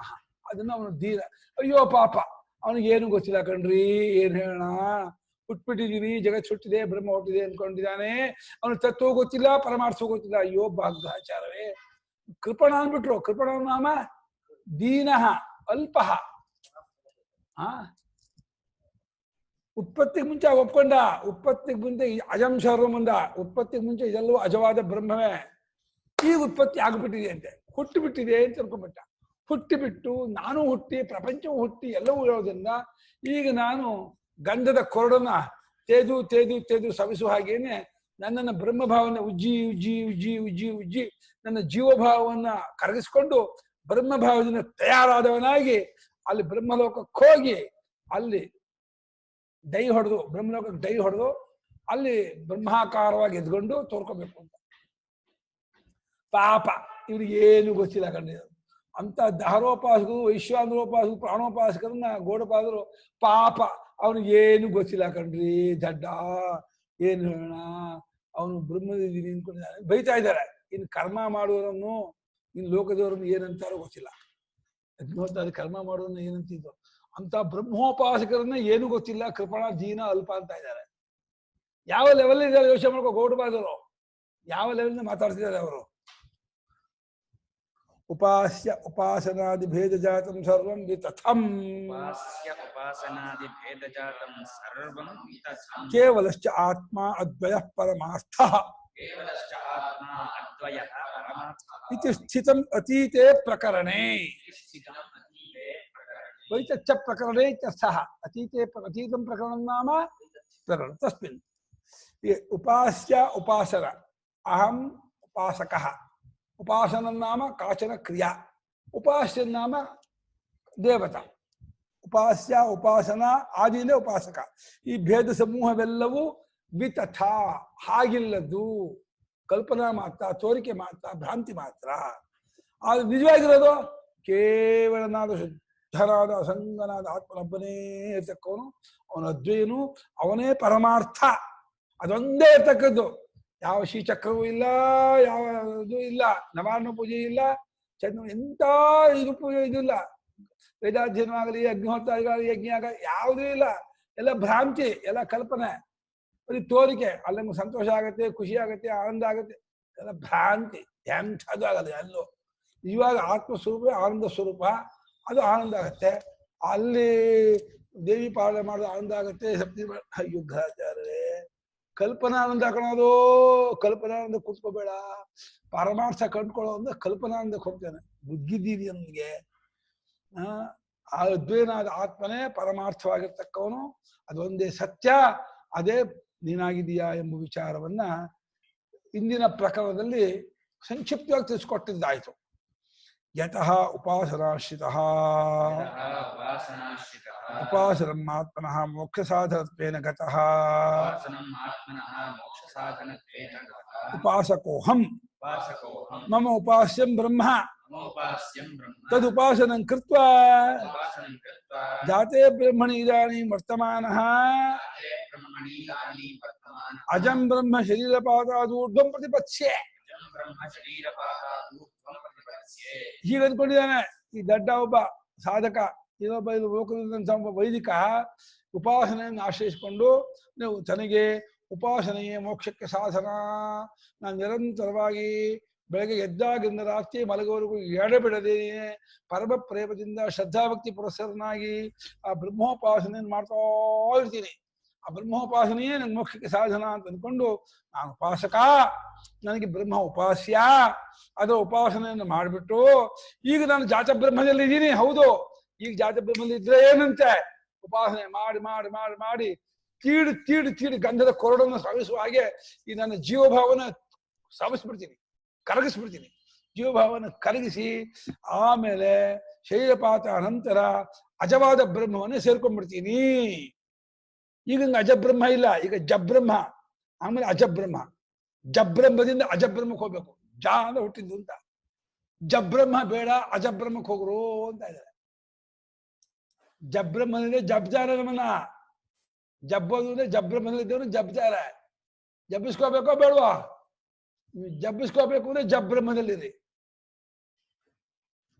ಅದನ್ನ ಅವನು ಧೀರ. ಅಯ್ಯೋ ಪಾಪ, ಅವನಿಗೆ ಏನು ಗೊತ್ತಿಲ್ಲ ಕಣ್ರಿ, ಏನ್ ಹೇಳೋಣ, ಹುಟ್ಬಿಟ್ಟಿದೀನಿ, ಜಗತ್ ಹುಟ್ಟಿದೆ, ಬ್ರಹ್ಮ ಹುಟ್ಟಿದೆ ಅನ್ಕೊಂಡಿದ್ದಾನೆ. ಅವನು ತತ್ವ ಗೊತ್ತಿಲ್ಲ, ಪರಮಾರ್ಥ ಗೊತ್ತಿಲ್ಲ. ಅಯ್ಯೋ ಭಾಗ್ಯಾಚಾರವೇ. ಕೃಪಣ ಅಂದ್ಬಿಟ್ರು. ಕೃಪಣ ನಾಮ ದೀನಃ ಅಲ್ಪಃ. ಉತ್ಪತ್ತಿಗೆ ಮುಂಚೆ ಒಪ್ಕೊಂಡ, ಉತ್ಪತ್ತಿಗೆ ಮುಂಚೆ ಅಜಂ ಸರ್ವಮಂದ, ಉತ್ಪತ್ತಿಗೆ ಮುಂಚೆ ಇದೆಲ್ಲವೂ ಅಜವಾದ ಬ್ರಹ್ಮವೇ. ಈಗ ಉತ್ಪತ್ತಿ ಆಗ್ಬಿಟ್ಟಿದೆ ಅಂತೆ, ಹುಟ್ಟು ಬಿಟ್ಟಿದೆ ಅಂತ ಅನ್ಕೊಂಡ್ಬಿಟ್ಟ. ಹುಟ್ಟಿಬಿಟ್ಟು ನಾನು ಹುಟ್ಟಿ, ಪ್ರಪಂಚವು ಹುಟ್ಟಿ, ಎಲ್ಲವೂ ಇರೋದ್ರಿಂದ ಈಗ ನಾನು ಗಂಧದ ಕೊರಡನ್ನ ತೇದು ತೇದು ತೇದು ಸವಿಸುವ ಹಾಗೇನೆ ನನ್ನನ್ನು ಬ್ರಹ್ಮಭಾವನ ಉಜ್ಜಿ ಉಜ್ಜಿ ಉಜ್ಜಿ ಉಜ್ಜಿ ಉಜ್ಜಿ ನನ್ನ ಜೀವಭಾವವನ್ನ ಕರಗಿಸ್ಕೊಂಡು ಬ್ರಹ್ಮಭಾವದಿಂದ ತಯಾರಾದವನಾಗಿ ಅಲ್ಲಿ ಬ್ರಹ್ಮಲೋಕಕ್ಕೆ ಹೋಗಿ ಅಲ್ಲಿ ಡೈ ಹೊಡೆದು, ಬ್ರಹ್ಮಲೋಕಕ್ಕೆ ಡೈ ಹೊಡೆದು ಅಲ್ಲಿ ಬ್ರಹ್ಮಾಕಾರವಾಗಿ ಎದ್ಕೊಂಡು ತೋರ್ಕೋಬೇಕು ಅಂತ. ಪಾಪ ಇವ್ರಿಗೆ ಏನು ಗೊತ್ತಿಲ್ಲ ಕಂಡಿದ್ರು. ಅಂತ ದಹರೋಪಾಸಕರು, ವೈಶ್ವಾನರೋಪಾಸಕರು, ಪ್ರಾಣೋಪಾಸಕರನ್ನ ಗೋಡಪಾದರು. ಪಾಪ ಅವನಿಗೆ ಏನು ಗೊತ್ತಿಲ್ಲ ಕಣ್ರಿ, ದಡ್ಡ, ಏನು ಹೇಳೋಣ, ಅವನು ಬ್ರಹ್ಮದಿದ್ದೀನಿ ಅನ್ಕೊಂಡಿದ್ದಾನೆ. ಬೈತಾ ಇದ್ದಾರೆ. ಇನ್ನು ಕರ್ಮ ಮಾಡುವವರನ್ನು, ಇನ್ನು ಲೋಕದವರನ್ನು ಏನಂತಾರೋ ಗೊತ್ತಿಲ್ಲ. ಅಗ್ನಿಹೋತ್ರ ಕರ್ಮ ಮಾಡುವವನ್ನ ಏನಂತಿದ್ರು. ಅಂತ ಬ್ರಹ್ಮೋಪಾಸಕರನ್ನ ಏನು ಗೊತ್ತಿಲ್ಲ, ಕೃಪಣ, ದೀನ, ಅಲ್ಪ ಅಂತ ಇದ್ದಾರೆ. ಯಾವ ಲೆವೆಲ್ ಇದ್ದಾರೆ ಯೋಚನೆ ಮಾಡ್ಕೋ. ಗೌಡಪಾದರು ಯಾವ ಲೆವೆಲ್ ಮಾತಾಡ್ತಿದ್ದಾರೆ ಅವರು. ಉಪಾಸ್ಯ ಉಪಾಸನಾದಿ ಭೇದ ಜಾತಂ ಸರ್ವಂ ವಿತಥಂ. ಉಪಾಸ್ಯ ಉಪಾಸನಾದಿ ಭೇದ ಜಾತಂ ಸರ್ವಂ ವಿತಥಂ. ಕೇವಲಶ್ಚ ಆತ್ಮ ಅದ್ವಯಃ ಪರಮಾರ್ಥಃ. ಕೇವಲಶ್ಚ ಆತ್ಮ ಅದ್ವಯಃ ಪರಮಾರ್ಥಃ. ಇತಿ ಸ್ಥಿತಂ ಅತೀತೆ ಪ್ರಕರಣೇ. ಸ್ಥಿತಂ ಅತೀತೆ ಪ್ರಕರಣೇ. ವೈತಚ್ಚ ಪ್ರಕರಣೇ ಇತ್ಯರ್ಥಃ. ಅತೀತೆ ಅತೀತಂ ಪ್ರಕರಣಂ ನಾಮ ಪ್ರಕರಣ ತಸ್ಮಿನ್. ಉಪಾಸ್ಯ ಉಪಾಸನ. ಅಹಂ ಉಪಾಸಕಃ. ಉಪಾಸನ ನಾಮ ಕಾಚನ ಕ್ರಿಯಾ, ಉಪಾಸ್ಯ ನಾಮ ದೇವತಾ. ಉಪಾಸ್ಯ ಉಪಾಸನ ಆದಿನೇ ಉಪಾಸಕ. ಈ ಭೇದ ಸಮೂಹವೆಲ್ಲವೂ ವಿತಥ, ಹಾಗಿಲ್ಲದ್ದು, ಕಲ್ಪನಾ ಮಾತ್ರ, ತೋರಿಕೆ ಮಾತ್ರ, ಭ್ರಾಂತಿ ಮಾತ್ರ. ಅದು ನಿಜವಾಗಿರೋದು ಕೇವಲನಾದ ಶುದ್ಧನಾದ ಅಸಂಗನಾದ ಆತ್ಮನೊಬ್ಬನೇ ಇರ್ತಕ್ಕವನು, ಅವನ ಅದ್ವಯನು, ಅವನೇ ಪರಮಾರ್ಥ. ಅದೊಂದೇ ಇರ್ತಕ್ಕದ್ದು. ಯಾವ ಶ್ರೀಚಕ್ರವೂ ಇಲ್ಲ, ಯಾವ ಇದು ಇಲ್ಲ, ನವಾರ್ಣ ಪೂಜೆ ಇಲ್ಲ, ಚಂದ್ರ ಎಂತ ಇದು ಪೂಜೆ ಇದಿಲ್ಲ, ವೇದಾಧ್ಯಯನವಾಗಲಿ, ಅಗ್ನಿಹೋತ್ರ ಆಗಲಿ, ಯಜ್ಞ ಆಗಲಿ, ಯಾವುದೂ ಇಲ್ಲ. ಎಲ್ಲ ಭ್ರಾಂತಿ, ಎಲ್ಲ ಕಲ್ಪನೆ, ಬರೀ ತೋರಿಕೆ. ಅಲ್ಲಿ ನಮ್ಗೆ ಸಂತೋಷ ಆಗತ್ತೆ, ಖುಷಿ ಆಗತ್ತೆ, ಆನಂದ ಆಗತ್ತೆ, ಎಲ್ಲ ಭ್ರಾಂತಿ. ಎಂಥದ್ದು ಆಗಲ್ಲ ಎಲ್ಲೋ. ಇವಾಗ ಆತ್ಮಸ್ವರೂಪ ಆನಂದ ಸ್ವರೂಪ, ಅದು ಆನಂದ ಆಗತ್ತೆ. ಅಲ್ಲಿ ದೇವಿ ಪಾಲನೆ ಮಾಡೋದು ಆನಂದ ಆಗತ್ತೆ. ಸಪ್ತಿ ಯುದ್ಧಾಚಾರ್ಯರೇ, ಕಲ್ಪನಾನಂದ ಕಣೋದು. ಕಲ್ಪನಾನಂದ ಕೂತ್ಕೋಬೇಡ. ಪರಮಾರ್ಥ ಕಂಡ್ಕೊಳ್ಳೋ ಅಂದ್ರೆ ಕಲ್ಪನಾನಂದಕ್ಕೆ ಹೋಗ್ತೇನೆ. ಬುದ್ಧಿದ್ದೀರಿ ನನ್ಗೆ. ಆ ಅದ್ವೈನಾದ ಆತ್ಮನೇ ಪರಮಾರ್ಥವಾಗಿರ್ತಕ್ಕವನು, ಅದೊಂದೇ ಸತ್ಯ, ಅದೇ ನೀನಾಗಿದೀಯಾ ಎಂಬ ವಿಚಾರವನ್ನ ಇಂದಿನ ಪ್ರಕರಣದಲ್ಲಿ ಸಂಕ್ಷಿಪ್ತವಾಗಿ ತಿಳಿಸ್ಕೊಟ್ಟಿದ್ದಾಯ್ತು. ಯತಃ ಉಪಾಸನಾಶ್ರಿತಃ ಉಪಾಸನಂ ಆತ್ಮನಃ ಮೋಕ್ಷ ಸಾಧನತ್ವೇನ ಗತಃ ಉಪಾಸಕೋಹಂ ಮಮ ಉಪಾಸ್ಯಂ ಬ್ರಹ್ಮ ತದುಪಾಸನಂ ಕೃತ್ವಾ ಜಾತೆ ಬ್ರಹ್ಮಣಿ ಇದಾನೀಂ ವರ್ತಮಾನಃ ಅಜಂ ಬ್ರಹ್ಮ ಶರೀರಪಾದಾದೂರ್ಧ್ವಂ ಪ್ರತಿಪತ್ಸ್ಯೆ. ಬ್ರಹ್ಮ ಶರೀರಪಾತಾತ್ ಊರ್ಧ್ವಂ ಪ್ರತಿಪದ್ಯೆ. ಹೀಗೆ ಅಂದ್ಕೊಂಡಿದ್ದಾನೆ ಈ ದಡ್ಡ ಒಬ್ಬ ಸಾಧಕ, ಇನ್ನೊಬ್ಬ ಇದು ಲೋಕದಿಂದ ಒಬ್ಬ ವೈದಿಕ ಉಪಾಸನೆಯನ್ನು ಆಶ್ರಯಿಸಿಕೊಂಡು ನೀವು ತನಗೆ ಉಪಾಸನೆಯೇ ಮೋಕ್ಷಕ್ಕೆ ಸಾಧನ, ನಾನು ನಿರಂತರವಾಗಿ ಬೆಳಗ್ಗೆ ಎದ್ದಾಗಿಂದ ರಾತ್ರಿ ಮಲಗುವವರೆಗೂ ಎಡೆಬಿಡದೆ ಪರಮ ಪ್ರೇಮದಿಂದ ಶ್ರದ್ಧಾಭಕ್ತಿ ಪುರಸ್ಸರನಾಗಿ ಆ ಬ್ರಹ್ಮೋಪಾಸನೆಯನ್ನು ಮಾಡ್ತಾ ಇರ್ತೀನಿ. ಆ ಬ್ರಹ್ಮೋಪಾಸನೆಯೇ ನಂಗೆ ಮೋಕ್ಷಕ್ಕೆ ಸಾಧನ ಅಂತ ಅಂದ್ಕೊಂಡು ನಾನು ಉಪಾಸಕ, ನನಗೆ ಬ್ರಹ್ಮ ಉಪಾಸ್ಯ, ಅದರ ಉಪಾಸನೆಯನ್ನು ಮಾಡಿಬಿಟ್ಟು ಈಗ ನಾನು ಜಾತ ಬ್ರಹ್ಮದಲ್ಲಿ ಇದ್ದೀನಿ. ಹೌದು, ಈಗ ಜಾತ ಬ್ರಹ್ಮದಲ್ಲಿ ಇದ್ರೆ ಏನಂತೆ ಉಪಾಸನೆ ಮಾಡಿ ಮಾಡಿ ಮಾಡಿ ಮಾಡಿ ತೀಡಿ ತೀಡಿ ತೀಡಿ ಗಂಧದ ಕೊರಡನ್ನು ಸವಿಸುವ ಹಾಗೆ ಈ ನನ್ನ ಜೀವಭಾವನ ಸವಿಸ್ಬಿಡ್ತೀನಿ, ಕರಗಿಸ್ಬಿಡ್ತೀನಿ. ಜೀವಭಾವನ ಕರಗಿಸಿ ಆಮೇಲೆ ಶರೀರಪಾತ ಅನಂತರ ಅಜವಾದ ಬ್ರಹ್ಮವನ್ನೇ ಸೇರ್ಕೊಂಡ್ಬಿಡ್ತೀನಿ. ಈಗ ಅಜಬ್ರಹ್ಮ ಇಲ್ಲ, ಈಗ ಜಬ್ರಹ್ಮ, ಆಮೇಲೆ ಅಜಬ್ರಹ್ಮ. ಜಬ್ರಹ್ಮದಿಂದ ಅಜಬ್ರಹ್ಮಕ್ಕೆ ಹೋಗ್ಬೇಕು. ಜ ಅಂದ್ರೆ ಹುಟ್ಟಿದ್ದು ಅಂತ, ಜಬ್ರಹ್ಮ ಬೇಡ ಅಜಬ್ರಹ್ಮಕ್ಕೆ ಹೋಗ್ರು ಅಂತ ಇದ್ದಾರೆ. ಜಬ್ರಹ್ಮನಿಂದ ಜಬ್ಜಾರ ನಮ್ಮನ್ನ ಜಬ್ಬೋದು ಅಂದ್ರೆ ಜಬ್ರಹ್ಮನಲ್ಲಿದ್ದವನು ಜಬ್ಜಾರ. ಜಬ್ಬಿಸ್ಕೋಬೇಕೋ ಬೇಡವಾ? ಜಬ್ಬಿಸ್ಕೋಬೇಕು ಅಂದ್ರೆ ಜಬ್ರಹ್ಮದಲ್ಲಿರಿ.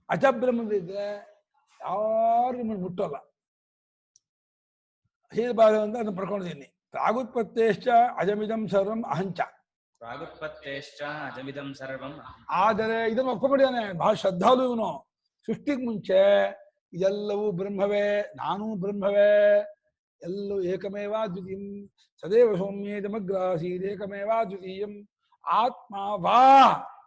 ಅಜಬ್ರಹ್ಮದಲ್ಲಿದ್ರೆ ಯಾರು ನಿಮ್ಮನ್ನು ಮುಟ್ಟೋಲ್ಲ. ಹೀರ್ಬಾರ್ದು ಅಂತ ಅದನ್ನು ಪಡ್ಕೊಂಡಿದ್ದೀನಿ. ಪ್ರಾಗುತ್ಪತ್ತೇಶ್ಚ ಅಜಮಿದಂ ಸರ್ವಂ ಅಹಂಚ. ಪ್ರಾಗುತ್ಪತ್ತೇಶ್ಚ ಅಜಮಿದಂ ಸರ್ವಂ. ಆದರೆ ಇದನ್ನು ಒಪ್ಕೊಂಡ್ಬಿಟ್ಟಿದ್ದಾನೆ, ಬಹಳ ಶ್ರದ್ಧಾಲು ಇವನು. ಸೃಷ್ಟಿಗೆ ಮುಂಚೆ ಇದೆಲ್ಲವೂ ಬ್ರಹ್ಮವೇ, ನಾನೂ ಬ್ರಹ್ಮವೇ, ಎಲ್ಲವೂ ಏಕಮೇವಾ ದ್ವಿತೀಯಂ ಸದೇವ ಸೌಮ್ಯೇದಮಗ್ರಾಸೀತ್ ಏಕಮೇವಾ ದ್ವಿತೀಯಂ ಆತ್ಮ ವಾ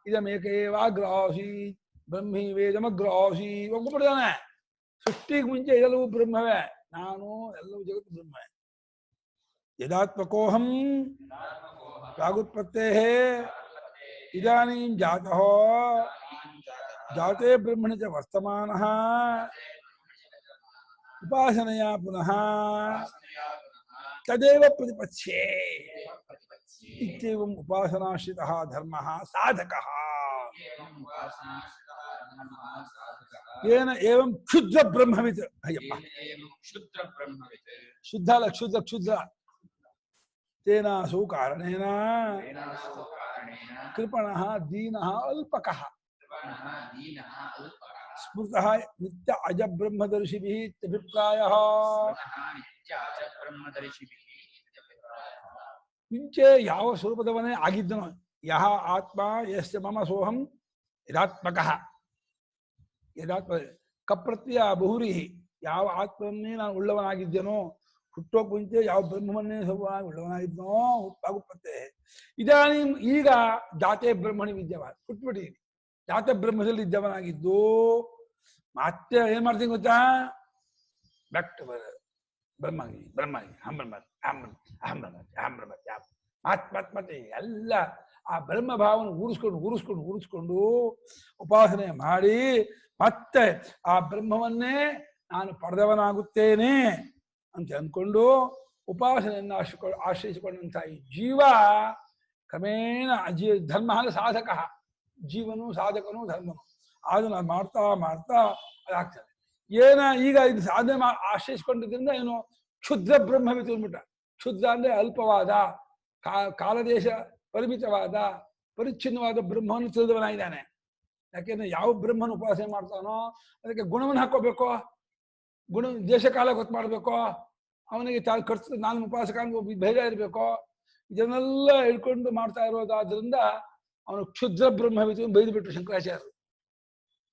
ಇದಮೇಕೇವಾಗ್ರಾಸೀತ್ ಬ್ರಹ್ಮಿ ವೇದಮಗ್ರಾಸೀ ಒಪ್ಕೊಂಡ್ಬಿಟ್ಟಿದ್ದಾನೆ. ಸೃಷ್ಟಿಗೆ ಮುಂಚೆ ಇದೆಲ್ಲವೂ ಬ್ರಹ್ಮವೇ, ನಾನು ಎಲ್ಲವೂ ಜಗತ್ತು ಬ್ರಹ್ಮವೇ. ಯದಾತ್ಮಕೋಹಂ ಪ್ರಾಗುತ್ಪತ್ತೇಃ ಇದಾನೀಂ ಜಾತಃ ಜಾತೆ ಬ್ರಹ್ಮಣಿ ಚ ವರ್ತಮಾನಃ ಉಪಾಸನೆಯ ಪುನಃ ತದೇವ ಪ್ರತಿಪತ್ಸ್ಯೆ ಇತ್ಯೇವಂ ಉಪಾಸನಾಶ್ರಿತಃ ಧರ್ಮಃ ಸಾಧಕಃ ಏನ ಏವಂ ಕ್ಷುದ್ರ ಬ್ರಹ್ಮವಿತ್. ಅಯ್ಯಪ್ಪ, ಕ್ಷುದ್ರ ಬ್ರಹ್ಮವಿತ್. ಶುದ್ಧ ಅಲ್ಲ, ಕ್ಷುದ್ರ ಕ್ಷುದ್ರ. ತೇನಾಸು ಕಾರಣೇನ ಕೃಪಣಃ ದೀನಃ ಅಲ್ಪಕಃ ಸ್ಮೃತಃ ನಿತ್ಯ ಅಜಬ್ರಹ್ಮದರ್ಶಿಭಿಃ ಇತ್ಯಭಿಪ್ರಾಯಃ. ಮುಂಚೆ ಯಾವ ಸ್ವರೂಪದವನೇ ಆಗಿದ್ದನೋ, ಯಹ ಆತ್ಮ ಯಸ್ಯ ಮಮ ಸೋಹಂ ಯದಾತ್ಮಕಃ. ಯದಾತ್ಮ ಕಪ್ರತ್ಯ ಬಹುರಿ, ಯಾವ ಆತ್ಮವನ್ನೇ ನಾನು ಉಳ್ಳವನಾಗಿದ್ದೇನೋ, ಹುಟ್ಟೋಕ್ ಮುಂಚೆ ಯಾವ ಬ್ರಹ್ಮವನ್ನೇ ಸಭಾಗಿ ಉಳ್ಳವನಾಗಿದ್ದನೋ ಆಗುತ್ತದೆ. ಇದಾನಿ ಈಗ ಜಾತೆ ಬ್ರಹ್ಮಣಿ ವಿದ್ಯವಾದ ಹುಟ್ಬಿಟ್ಟಿದ್ದೀನಿ, ಜಾತ ಬ್ರಹ್ಮದಲ್ಲಿ ಇದ್ದವನಾಗಿದ್ದು ಮತ್ತೆ ಏನ್ ಮಾಡ್ತೀನಿ ಗೊತ್ತಾ? ಬೆಟ್ಟ ಬ್ರಹ್ಮಾಗಿ ಬ್ರಹ್ಮಾಗಿ ಹಂ ಬ್ರಹ್ಮ ಅಹಂ ಬ್ರಹ್ಮ ಅಹಂ ಬ್ರಹ್ಮ ಅಹಂ ಬ್ರಹ್ಮ ಮತ್ತೆ ಎಲ್ಲ ಆ ಬ್ರಹ್ಮ ಭಾವನ ಊರಿಸ್ಕೊಂಡು ಉಪಾಸನೆ ಮಾಡಿ ಮತ್ತೆ ಆ ಬ್ರಹ್ಮವನ್ನೇ ನಾನು ಪಡೆದವನಾಗುತ್ತೇನೆ ಅಂತ ಅಂದ್ಕೊಂಡು ಉಪಾಸನೆಯನ್ನು ಆಶ್ರಯಿಸಿಕೊಂಡಂತಹ ಈ ಜೀವ ಕ್ರಮೇಣ ಧರ್ಮ ಅಂದ್ರೆ ಸಾಧಕ, ಜೀವನು ಸಾಧಕನು ಧರ್ಮನು. ಅದನ್ನ ಮಾಡ್ತಾ ಮಾಡ್ತಾ ಅದಾಗ್ತದೆ. ಏನ ಈಗ ಇದು ಸಾಧನೆ ಆಶ್ರಯಿಸಿಕೊಂಡಿದ್ರಿಂದ ಏನು ಕ್ಷುದ್ರ ಬ್ರಹ್ಮವಿತು ಅಂದ್ಬಿಟ್ಟ. ಕ್ಷುದ್ರ ಅಂದ್ರೆ ಅಲ್ಪವಾದ, ಕಾಲದೇಶ ಪರಿಮಿತವಾದ, ಪರಿಚ್ಛಿನ್ನವಾದ ಬ್ರಹ್ಮವನ್ನು ತಿಳಿದವನಾಗಿದ್ದಾನೆ. ಯಾಕೆಂದ್ರೆ ಯಾವ ಬ್ರಹ್ಮನ ಉಪಾಸನೆ ಮಾಡ್ತಾನೋ ಅದಕ್ಕೆ ಗುಣವನ್ನು ಹಾಕೋಬೇಕು, ಗುಣ ದೇಶ ಕಾಲ ಗೊತ್ತು ಮಾಡಬೇಕು, ಅವನಿಗೆ ಖರ್ಚು ನಾನು ಉಪಾಸಕ ಭೇದ ಇರಬೇಕು. ಇದನ್ನೆಲ್ಲ ಹಿಡ್ಕೊಂಡು ಮಾಡ್ತಾ ಇರೋದಾದ್ರಿಂದ ಅವನು ಕ್ಷುದ್ರ ಬ್ರಹ್ಮವಿತು ಬೈದು ಬಿಟ್ರು ಶಂಕರಾಚಾರ್ಯರು.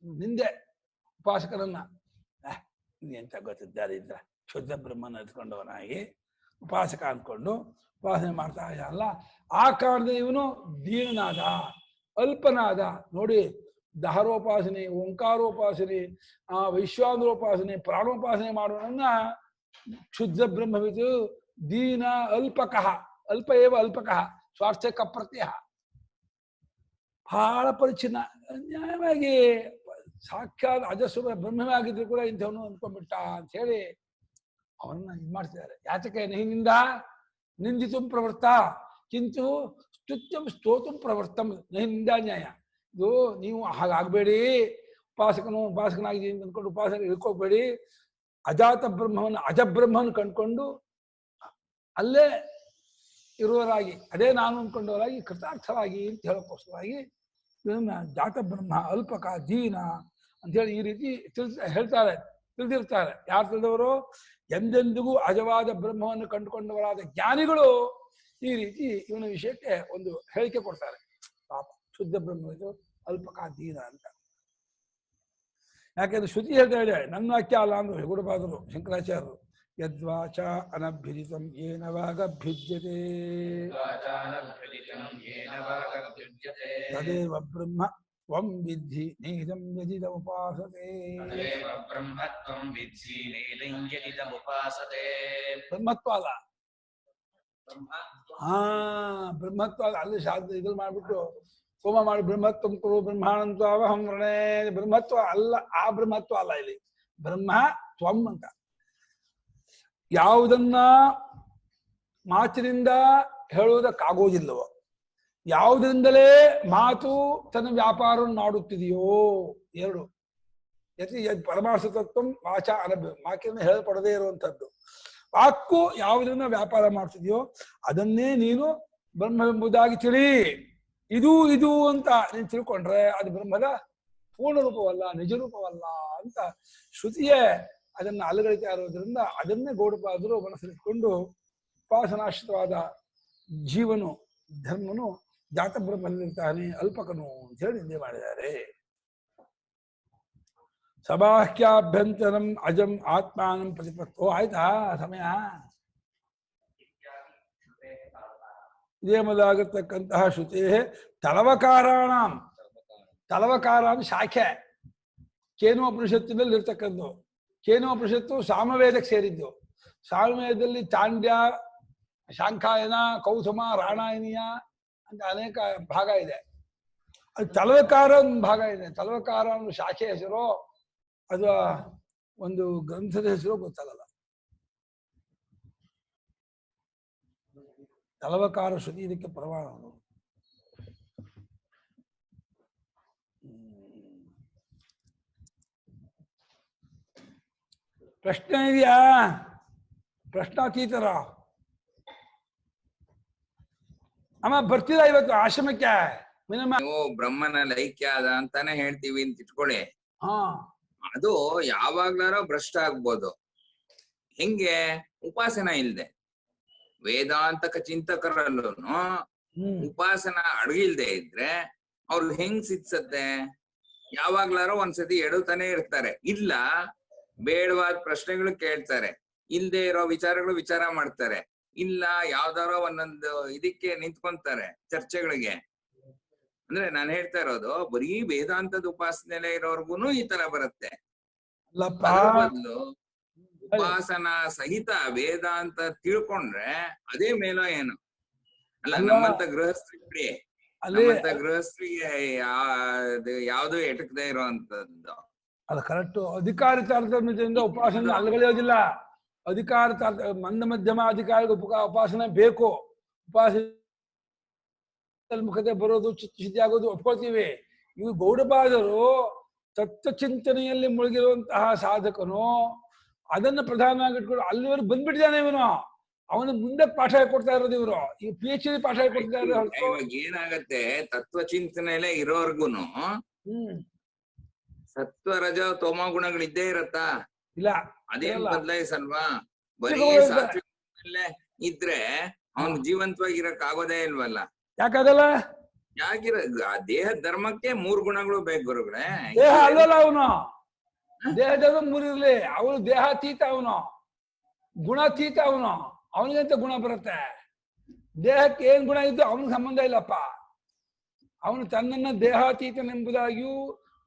ನಿಂದೆ ಉಪಾಸಕರನ್ನ ಎಂತ ಗೊತ್ತಿದ್ದಾರೆ ಇದ್ರ ಕ್ಷುದ್ರ ಬ್ರಹ್ಮನ ಎತ್ಕೊಂಡವನಾಗಿ ಉಪಾಸಕ ಅಂದ್ಕೊಂಡು ಉಪಾಸನೆ ಮಾಡ್ತಾ ಇದ್ದಲ್ಲ. ಆ ಕಾರಣದ ಇವನು ದೀನನಾದ, ಅಲ್ಪನಾದ. ನೋಡಿ, ದಹರೋಪಾಸನೆ, ಓಂಕಾರೋಪಾಸನೆ, ವೈಶ್ವಾನರೋಪಾಸನೆ, ಪ್ರಾಣೋಪಾಸನೆ ಮಾಡೋನನ್ನ ಕ್ಷುದ್ರ ಬ್ರಹ್ಮವಿತು ದೀನ ಅಲ್ಪಕಃ, ಅಲ್ಪ ಏವ ಅಲ್ಪಕಃ ಸ್ವಾರ್ಥಕ ಪ್ರತ್ಯಯ ಬಹಳ ಪರಿಚ್ಛಿನ್ನ. ನ್ಯಾಯವಾಗಿ ಸಾಕ್ಷಾತ್ ಅಜಸ್ವರ ಬ್ರಹ್ಮವೇ ಆಗಿದ್ರು ಕೂಡ ಇಂಥವನು ಅಂದ್ಕೊಂಡ್ಬಿಟ್ಟ ಅಂತ ಹೇಳಿ ಅವನ್ನ ಇದು ಮಾಡ್ತಿದ್ದಾರೆ. ಯಾತಕ್ಕೆ ನಹಿನಿಂದ ನಿಂದಿತು ಪ್ರವೃತ್ತ ಕಿಂತು ಸ್ತುತ್ಯಂ ಸ್ತೋತು ಪ್ರವೃತ್ತಂ ನಹಿನಿಂದ ನ್ಯಾಯ. ಇದು ನೀವು ಹಾಗಾಗಬೇಡಿ, ಉಪಾಸಕನಾಗಿದ್ದೀನಿ ಅಂತ ಅಂದ್ಕೊಂಡು ಉಪಾಸನೆ ಇಳ್ಕೋಬೇಡಿ. ಅಜಾತ ಬ್ರಹ್ಮವನ್ನು ಅಜಬ್ರಹ್ಮವನ್ನು ಕಂಡ್ಕೊಂಡು ಅಲ್ಲೇ ಇರುವವರಾಗಿ, ಅದೇ ನಾನು ಅಂದ್ಕೊಂಡವರಾಗಿ ಕೃತಾರ್ಥರಾಗಿ ಅಂತ ಹೇಳೋಕ್ಕೋಸ್ಕರವಾಗಿ ಇದನ್ನ ಜಾತ ಬ್ರಹ್ಮ ಅಲ್ಪಕ ದೀನ ಅಂತೇಳಿ ಈ ರೀತಿ ಹೇಳ್ತಾರೆ, ತಿಳಿದಿರ್ತಾರೆ. ಯಾರು ತಿಳಿದವರು? ಎಂದೆಂದಿಗೂ ಅಜವಾದ ಬ್ರಹ್ಮವನ್ನು ಕಂಡುಕೊಂಡವರಾದ ಜ್ಞಾನಿಗಳು ಈ ರೀತಿ ಇವನ ವಿಷಯಕ್ಕೆ ಒಂದು ಹೇಳಿಕೆ ಕೊಡ್ತಾರೆ. ಪಾಪ ಶುದ್ಧ ಬ್ರಹ್ಮ ಇದು ಅಲ್ಪಕ ದೀನ ಅಂತ. ಯಾಕೆಂದ್ರೆ ಶ್ರುತಿ ಹೇಳ್ತಾ ಇದೆ, ನನ್ನ ವಾಕ್ಯ ಅಲ್ಲ ಅಂದ್ರು ಹೆಗುಡಬಾದರು ಶಂಕರಾಚಾರ್ಯರು. ಯದ್ವಾಚ ಅನಭ್ಯುದಿತಂ ಯೇನ ವಾಗಭ್ಯುಜ್ಯತೆ ತದೇವ ಬ್ರಹ್ಮ ತ್ವಂ ವಿದ್ಧಿ ನೇದಂ ಯಜಿದಮುಪಾಸತೆ. ಬ್ರಹ್ಮತ್ವ ಅಲ್ಲ, ಬ್ರಹ್ಮತ್ವ ಅಲ್ಲ. ಅಲ್ಲಿ ಶಾಸ್ತ್ರ ಇದ್ರಲ್ಲಿ ಮಾಡ್ಬಿಟ್ಟು ಹೋಮ ಮಾಡಿ ಬ್ರಹ್ಮತ್ವ ಕುರು ಬ್ರಹ್ಮಾನಂತ ಅವಹಂ ವರ್ಣೇ, ಬ್ರಹ್ಮತ್ವ ಅಲ್ಲ, ಆ ಬ್ರಹ್ಮತ್ವ ಅಲ್ಲ. ಇಲ್ಲಿ ಬ್ರಹ್ಮ ತ್ವಂ ಅಂತ. ಯಾವುದನ್ನ ಮಾತಿನಿಂದ ಹೇಳುವುದಕ್ಕಾಗೋದಿಲ್ಲವೋ, ಯಾವುದರಿಂದಲೇ ಮಾತು ತನ್ನ ವ್ಯಾಪಾರವನ್ನು ಮಾಡುತ್ತಿದೆಯೋ, ಎರಡು. ಪರಮಾರ್ಥ ತತ್ವ ವಾಚ ಅನಭ್ಯ, ವಾಕ್ಯವನ್ನು ಹೇಳಪಡದೇ ಇರುವಂಥದ್ದು. ವಾಕು ಯಾವುದನ್ನ ವ್ಯಾಪಾರ ಮಾಡ್ತಿದೆಯೋ ಅದನ್ನೇ ನೀನು ಬ್ರಹ್ಮವೆಂಬುದಾಗಿ ತಿಳಿ. ಇದು ಅಂತ ನೀನು ತಿಳ್ಕೊಂಡ್ರೆ ಅದು ಬ್ರಹ್ಮದ ಪೂರ್ಣ ರೂಪವಲ್ಲ, ನಿಜ ರೂಪವಲ್ಲ ಅಂತ ಶ್ರುತಿಯೇ ಅದನ್ನು ಅಲುಗಳಿತಾ ಇರೋದ್ರಿಂದ ಅದನ್ನೇ ಗೌಡಪಾದರು ಮನಸ್ಸಲ್ಲಿಟ್ಕೊಂಡು ಉಪಾಸನಾಶ್ರಿತವಾದ ಜೀವನು ಧರ್ಮನು ಜಾತ ಬ್ರಹ್ಮನಲ್ಲಿರ್ತಾನೆ, ಅಲ್ಪಕನು ಅಂತ ಹೇಳಿ ನಿಂದೆ ಮಾಡಿದ್ದಾರೆ. ಸಬಾಹ್ಯಾಭ್ಯಂತರಂ ಅಜಂ ಆತ್ಮಾನಂ ಪ್ರತಿಪತ್ತೋ. ಆಯ್ತಾ ಸಮಯ? ಇದೇ ಮೊದಲಾಗತಕ್ಕಂತಹ ಶ್ರುತಿ ತಲವಕಾರಾಣಂ, ತಲವಕಾರ ಶಾಖೆ ಕೇನೋಪನಿಷತ್ತಿನಲ್ಲಿ ಇರ್ತಕ್ಕಂಥದ್ದು. ಕೇನೋಪನಿಷತ್ತು ಸಾಮವೇದಕ್ಕೆ ಸೇರಿದ್ದು. ಸಾಮವೇದದಲ್ಲಿ ಚಾಂಡ್ಯ, ಶಾಂಖಾಯನ, ಕೌಸುಮ, ರಾಣಾಯನೀಯ ಅಂತ ಅನೇಕ ಭಾಗ ಇದೆ. ಅದು ತಲವಕಾರ ಒಂದು ಭಾಗ ಇದೆ. ತಲವಕಾರ ಒಂದು ಶಾಖೆ ಹೆಸರು, ಅದು ಒಂದು ಗ್ರಂಥದ ಹೆಸರು ಗೊತ್ತಾಗಲ್ಲ. ತಲವಕಾರ ಶ್ರುತಿ ಇದಕ್ಕೆ ಪ್ರಮಾಣ. ಪ್ರಶ್ನೆ ಇದೆಯಾ? ಪ್ರಶ್ನಾತೀತರ ಅಮ್ಮ ಬರ್ತೀರಾ ಇವತ್ತು ಆಶ್ರಮಕ್ಕೆ? ನೀವು ಬ್ರಹ್ಮನ ಲೈಕ್ಯ ಅದ ಅಂತಾನೆ ಹೇಳ್ತೀವಿ ಅಂತ ಇಟ್ಕೊಳ್ಳಿ. ಅದು ಯಾವಾಗ್ಲಾರೋ ಭ್ರಷ್ಟ ಆಗ್ಬೋದು. ಹೆಂಗೆ? ಉಪಾಸನ ಇಲ್ದೆ. ವೇದಾಂತಕ ಚಿಂತಕರಲ್ಲೂ ಉಪಾಸನ ಅಡಗಿಲ್ದೆ ಇದ್ರೆ ಅವ್ರು ಹೆಂಗ್ ಸಿದ್ಸತ್ತೆ? ಯಾವಾಗ್ಲಾರೋ ಒಂದ್ಸತಿ ಎಡುತ್ತಾನೆ ಇರ್ತಾರೆ. ಇಲ್ಲ ಬೇಡವಾದ ಪ್ರಶ್ನೆಗಳು ಕೇಳ್ತಾರೆ, ಇಲ್ದೇ ಇರೋ ವಿಚಾರಗಳು ವಿಚಾರ ಮಾಡ್ತಾರೆ, ಇಲ್ಲ ಯಾವ್ದಾರೋ ಒಂದೊಂದು ಇದಕ್ಕೆ ನಿಂತ್ಕೊಂತಾರೆ ಚರ್ಚೆಗಳಿಗೆ. ಅಂದ್ರೆ ನಾನು ಹೇಳ್ತಾ ಇರೋದು ಬರೀ ವೇದಾಂತದ ಉಪಾಸನೆ ಇರೋರ್ಗುನು ಈ ತರ ಬರುತ್ತೆ. ಬದಲು ಉಪಾಸನಾ ಸಹಿತ ವೇದಾಂತ ತಿಳ್ಕೊಂಡ್ರೆ ಅದೇ ಮೇಲೋ ಏನು ಅಲ್ಲ. ನಮ್ಮಂತ ಗೃಹಸ್ಥರಿಗೆ ನಮ್ಮಂತ ಗೃಹಸ್ಥರಿಗೆ ಯಾವ್ದು ಎಟಕದೇ ಇರೋಂಥದ್ದು ಅದು ಕರೆಕ್ಟ್. ಅಧಿಕಾರಿ ತಾರತಮ್ಯದಿಂದ ಉಪಾಸನೆ ಅಲ್ಗಳೆಯೋದಿಲ್ಲ. ಅಧಿಕಾರ ಮಂದ ಮಧ್ಯಮ ಅಧಿಕಾರಿಗೆ ಉಪಾಸನೆ ಬೇಕು. ಉಪಾಸನೆ ಮುಖತೆ ಬರೋದು, ಚಿತ್ತಶುದ್ಧಿ ಆಗೋದು ಒಪ್ಕೊಳ್ತೀವಿ. ಇವು ಗೌಡಪಾದರು ತತ್ವ ಚಿಂತನೆಯಲ್ಲಿ ಮುಳುಗಿರುವಂತಹ ಸಾಧಕನು ಅದನ್ನ ಪ್ರಧಾನವಾಗಿ ಇಟ್ಕೊಂಡು ಅಲ್ಲಿವರೆಗೆ ಬಂದ್ಬಿಟ್ಟಿದ್ದಾನೆ ಇವನು. ಅವನು ಮುಂದೆ ಪಾಠ ಕೊಡ್ತಾ ಇರೋದು ಇವರು. ಈಗ PhD ಪಾಠ ಕೊಡ್ತಾ ಇರೋದು. ಇವಾಗ ಏನಾಗತ್ತೆ, ತತ್ವ ಚಿಂತನೆಯಲ್ಲೇ ಇರೋರ್ಗುನು ಸತ್ವ ರಜ ತೋಮ ಗುಣಗಳಿದ್ದೇ ಇರತ್ತಾ? ಇಲ್ಲ. ಅದೇನ್ ಬದಲಾಯಿಸಲ್ವಾ? ಬರೀ ಸಾತ್ವಿಕಲ್ಲೇ ಇದ್ರೆ ಅವನ್ ಜೀವಂತವಾಗಿರಕ್ ಆಗೋದೇ ಇಲ್ವಲ್ಲ. ಯಾಕಾಗಲ್ಲ? ಯಾಕಿರ ದೇಹ ಧರ್ಮಕ್ಕೆ 3 ಗುಣಗಳು ಬೇಕು ಗುರುಗಳೇ. ದೇಹ ಅಲ್ಲಲ್ಲ ಅವನು. ದೇಹದಲ್ಲೂ 3 ಇರ್ಲಿ. ಅವನು ದೇಹಾತೀತ, ಅವನು ಗುಣಾತೀತ. ಅವನಿಗಂತ ಗುಣ ಬರುತ್ತೆ. ದೇಹಕ್ಕೆ ಏನ್ ಗುಣ ಇದ್ದು ಅವನಿಗೆ ಸಂಬಂಧ ಇಲ್ಲಪ್ಪ. ಅವನು ತನ್ನನ್ನ ದೇಹಾತೀತನೆಂಬುದಾಗಿಯೂ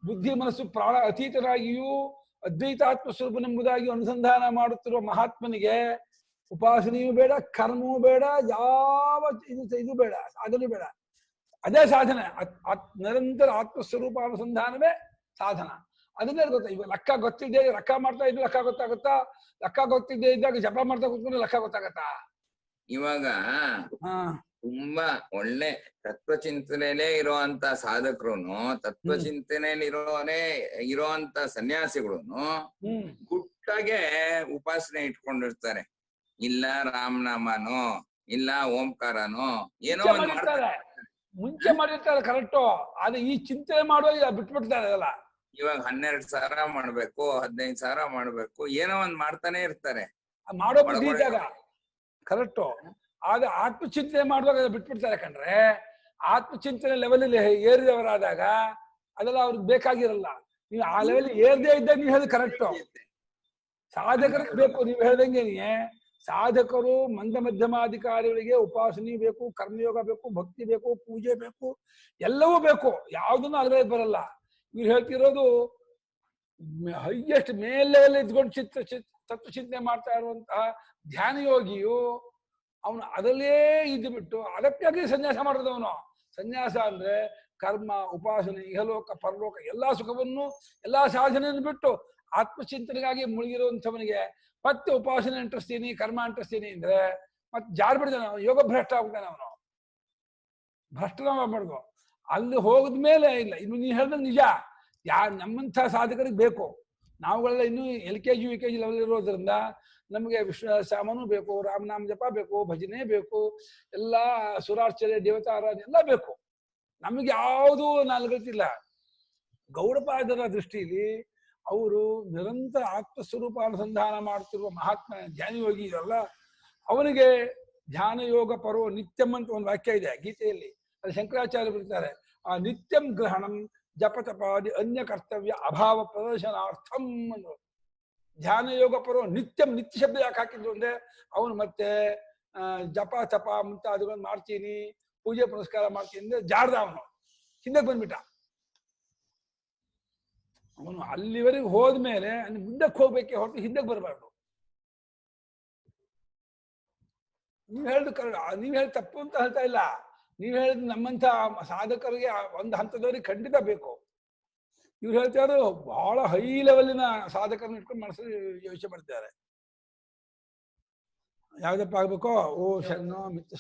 ಬುದ್ಧಿ ಮನಸ್ಸು ಪ್ರಾಣ ಅತೀತರಾಗಿಯೂ ಅದ್ವೈತಾತ್ಮ ಸ್ವರೂಪನೆಂಬುದಾಗಿ ಅನುಸಂಧಾನ ಮಾಡುತ್ತಿರುವ ಮಹಾತ್ಮನಿಗೆ ಉಪಾಸನೆಯೂ ಬೇಡ, ಕರ್ಮವೂ ಬೇಡ, ಯಾವ ಇದು ಬೇಡ, ಸಾಧನೆ ಬೇಡ. ಅದೇ ಸಾಧನೆ. ನಿರಂತರ ಆತ್ಮಸ್ವರೂಪ ಅನುಸಂಧಾನವೇ ಸಾಧನ. ಅದನ್ನೇ ಗೊತ್ತಾ. ಇವಾಗ ಲೆಕ್ಕ ಗೊತ್ತಿದ್ದೆ ಲೆಕ್ಕ ಮಾಡ್ತಾ ಇದ್ದು ಲೆಕ್ಕ ಗೊತ್ತಾಗುತ್ತಾ? ಲೆಕ್ಕ ಗೊತ್ತಿದ್ದೇ ಇದ್ದಾಗ ಜಪ ಮಾಡ್ತಾ ಕೂತ್ಕೊಂಡು ಲೆಕ್ಕ ಗೊತ್ತಾಗತ್ತಾ? ಇವಾಗ ತುಂಬಾ ಒಳ್ಳೆ ತತ್ವಚಿಂತನೆಯಲ್ಲೇ ಇರೋಂತ ಸಾಧಕರುನು, ತತ್ವಚಿಂತನೆಯಲ್ಲಿ ಇರೋಂತ ಸನ್ಯಾಸಿಗಳು ಗುಟ್ಟಾಗೆ ಉಪಾಸನೆ ಇಟ್ಕೊಂಡಿರ್ತಾರೆ. ಇಲ್ಲ ರಾಮನಾಮನೋ, ಇಲ್ಲ ಓಂಕಾರನೋ, ಏನೋ ಒಂದ್ ಮಾಡ್ತಾರೆ. ಮುಂಚೆ ಮಾಡಿರ್ತಾರೆ ಕರೆಕ್ಟು, ಆದ್ರೆ ಈ ಚಿಂತನೆ ಮಾಡುವಾಗ ಬಿಟ್ಬಿಡ್ತಾರೆ ಅದೆಲ್ಲ. ಇವಾಗ 12,000 ಮಾಡ್ಬೇಕು, 15,000 ಮಾಡ್ಬೇಕು, ಏನೋ ಒಂದ್ ಮಾಡ್ತಾನೆ ಇರ್ತಾರೆ. ಮಾಡೋ ಬುದ್ಧಿ ಇದ್ದಾಗ ಕರೆಕ್ಟು, ಆಗ ಆತ್ಮಚಿಂತನೆ ಮಾಡುವಾಗ ಬಿಟ್ಬಿಡ್ತಾರೆ ಕಣ್ರೆ. ಆತ್ಮಚಿಂತನೆ ಲೆವೆಲ್ ಏರಿದವರಾದಾಗ ಅದೆಲ್ಲ ಅವ್ರಿಗೆ ಬೇಕಾಗಿರಲ್ಲ. ನೀವು ಆ ಲೆವೆಲ್ ಏರ್ದೇ ಇದ್ದಾಗ ನೀವು ಹೇಳಿ ಕರೆಕ್ಟು. ಸಾಧಕರಿಗೆ ಬೇಕು, ನೀವು ಹೇಳ್ದಂಗೆ ಸಾಧಕರು ಮಂದ ಮಧ್ಯಮಾಧಿಕಾರಿಗಳಿಗೆ ಉಪಾಸನೆ ಬೇಕು, ಕರ್ಮಯೋಗ ಬೇಕು, ಭಕ್ತಿ ಬೇಕು, ಪೂಜೆ ಬೇಕು, ಎಲ್ಲವೂ ಬೇಕು. ಯಾವುದನ್ನು ಅಲ್ಲದೆ ಬರಲ್ಲ. ನೀವು ಹೇಳ್ತಿರೋದು ಹೈಯೆಸ್ಟ್ ಮೇಲ್ ಲೆವೆಲ್ ಇದ್ಕೊಂಡು ತತ್ವಚಿಂತನೆ ಮಾಡ್ತಾ ಇರುವಂತಹ ಧ್ಯಾನ ಯೋಗಿಯು ಅವನು ಅದರಲ್ಲೇ ಇದ್ದು ಬಿಟ್ಟು ಅದಕ್ಕಾಗಿ ಸನ್ಯಾಸ ಮಾಡಿದವನು. ಸನ್ಯಾಸ ಅಂದ್ರೆ ಕರ್ಮ, ಉಪಾಸನೆ, ಇಹಲೋಕ ಪರಲೋಕ ಎಲ್ಲಾ ಸುಖವನ್ನು ಎಲ್ಲಾ ಸಾಧನೆಯನ್ನು ಬಿಟ್ಟು ಆತ್ಮಚಿಂತನೆಗಾಗಿ ಮುಳುಗಿರುವಂಥವನಿಗೆ ಮತ್ತೆ ಉಪಾಸನೆ ಅಂಟಿಸ್ತೀನಿ, ಕರ್ಮ ಅಂಟಿಸ್ತೀನಿ ಅಂದ್ರೆ ಮತ್ತೆ ಜಾರ್ ಬಿಡ್ತಾನೆ ಅವನು, ಯೋಗ ಭ್ರಷ್ಟ ಆಗ್ತಾನೆ ಅವನು. ಭ್ರಷ್ಟನ ಮಾಡ್ಬಾರ್ದು. ಅಲ್ಲಿ ಹೋಗಿದ್ಮೇಲೆ ಇಲ್ಲ. ಇನ್ನು ನೀನು ಹೇಳ್ದಂಗೆ ನಿಜ, ನಮ್ಮಂಥ ಸಾಧಕರಿಗೆ ಬೇಕು. ನಾವುಗಳೆಲ್ಲ ಇನ್ನೂ LKG UKG ಲೆವೆಲ್ ಇರೋದ್ರಿಂದ ನಮಗೆ ವಿಷ್ಣು ಸಾಮನೂ ಬೇಕು, ರಾಮನಾಮ ಜಪ ಬೇಕು, ಭಜನೆ ಬೇಕು, ಎಲ್ಲ ಸುರಾರ್ಚನೆ, ದೇವತಾ ಆರಾಧನೆ ಎಲ್ಲ ಬೇಕು. ನಮಗೆ ಯಾವುದು ನಾಲ್ಗೊತ್ತಿಲ್ಲ. ಗೌಡಪಾದರ ದೃಷ್ಟಿಯಲ್ಲಿ ಅವರು ನಿರಂತರ ಆತ್ಮಸ್ವರೂಪ ಅನುಸಂಧಾನ ಮಾಡ್ತಿರುವ ಮಹಾತ್ಮ ಧ್ಯಾನಯೋಗಿ ಇದಲ್ಲ, ಅವನಿಗೆ ಧ್ಯಾನ ಯೋಗ ಪರೋ ನಿತ್ಯಂ ಅಂತ ಒಂದು ವಾಕ್ಯ ಇದೆ ಗೀತೆಯಲ್ಲಿ. ಅದು ಶಂಕರಾಚಾರ್ಯ ಬರೀತಾರೆ, ಆ ನಿತ್ಯಂ ಗ್ರಹಣಂ ಜಪತಪಾದಿ ಅನ್ಯ ಕರ್ತವ್ಯ ಅಭಾವ ಪ್ರದರ್ಶನಾರ್ಥಂ ಅಂದ್ರು. ಧ್ಯಾನ ಯೋಗ ಪರೋ ನಿತ್ಯಂ, ನಿತ್ಯ ಶಬ್ದ ಯಾಕೆ ಹಾಕಿದ್ರು ಅಂದ್ರೆ ಅವನು ಮತ್ತೆ ಜಪ ತಪ ಮುಂತಾದಗಳನ್ನು ಮಾಡ್ತೀನಿ, ಪೂಜೆ ಪುನಸ್ಕಾರ ಮಾಡ್ತೀನಿ ಅಂದ್ರೆ ಜಾರ್ದ ಅವನು ಹಿಂದಕ್ಕೆ ಬಂದ್ಬಿಟ್ಟ. ಅವನು ಅಲ್ಲಿವರೆಗೆ ಹೋದ್ಮೇಲೆ ಮುಂದಕ್ಕೆ ಹೋಗ್ಬೇಕೆ ಹೊರತು ಹಿಂದಕ್ಕೆ ಬರಬಾರ್ದು. ನೀವ್ ಹೇಳಿದ್ ನೀವ್ ಹೇಳಿ ತಪ್ಪು ಅಂತ ಹೇಳ್ತಾ ಇಲ್ಲ. ನೀವ್ ಹೇಳಿದ್ ನಮ್ಮಂತ ಸಾಧಕರಿಗೆ ಒಂದು ಹಂತದವರಿಗೆ ಖಂಡಿತ ಬೇಕು. ಇವ್ರು ಹೇಳ್ತಾ ಇದ್ರು ಬಹಳ ಹೈ ಲೆವೆಲಿನ ಸಾಧಕರನ್ನ ಇಟ್ಕೊಂಡು ಮನಸ್ಸಲ್ಲಿ ಯೋಚನೆ ಮಾಡ್ತಾರೆ. ಯಾವ್ದಪ್ಪ ಆಗ್ಬೇಕೋ ಓ ಶರಣೋ ಮಿತ್ರ